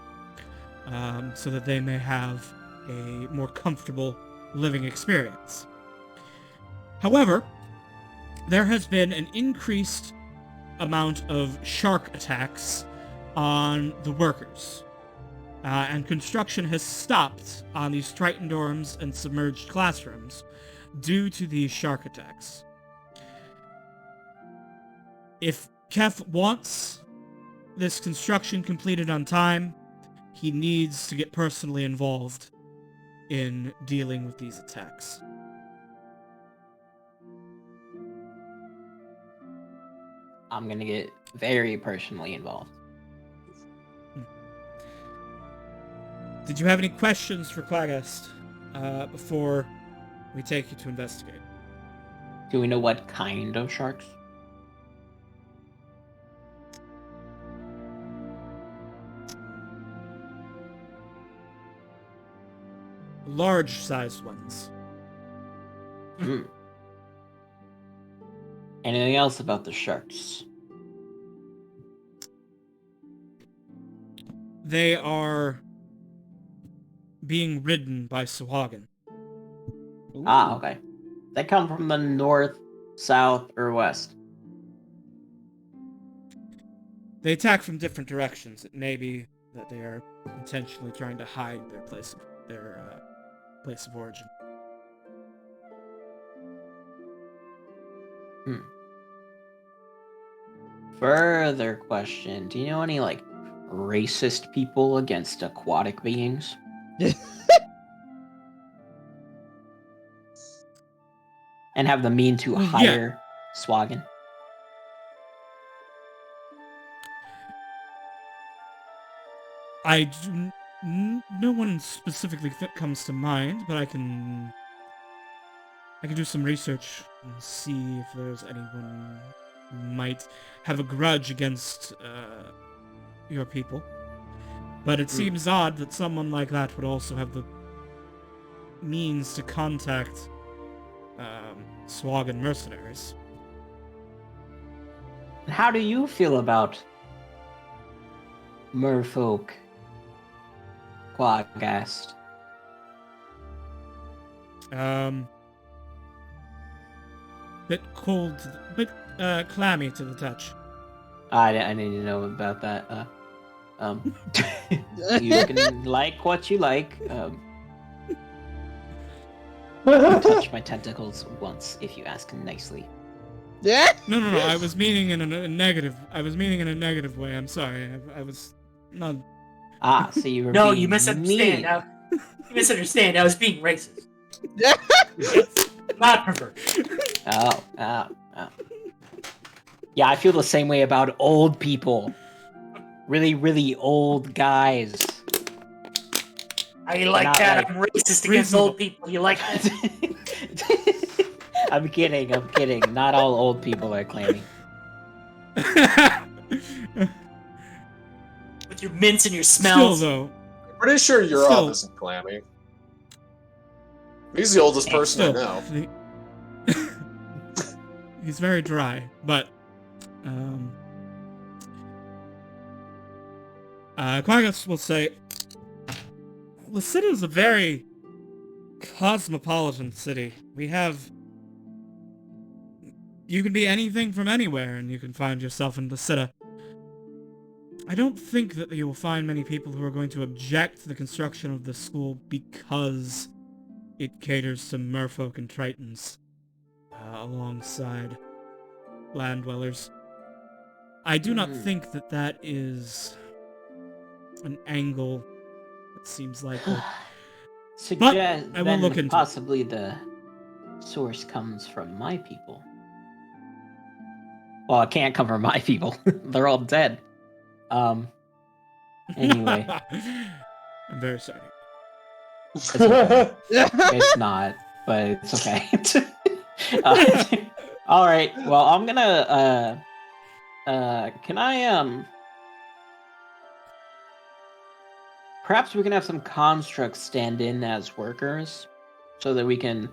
so that they may have a more comfortable living experience. However, there has been an increased amount of shark attacks on the workers. And construction has stopped on these Triton dorms and submerged classrooms due to these shark attacks. If Kef wants this construction completed on time, he needs to get personally involved in dealing with these attacks. I'm gonna get very personally involved. Did you have any questions for Quagast before we take you to investigate? Do we know what kind of sharks? Large-sized ones. Anything else about the sharks? They are being ridden by Swagan. Ah, okay. They come from the north, south, or west? They attack from different directions. It may be that they are intentionally trying to hide their place of origin. Further question. Do you know any, like, racist people against aquatic beings? And have the mean to hire Swagan? No one specifically comes to mind, but I can do some research and see if there's anyone who might have a grudge against your people. But it seems odd that someone like that would also have the means to contact Swagan mercenaries. How do you feel about merfolk, Quagast? Bit cold, bit clammy to the touch. I need to know about that. You can like what you like. Touch my tentacles once if you ask nicely. Yeah. No. I was meaning in a negative. I was meaning in a negative way. I'm sorry. I was not. Ah, so you were No, being you misunderstand. mean. You misunderstand. I was being racist. Yeah. Not pervert. Oh. Yeah, I feel the same way about old people. Really, really old guys. I like Not that. like- I'm racist against Reasonable. old people. You like that? I'm kidding. Not all old people are clammy. With your mints and your Still, smells. though, Pretty sure Europe Still- isn't clammy. He's the oldest person still, I know. he's very dry, but Quaggas will say, the city is a very cosmopolitan city. You can be anything from anywhere, and you can find yourself in the city. I don't think that you will find many people who are going to object to the construction of the school because it caters to merfolk and tritons alongside land dwellers. I do not think that that is an angle that seems likely. Suggest I will then look into it. possibly the source comes from my people. Well, it can't come from my people. They're all dead. Anyway. I'm very sorry. It's okay. It's not, but it's okay. All right. Well, I'm gonna. Can I? Perhaps we can have some constructs stand in as workers, so that we can.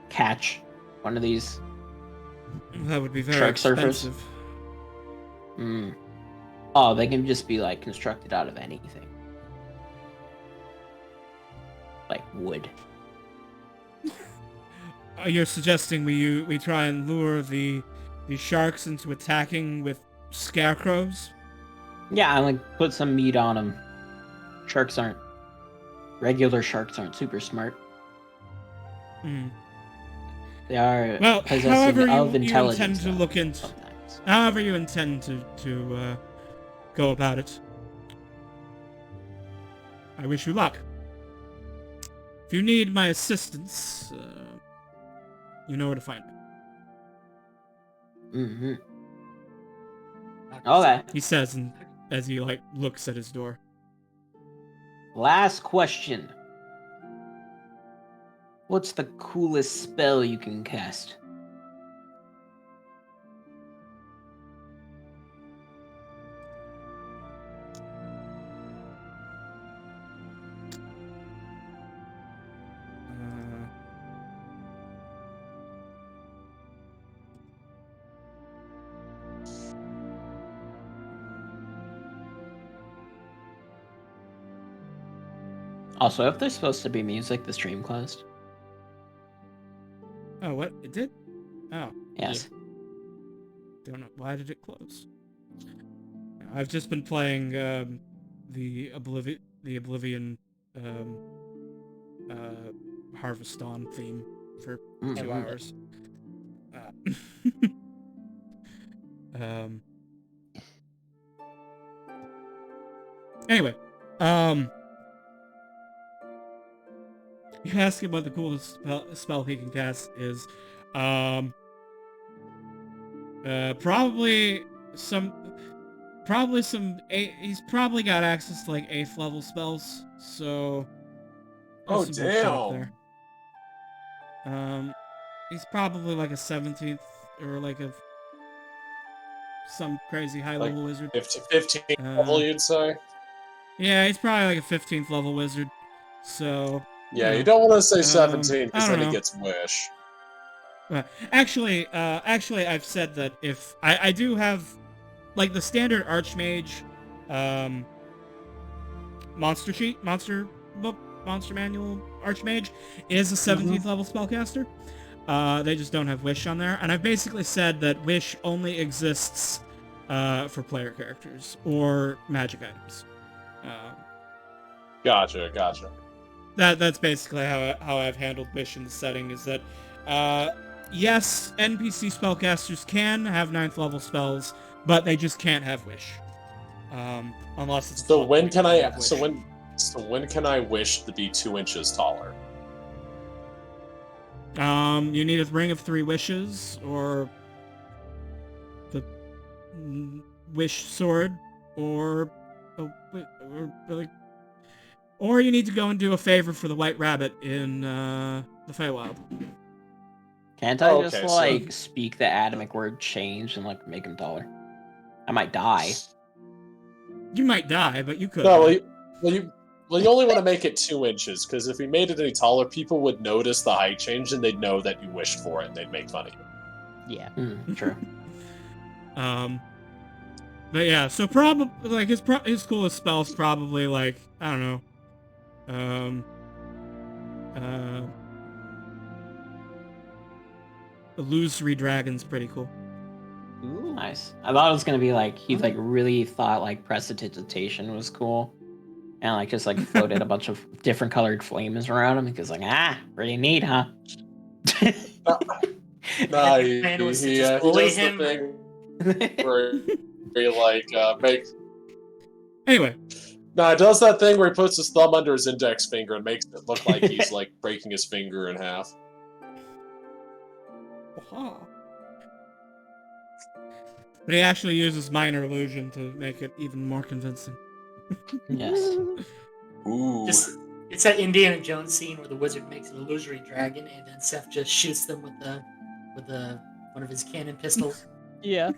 Catch one of these. That would be very Shark surfers? expensive. Oh, they can just be like constructed out of anything. Like wood. You're suggesting we try and lure the sharks into attacking with scarecrows? Yeah, I like put some meat on them. Regular sharks aren't super smart. They are possessing however of you intelligence. intend to look into, sometimes. however you intend to go about it, I wish you luck. If you need my assistance, you know where to find me. Mm-hmm. Okay. He says, and as he looks at his door. Last question. What's the coolest spell you can cast? Also, if there's supposed to be music, the stream closed. Oh, what? It did? Oh. Yes. Yeah. Don't know. Why did it close? I've just been playing the Oblivion Harvest Dawn theme for 2 hours. Anyway, you ask him what the coolest spell he can cast is, probably some he's probably got access to like 8th level spells, so Oh, there's some bullshit up damn. there. He's probably like a 17th or like some crazy high level wizard. 15 level, you'd say? Yeah, he's probably like a 15th level wizard. So Yeah, you don't want to say 17 I because don't then know. he gets wish. Actually, I've said that if I do have like the standard Archmage monster sheet, monster book, monster manual Archmage is a 17th level spellcaster. They just don't have Wish on there, and I've basically said that Wish only exists for player characters or magic items. Gotcha. That's basically how I've handled Wish in the setting, is that yes, NPC spellcasters can have 9th level spells, but they just can't have Wish. Unless it's So when can I wish to be 2 inches taller? You need a ring of 3 wishes, or the wish sword, or you need to go and do a favor for the White Rabbit in the Feywild. Can't I just speak the atomic word change and like make him taller? I might die. You might die, but you could. No, you only want to make it 2 inches, because if you made it any taller, people would notice the height change and they'd know that you wished for it and they'd make fun of you. Yeah. True. But yeah, so probably like his coolest spell's probably like, I don't know, Illusory Dragon's pretty cool. Ooh. Nice. I thought it was gonna be like he like really thought like prestidigitation was cool, and like just like floated a bunch of different colored flames around him because like pretty neat, huh? Nah, he does him. the thing where he like makes. Anyway. No, he does that thing where he puts his thumb under his index finger and makes it look like he's like breaking his finger in half. But he actually uses minor illusion to make it even more convincing. Yes. Ooh. It's that Indiana Jones scene where the wizard makes an illusory dragon and then Seth just shoots them with one of his cannon pistols. Yeah.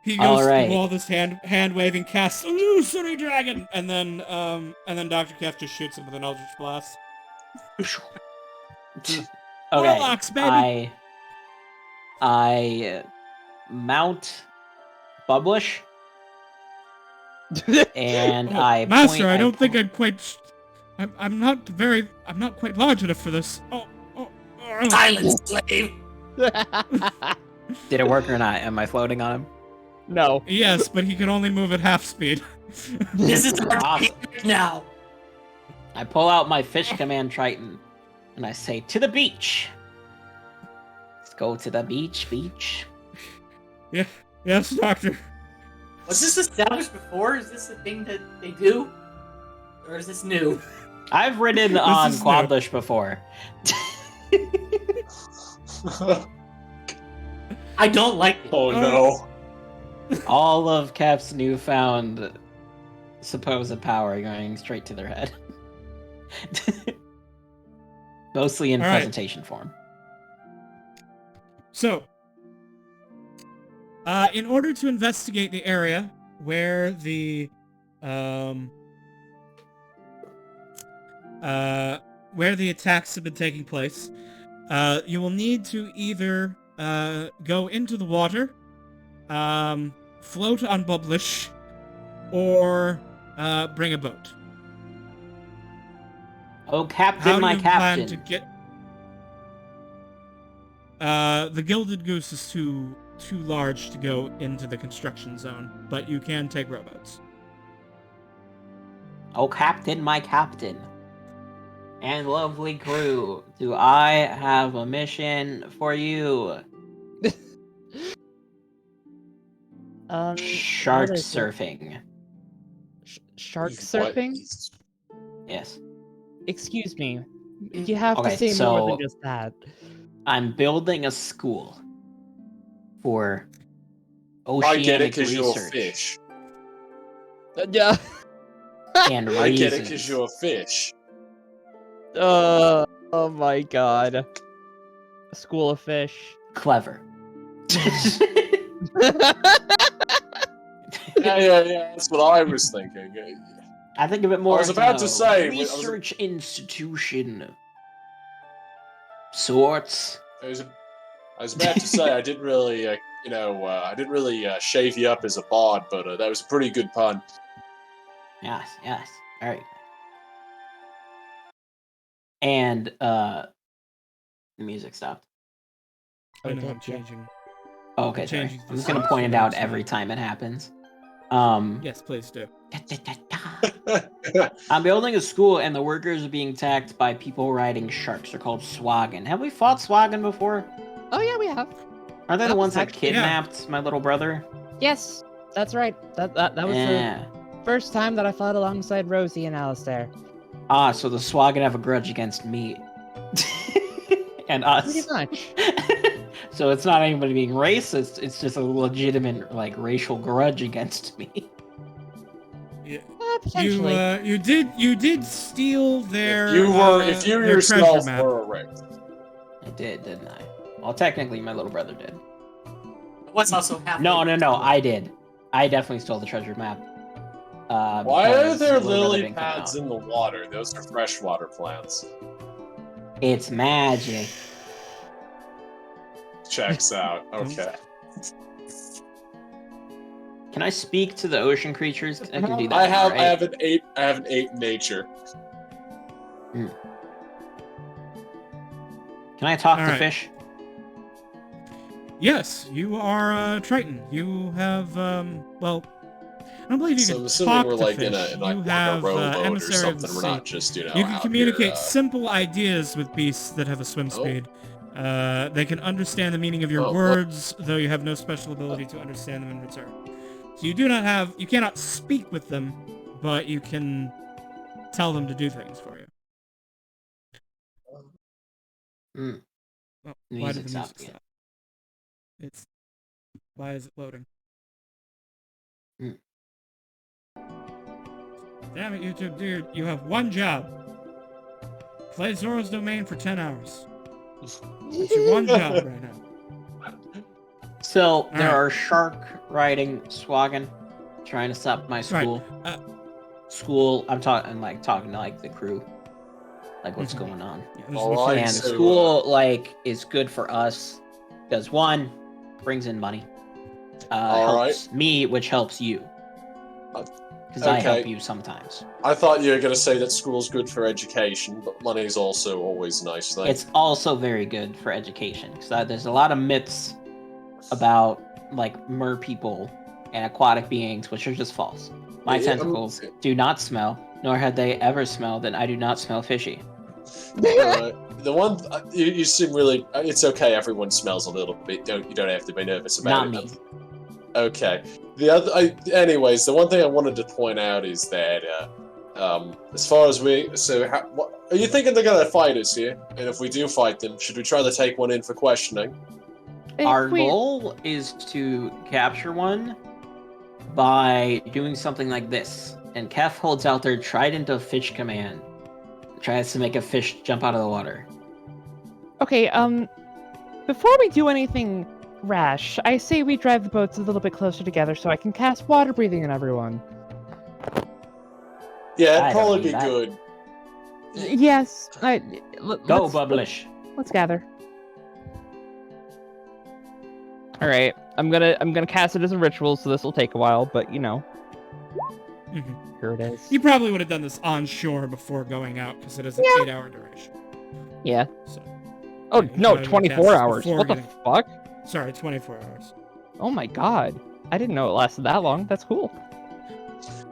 He goes through all this hand waving, casts illusory dragon, and then Dr. Kef just shoots him with an eldritch blast. Okay. Warlocks, baby. I mount Bublish. And Master, I don't think I'm quite. I'm not quite large enough for this. Silence, slave. Did it work or not? Am I floating on him? No. Yes, but he can only move at half speed. This is awesome. Now. I pull out my fish command Triton, and I say, "To the beach. Let's go to the beach. Yeah. Yes, Doctor. Was this established before? Is this a thing that they do? Or is this new? I've ridden on Quadlish before. I don't like it. Oh no. All of Cap's newfound supposed power going straight to their head. Mostly in presentation form. So, in order to investigate the area where the attacks have been taking place, you will need to either go into the water, float on Bublish, or bring a boat. Oh, Captain, How do my you plan captain. to get? The Gilded Goose is too large to go into the construction zone, but you can take rowboats. Oh, Captain, my captain. And lovely crew, do I have a mission for you? Shark what is it? surfing. Shark What? surfing? Yes. Excuse me. You have Okay, to say so more than just that. I'm building a school for I get it oceanic because you're a research fish. Yeah. and I get it because raisins. you're a fish. Oh my god. School of Fish. Clever. Yeah. That's what I was thinking. I think of it more I was as about a to say, research institution. Sorts. I was about to say I didn't really, I didn't really shave you up as a bard, but that was a pretty good pun. Yes. All right. And the music stopped. I know I'm changing. Oh, okay, sorry. changing I'm the just gonna songs point for it out next every week. time it happens. Yes, please do. I'm building a school, and the workers are being attacked by people riding sharks. They're called Swaggin. Have we fought Swaggin before? Oh yeah, we have. Are they the That was ones that actually- kidnapped my little brother? Yes, that's right. That was Yeah. the first time that I fought alongside Rosie and Alistair. Ah, so the Swaggin have a grudge against me. And us. Pretty much. So it's not anybody being racist, it's just a legitimate, like, racial grudge against me. Potentially. You did steal their. If you their yourself treasure map. were a racist. I did, didn't I? Well, technically, my little brother did. What's also happening? No, I did. I definitely stole the treasure map. Why are because there Little Brother lily didn't come pads out. in the water? Those are freshwater plants. It's magic. Checks out. Okay. Can I speak to the ocean creatures? I can do that. I have right? I have an 8 nature. Can I talk All to right. fish? Yes, you are Triton. You have well, I don't believe you So can I'm assuming talk we're to like fish. in like You a have rowboat or emissary of the something. We're sea. not just You can out communicate here, simple ideas with beasts that have a swim Oh. speed. They can understand the meaning of your Oh, what? words, though you have no special ability to understand them in return. So you cannot speak with them, but you can tell them to do things for you. Mm. Well, The why did music the music stopped again. stop? Why is it loading? Mm. Damn it, YouTube dude, you have one job. Play Zoro's Domain for 10 hours. That's your one job right now. So there right. are shark riding Swaggin trying to stop my school. Right. School. I'm talking to like the crew, like what's Mhm. going on. Yeah, there's All no right, And fun. the so, school like is good for us because one brings in money, All helps me, which helps you. Because I help you sometimes. I thought you were going to say that school's good for education, but money's also always a nice thing. It's also very good for education because there's a lot of myths about like mer people and aquatic beings, which are just false. My Yeah, tentacles do not smell, nor have they ever smelled, and I do not smell fishy. The one you seem really. It's okay. Everyone smells a little bit. You don't have to be nervous about Not it. me. Okay. The other. Anyways, the one thing I wanted to point out is that, as far as what, are you thinking they're gonna fight us here? And if we do fight them, should we try to take one in for questioning? Our goal is to capture one by doing something like this. And Kef holds out their trident of fish command. Tries to make a fish jump out of the water. Okay, before we do anything rash, I say we drive the boats a little bit closer together so I can cast water breathing on everyone. Yeah, I it'd don't probably do be that. good. Yes, Go, Bubblish. Let's gather. All right, I'm gonna cast it as a ritual, so this will take a while, but you know. Here it is. You probably would have done this on shore before going out because it is an 8-hour duration. Yeah. So, Oh, yeah, you no, probably would've cast 24 this hours. before What the getting- fuck? Sorry, 24 hours. Oh my god. I didn't know it lasted that long. That's cool.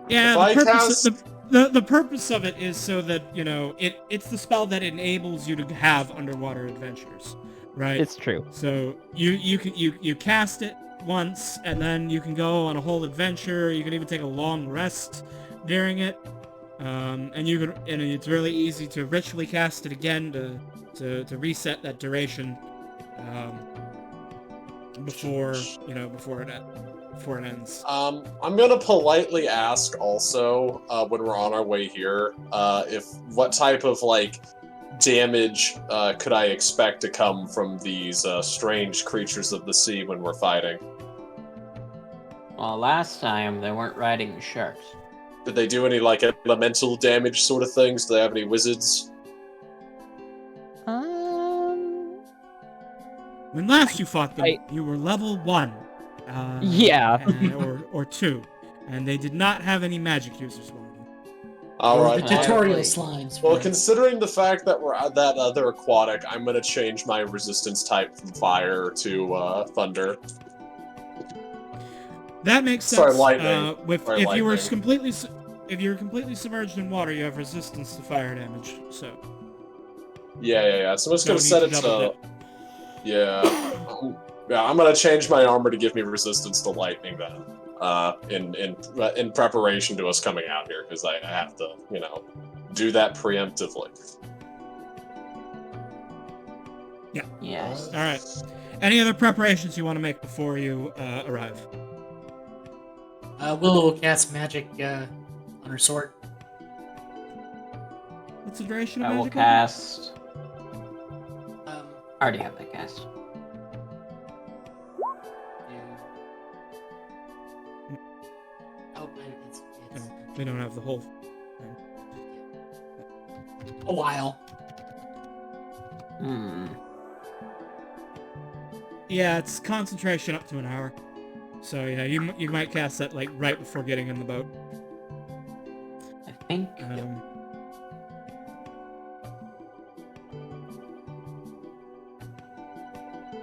Yeah, If the I purpose, cast- the purpose of it is so that, you know, it's the spell that enables you to have underwater adventures, right? It's true. So you cast it once, and then you can go on a whole adventure. You can even take a long rest during it, and it's really easy to ritually cast it again to reset that duration before it ends. I'm gonna politely ask also, when we're on our way here, what type of damage could I expect to come from these strange creatures of the sea when we're fighting? Well, last time they weren't riding sharks. Did they do any elemental damage sort of things? Do they have any wizards? When last you fought them, you were level 1. Yeah. or 2. And they did not have any magic users among them. Alright. The tutorial slimes. Well, right? considering the fact that they're aquatic, I'm gonna change my resistance type from fire to thunder. That makes sense. Sorry, lightning. If you were completely submerged in water, you have resistance to fire damage. So. Yeah. So I'm just Don't gonna set need it to double to. Yeah. Yeah, I'm gonna change my armor to give me resistance to lightning then. In preparation to us coming out here, because I have to, do that preemptively. Yeah. Yes. All right. Any other preparations you want to make before you arrive? Willow will cast magic on her sword. What's the duration of I will magic? cast. Um, I already have that cast. oh, but it's We don't have the whole. a while. Yeah, it's concentration up to an hour. So yeah, you might cast that right before getting in the boat. I think.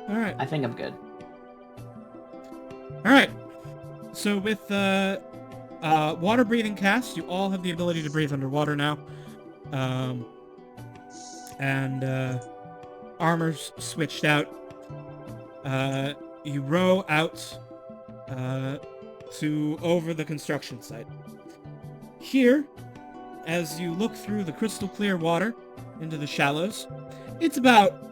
All right. I think I'm good. All right. So with water breathing cast, you all have the ability to breathe underwater now. And armor's switched out. You row out to over the construction site. Here, as you look through the crystal clear water into the shallows, it's about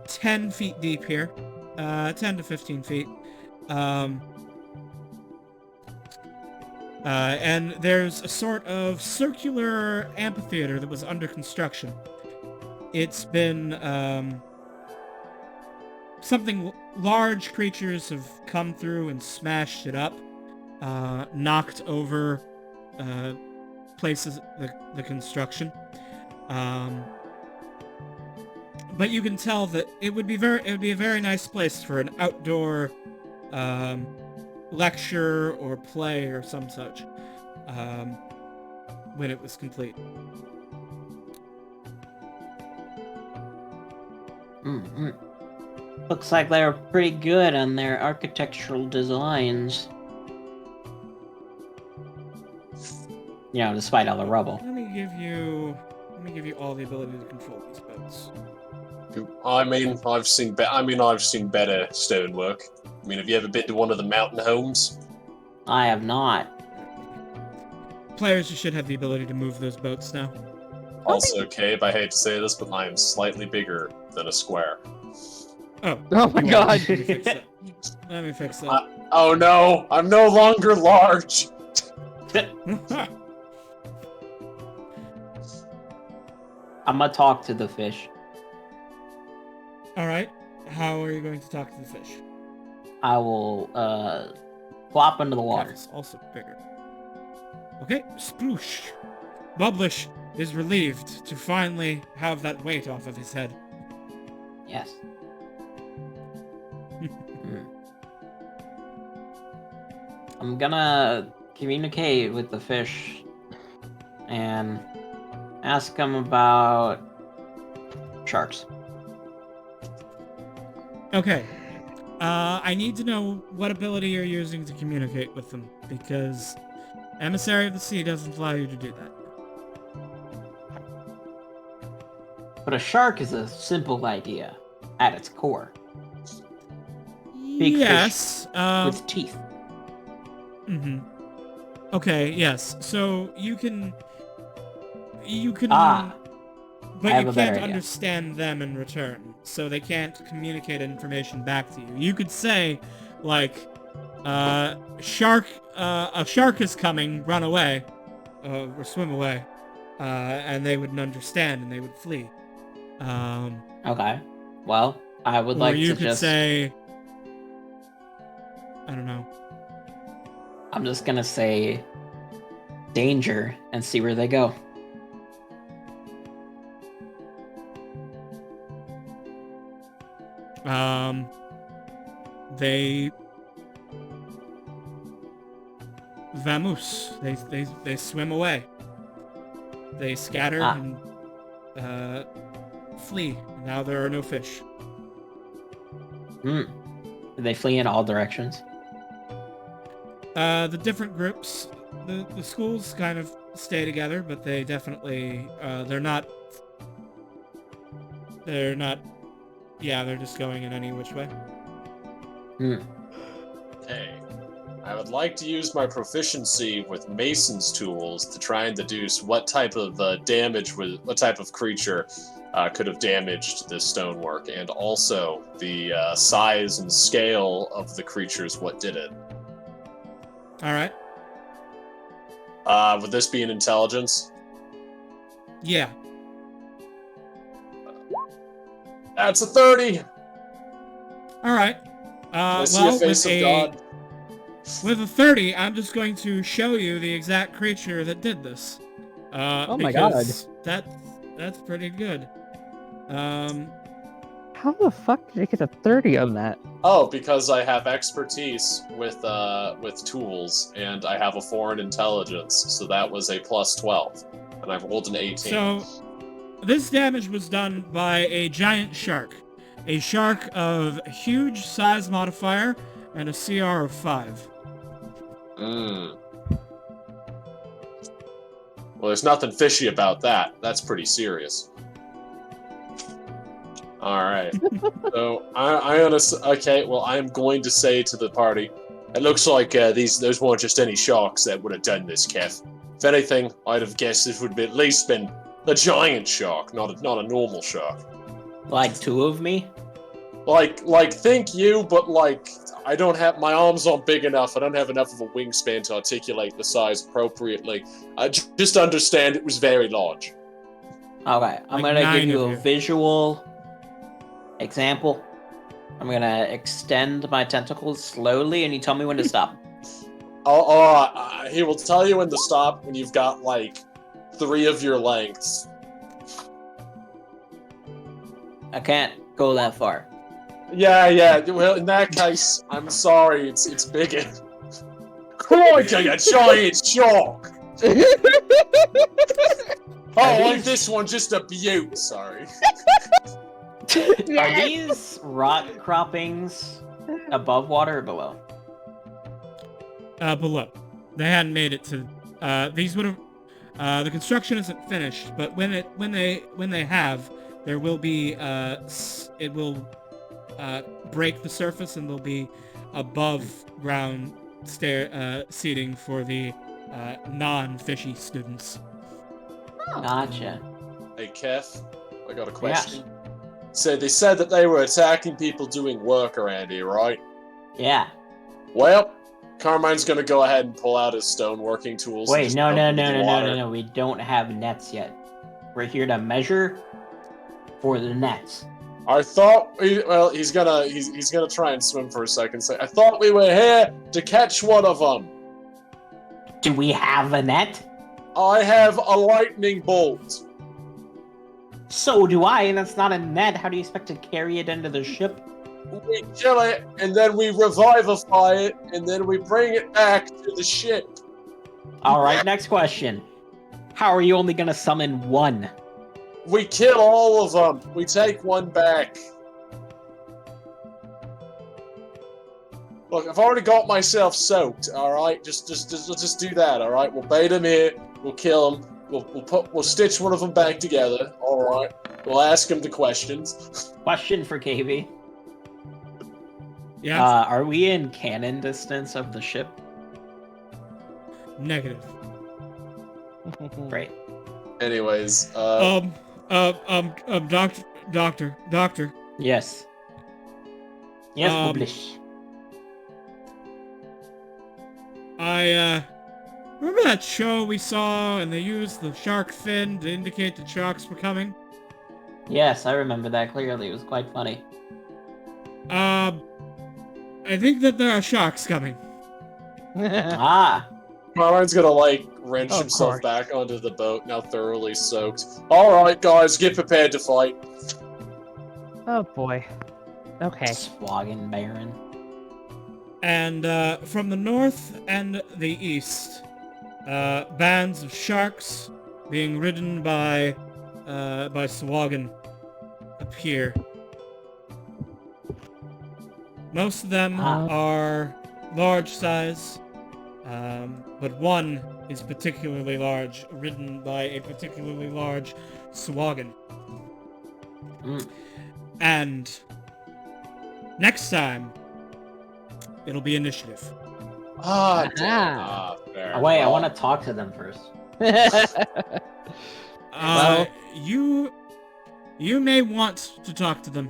10 feet deep here, 10 to 15 feet. And there's a sort of circular amphitheater that was under construction. It's been, something large creatures have come through and smashed it up, knocked over, places, the construction. But you can tell that it would be a very nice place for an outdoor, lecture or play or some such, when it was complete. Looks like they were pretty good on their architectural designs. Despite all the rubble. Let me give you all the ability to control these boats. I've seen better stonework. Have you ever been to one of the mountain homes? I have not. Players, you should have the ability to move those boats now. Also, Cabe, I hate to say this, but I am slightly bigger than a square. Oh my you are. god. Let me fix that. Oh no, I'm no longer large. I'm gonna talk to the fish. Alright, how are you going to talk to the fish? I will plop into the water. It's also bigger. Okay, sploosh. Bubblish is relieved to finally have that weight off of his head. Yes. I'm gonna communicate with the fish and ask them about sharks. Okay. I need to know what ability you're using to communicate with them, because Emissary of the Sea doesn't allow you to do that. But a shark is a simple idea at its core. Big Yes. fish with teeth. Mm-hmm. Okay, yes. So you can... But I you have a better can't idea. understand them in return, so they can't communicate information back to you. You could say, like, a shark is coming, run away, or swim away, and they wouldn't understand and they would flee. Okay. Well, I would Or like you to could just... say, I don't know. I'm just gonna say danger and see where they go. They vamoose. They swim away. They scatter and flee. Now there are no fish. Do they flee in all directions? The different groups, the schools kind of stay together, but they definitely they're not. Yeah, they're just going in any which way. Hey, I would like to use my proficiency with Mason's tools to try and deduce what type of what type of creature could have damaged this stonework, and also the size and scale of the creatures, what did it. All right. Would this be an intelligence? Yeah. That's a 30! All right. I see a face of God. With a 30, I'm just going to show you the exact creature that did this. Oh my god. That's pretty good. How the fuck did I get a 30 on that? Oh, because I have expertise with tools, and I have a foreign intelligence, so that was a plus 12, and I've rolled an 18. So, this damage was done by a giant shark. A shark of huge size modifier and a CR of 5. Well, there's nothing fishy about that. That's pretty serious. Alright. So, okay, well, I'm going to say to the party, it looks like those weren't just any sharks that would have done this, Kev. If anything, I'd have guessed this would have at least been a giant shark, not a normal shark. Like two of me? Like, think you, but like, I don't have, my arms aren't big enough, I don't have enough of a wingspan to articulate the size appropriately. I just understand it was very large. Okay, I'm Like gonna give you of a you. visual example. I'm gonna extend my tentacles slowly, and you tell me when to stop. He will tell you when to stop when you've got, like, 3 of your lengths. I can't go that far. Yeah, well, in that case, I'm sorry, it's bigger. Crikey, a giant shark! Like this one, just a beaut, sorry. Are these rock croppings above water or below? Below. They hadn't made it to. These would have. The construction isn't finished, but when they have, there will be. It will break the surface, and there'll be above ground seating for the non-fishy students. Gotcha. Hey, Kev, I got a question. So they said that they were attacking people doing work around here, right? Yeah. Well, Carmine's gonna go ahead and pull out his stoneworking tools. Wait, no. We don't have nets yet. We're here to measure for the nets. I thought, he's gonna try and swim for a second. Say, I thought we were here to catch one of them. Do we have a net? I have a lightning bolt. So do I, and it's not a net. How do you expect to carry it into the ship? We kill it, and then we revivify it, and then we bring it back to the ship. All right, next question. How are you only gonna summon one? We kill all of them. We take one back. Look, I've already got myself soaked. All right, just do that. All right, we'll bait him here. We'll kill him. We'll stitch one of them back together. All right. We'll ask him the questions. Question for KB. Yeah. Are we in cannon distance of the ship? Negative. Great. Anyways, doctor. Yes. Yes, Um, publish. I remember that show we saw, and they used the shark fin to indicate that sharks were coming. Yes, I remember that clearly. It was quite funny. I think that there are sharks coming. Ah. Conrad's gonna wrench Of himself course. back onto the boat, now thoroughly soaked. All right, guys, get prepared to fight. Oh boy. Okay. Swaggin' Baron. And from the north and the east, bands of sharks being ridden by Swagan appear. Most of them are large size, but one is particularly large, ridden by a particularly large Swagan. And next time, it'll be initiative. Fair. Oh, wait, I want to talk to them first. You may want to talk to them,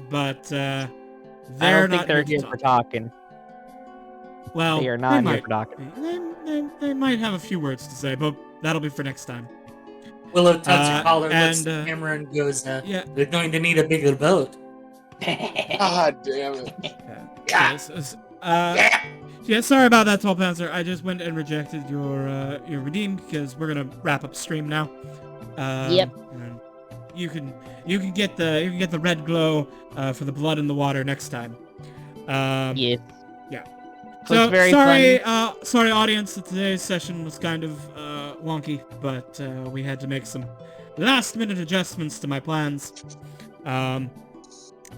but I they're don't think not they're here here to for talk. talking. Well, They are they not here might for talking. They might have a few words to say, but that'll be for next time. Willow tugs her collar, looks and, at the camera, and goes, yeah. "We're going to need a bigger boat." God damn it. Yeah, sorry about that, Tall Panzer. I just went and rejected your redeem because we're gonna wrap up stream now. Yep. And you can get the red glow for the blood in the water next time. Yes. Yeah. So it's very sorry audience, that today's session was kind of wonky, but we had to make some last minute adjustments to my plans.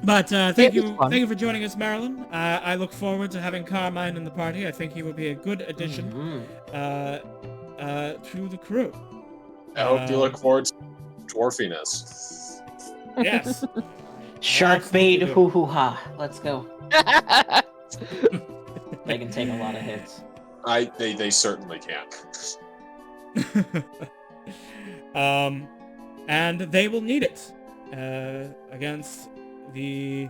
But thank you for joining us, Marilyn. I look forward to having Carmine in the party. I think he would be a good addition to the crew. I hope you look forward to dwarfiness. Yes. Shark bait, hoo hoo ha. Let's go. They can take a lot of hits. They certainly can. And they will need it against the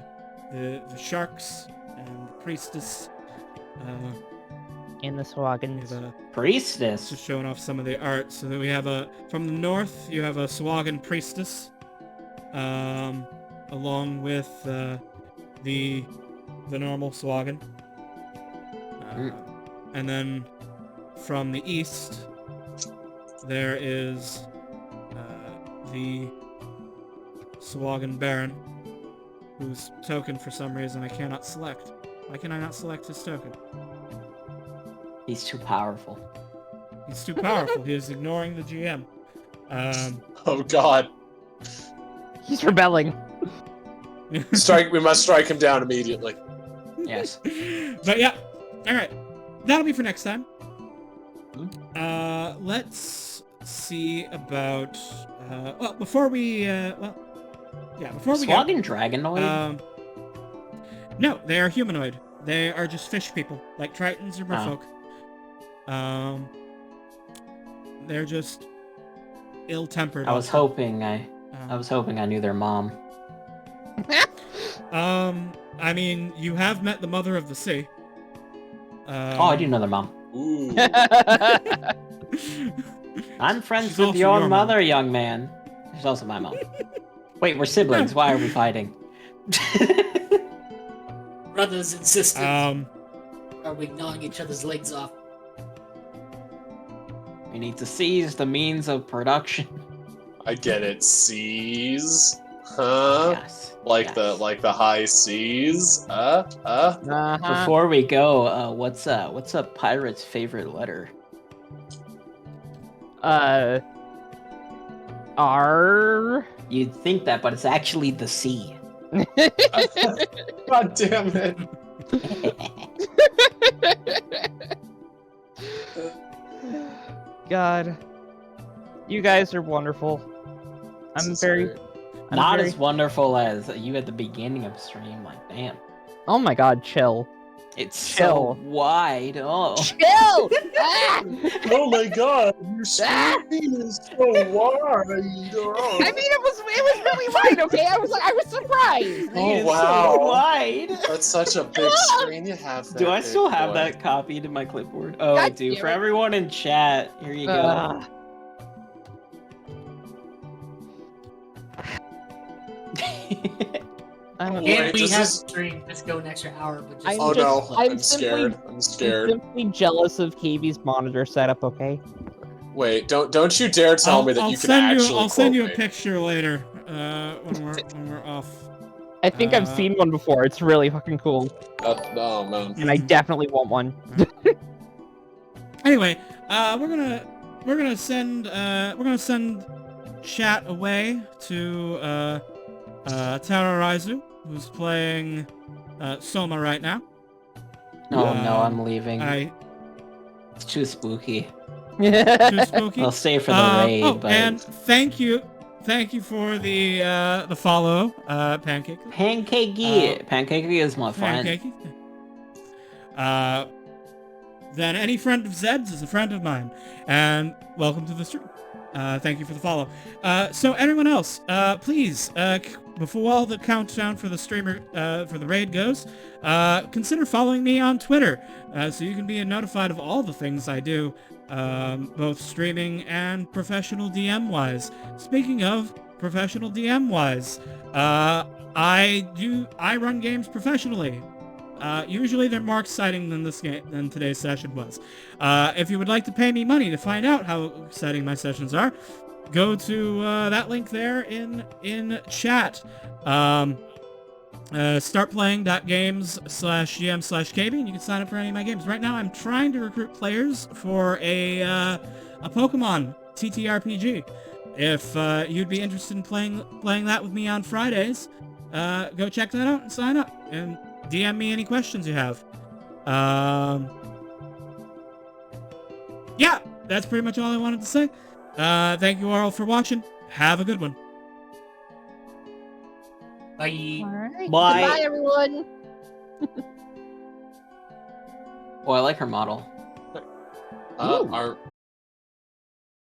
sharks and the priestess. In the Swagans. Priestess? Just showing off some of the art. So that we have from the north, you have a Swagan priestess, along with the normal Swagan. And then from the east, there is the Swagan Baron, whose token for some reason I cannot select. Why can I not select his token? He's too powerful. He's too powerful. He is ignoring the GM. Oh God. He's rebelling. We must strike him down immediately. Yes. But yeah, all right. That'll be for next time. Let's see about. Before we. Before we go. Swagan Dragonoid? No, they are humanoid. They are just fish people, like Tritons or merfolk. They're just ill-tempered. I was hoping I knew their mom. I mean, you have met the mother of the sea. I do know their mom. Ooh. I'm friends She's with also your your mother, young man. She's also my mom. Wait, we're siblings. Why are we fighting? Brothers and sisters. Um, Are we gnawing each other's legs off? We need to seize the means of production. I get it. Seas, huh? Yes. Like yes. the high seas. Uh-huh. Before we go, what's a pirate's favorite letter? R. You'd think that, but it's actually the C. God damn it. God. You guys are wonderful. I'm very... Not as wonderful as you at the beginning of stream, like, damn. Oh my god, chill. It's Chill. so wide. Oh. Chill! Ah! Oh my god, your screen is so wide. Oh. I mean, it was really wide, okay? I was surprised. Oh, It's wow. so wide. That's such a big screen you have there. Do I still have boy. that copied in my clipboard? Oh, I God do. damn For it. everyone in chat, here you go. If we this have is- stream, just go an extra hour, but just... I'm Oh just- no, I'm I'm simply- scared. I'm scared. I'm simply jealous of KB's monitor setup, okay? Wait, don't you dare tell me that you can actually I'll send you a quote me. picture later. When we're off. I think I've seen one before. It's really fucking cool. Oh man. And I definitely want one. Anyway, we're gonna send chat away to Terrorizu, who's playing Soma right now. Oh no, I'm leaving. It's It's too spooky. too spooky. I'll stay for the raid, but... And thank you for the follow, Pancake. Pancakey! Pancakey is my friend. Pancake. Then any friend of Zed's is a friend of mine. And welcome to the stream. Thank you for the follow. So everyone else, please, before the countdown for the streamer, for the raid goes, consider following me on Twitter, so you can be notified of all the things I do, both streaming and professional DM-wise. Speaking of professional DM-wise, I run games professionally. Usually they're more exciting than than today's session was. If you would like to pay me money to find out how exciting my sessions are, go to that link there in chat. Startplaying.games/gm/kb, and you can sign up for any of my games. Right now, I'm trying to recruit players for a Pokemon TTRPG. If you'd be interested in playing that with me on Fridays, go check that out and sign up. And DM me any questions you have. Yeah, that's pretty much all I wanted to say. Thank you all for watching. Have a good one. Bye. Alright. Bye. Goodbye, everyone. Oh, I like her model. Are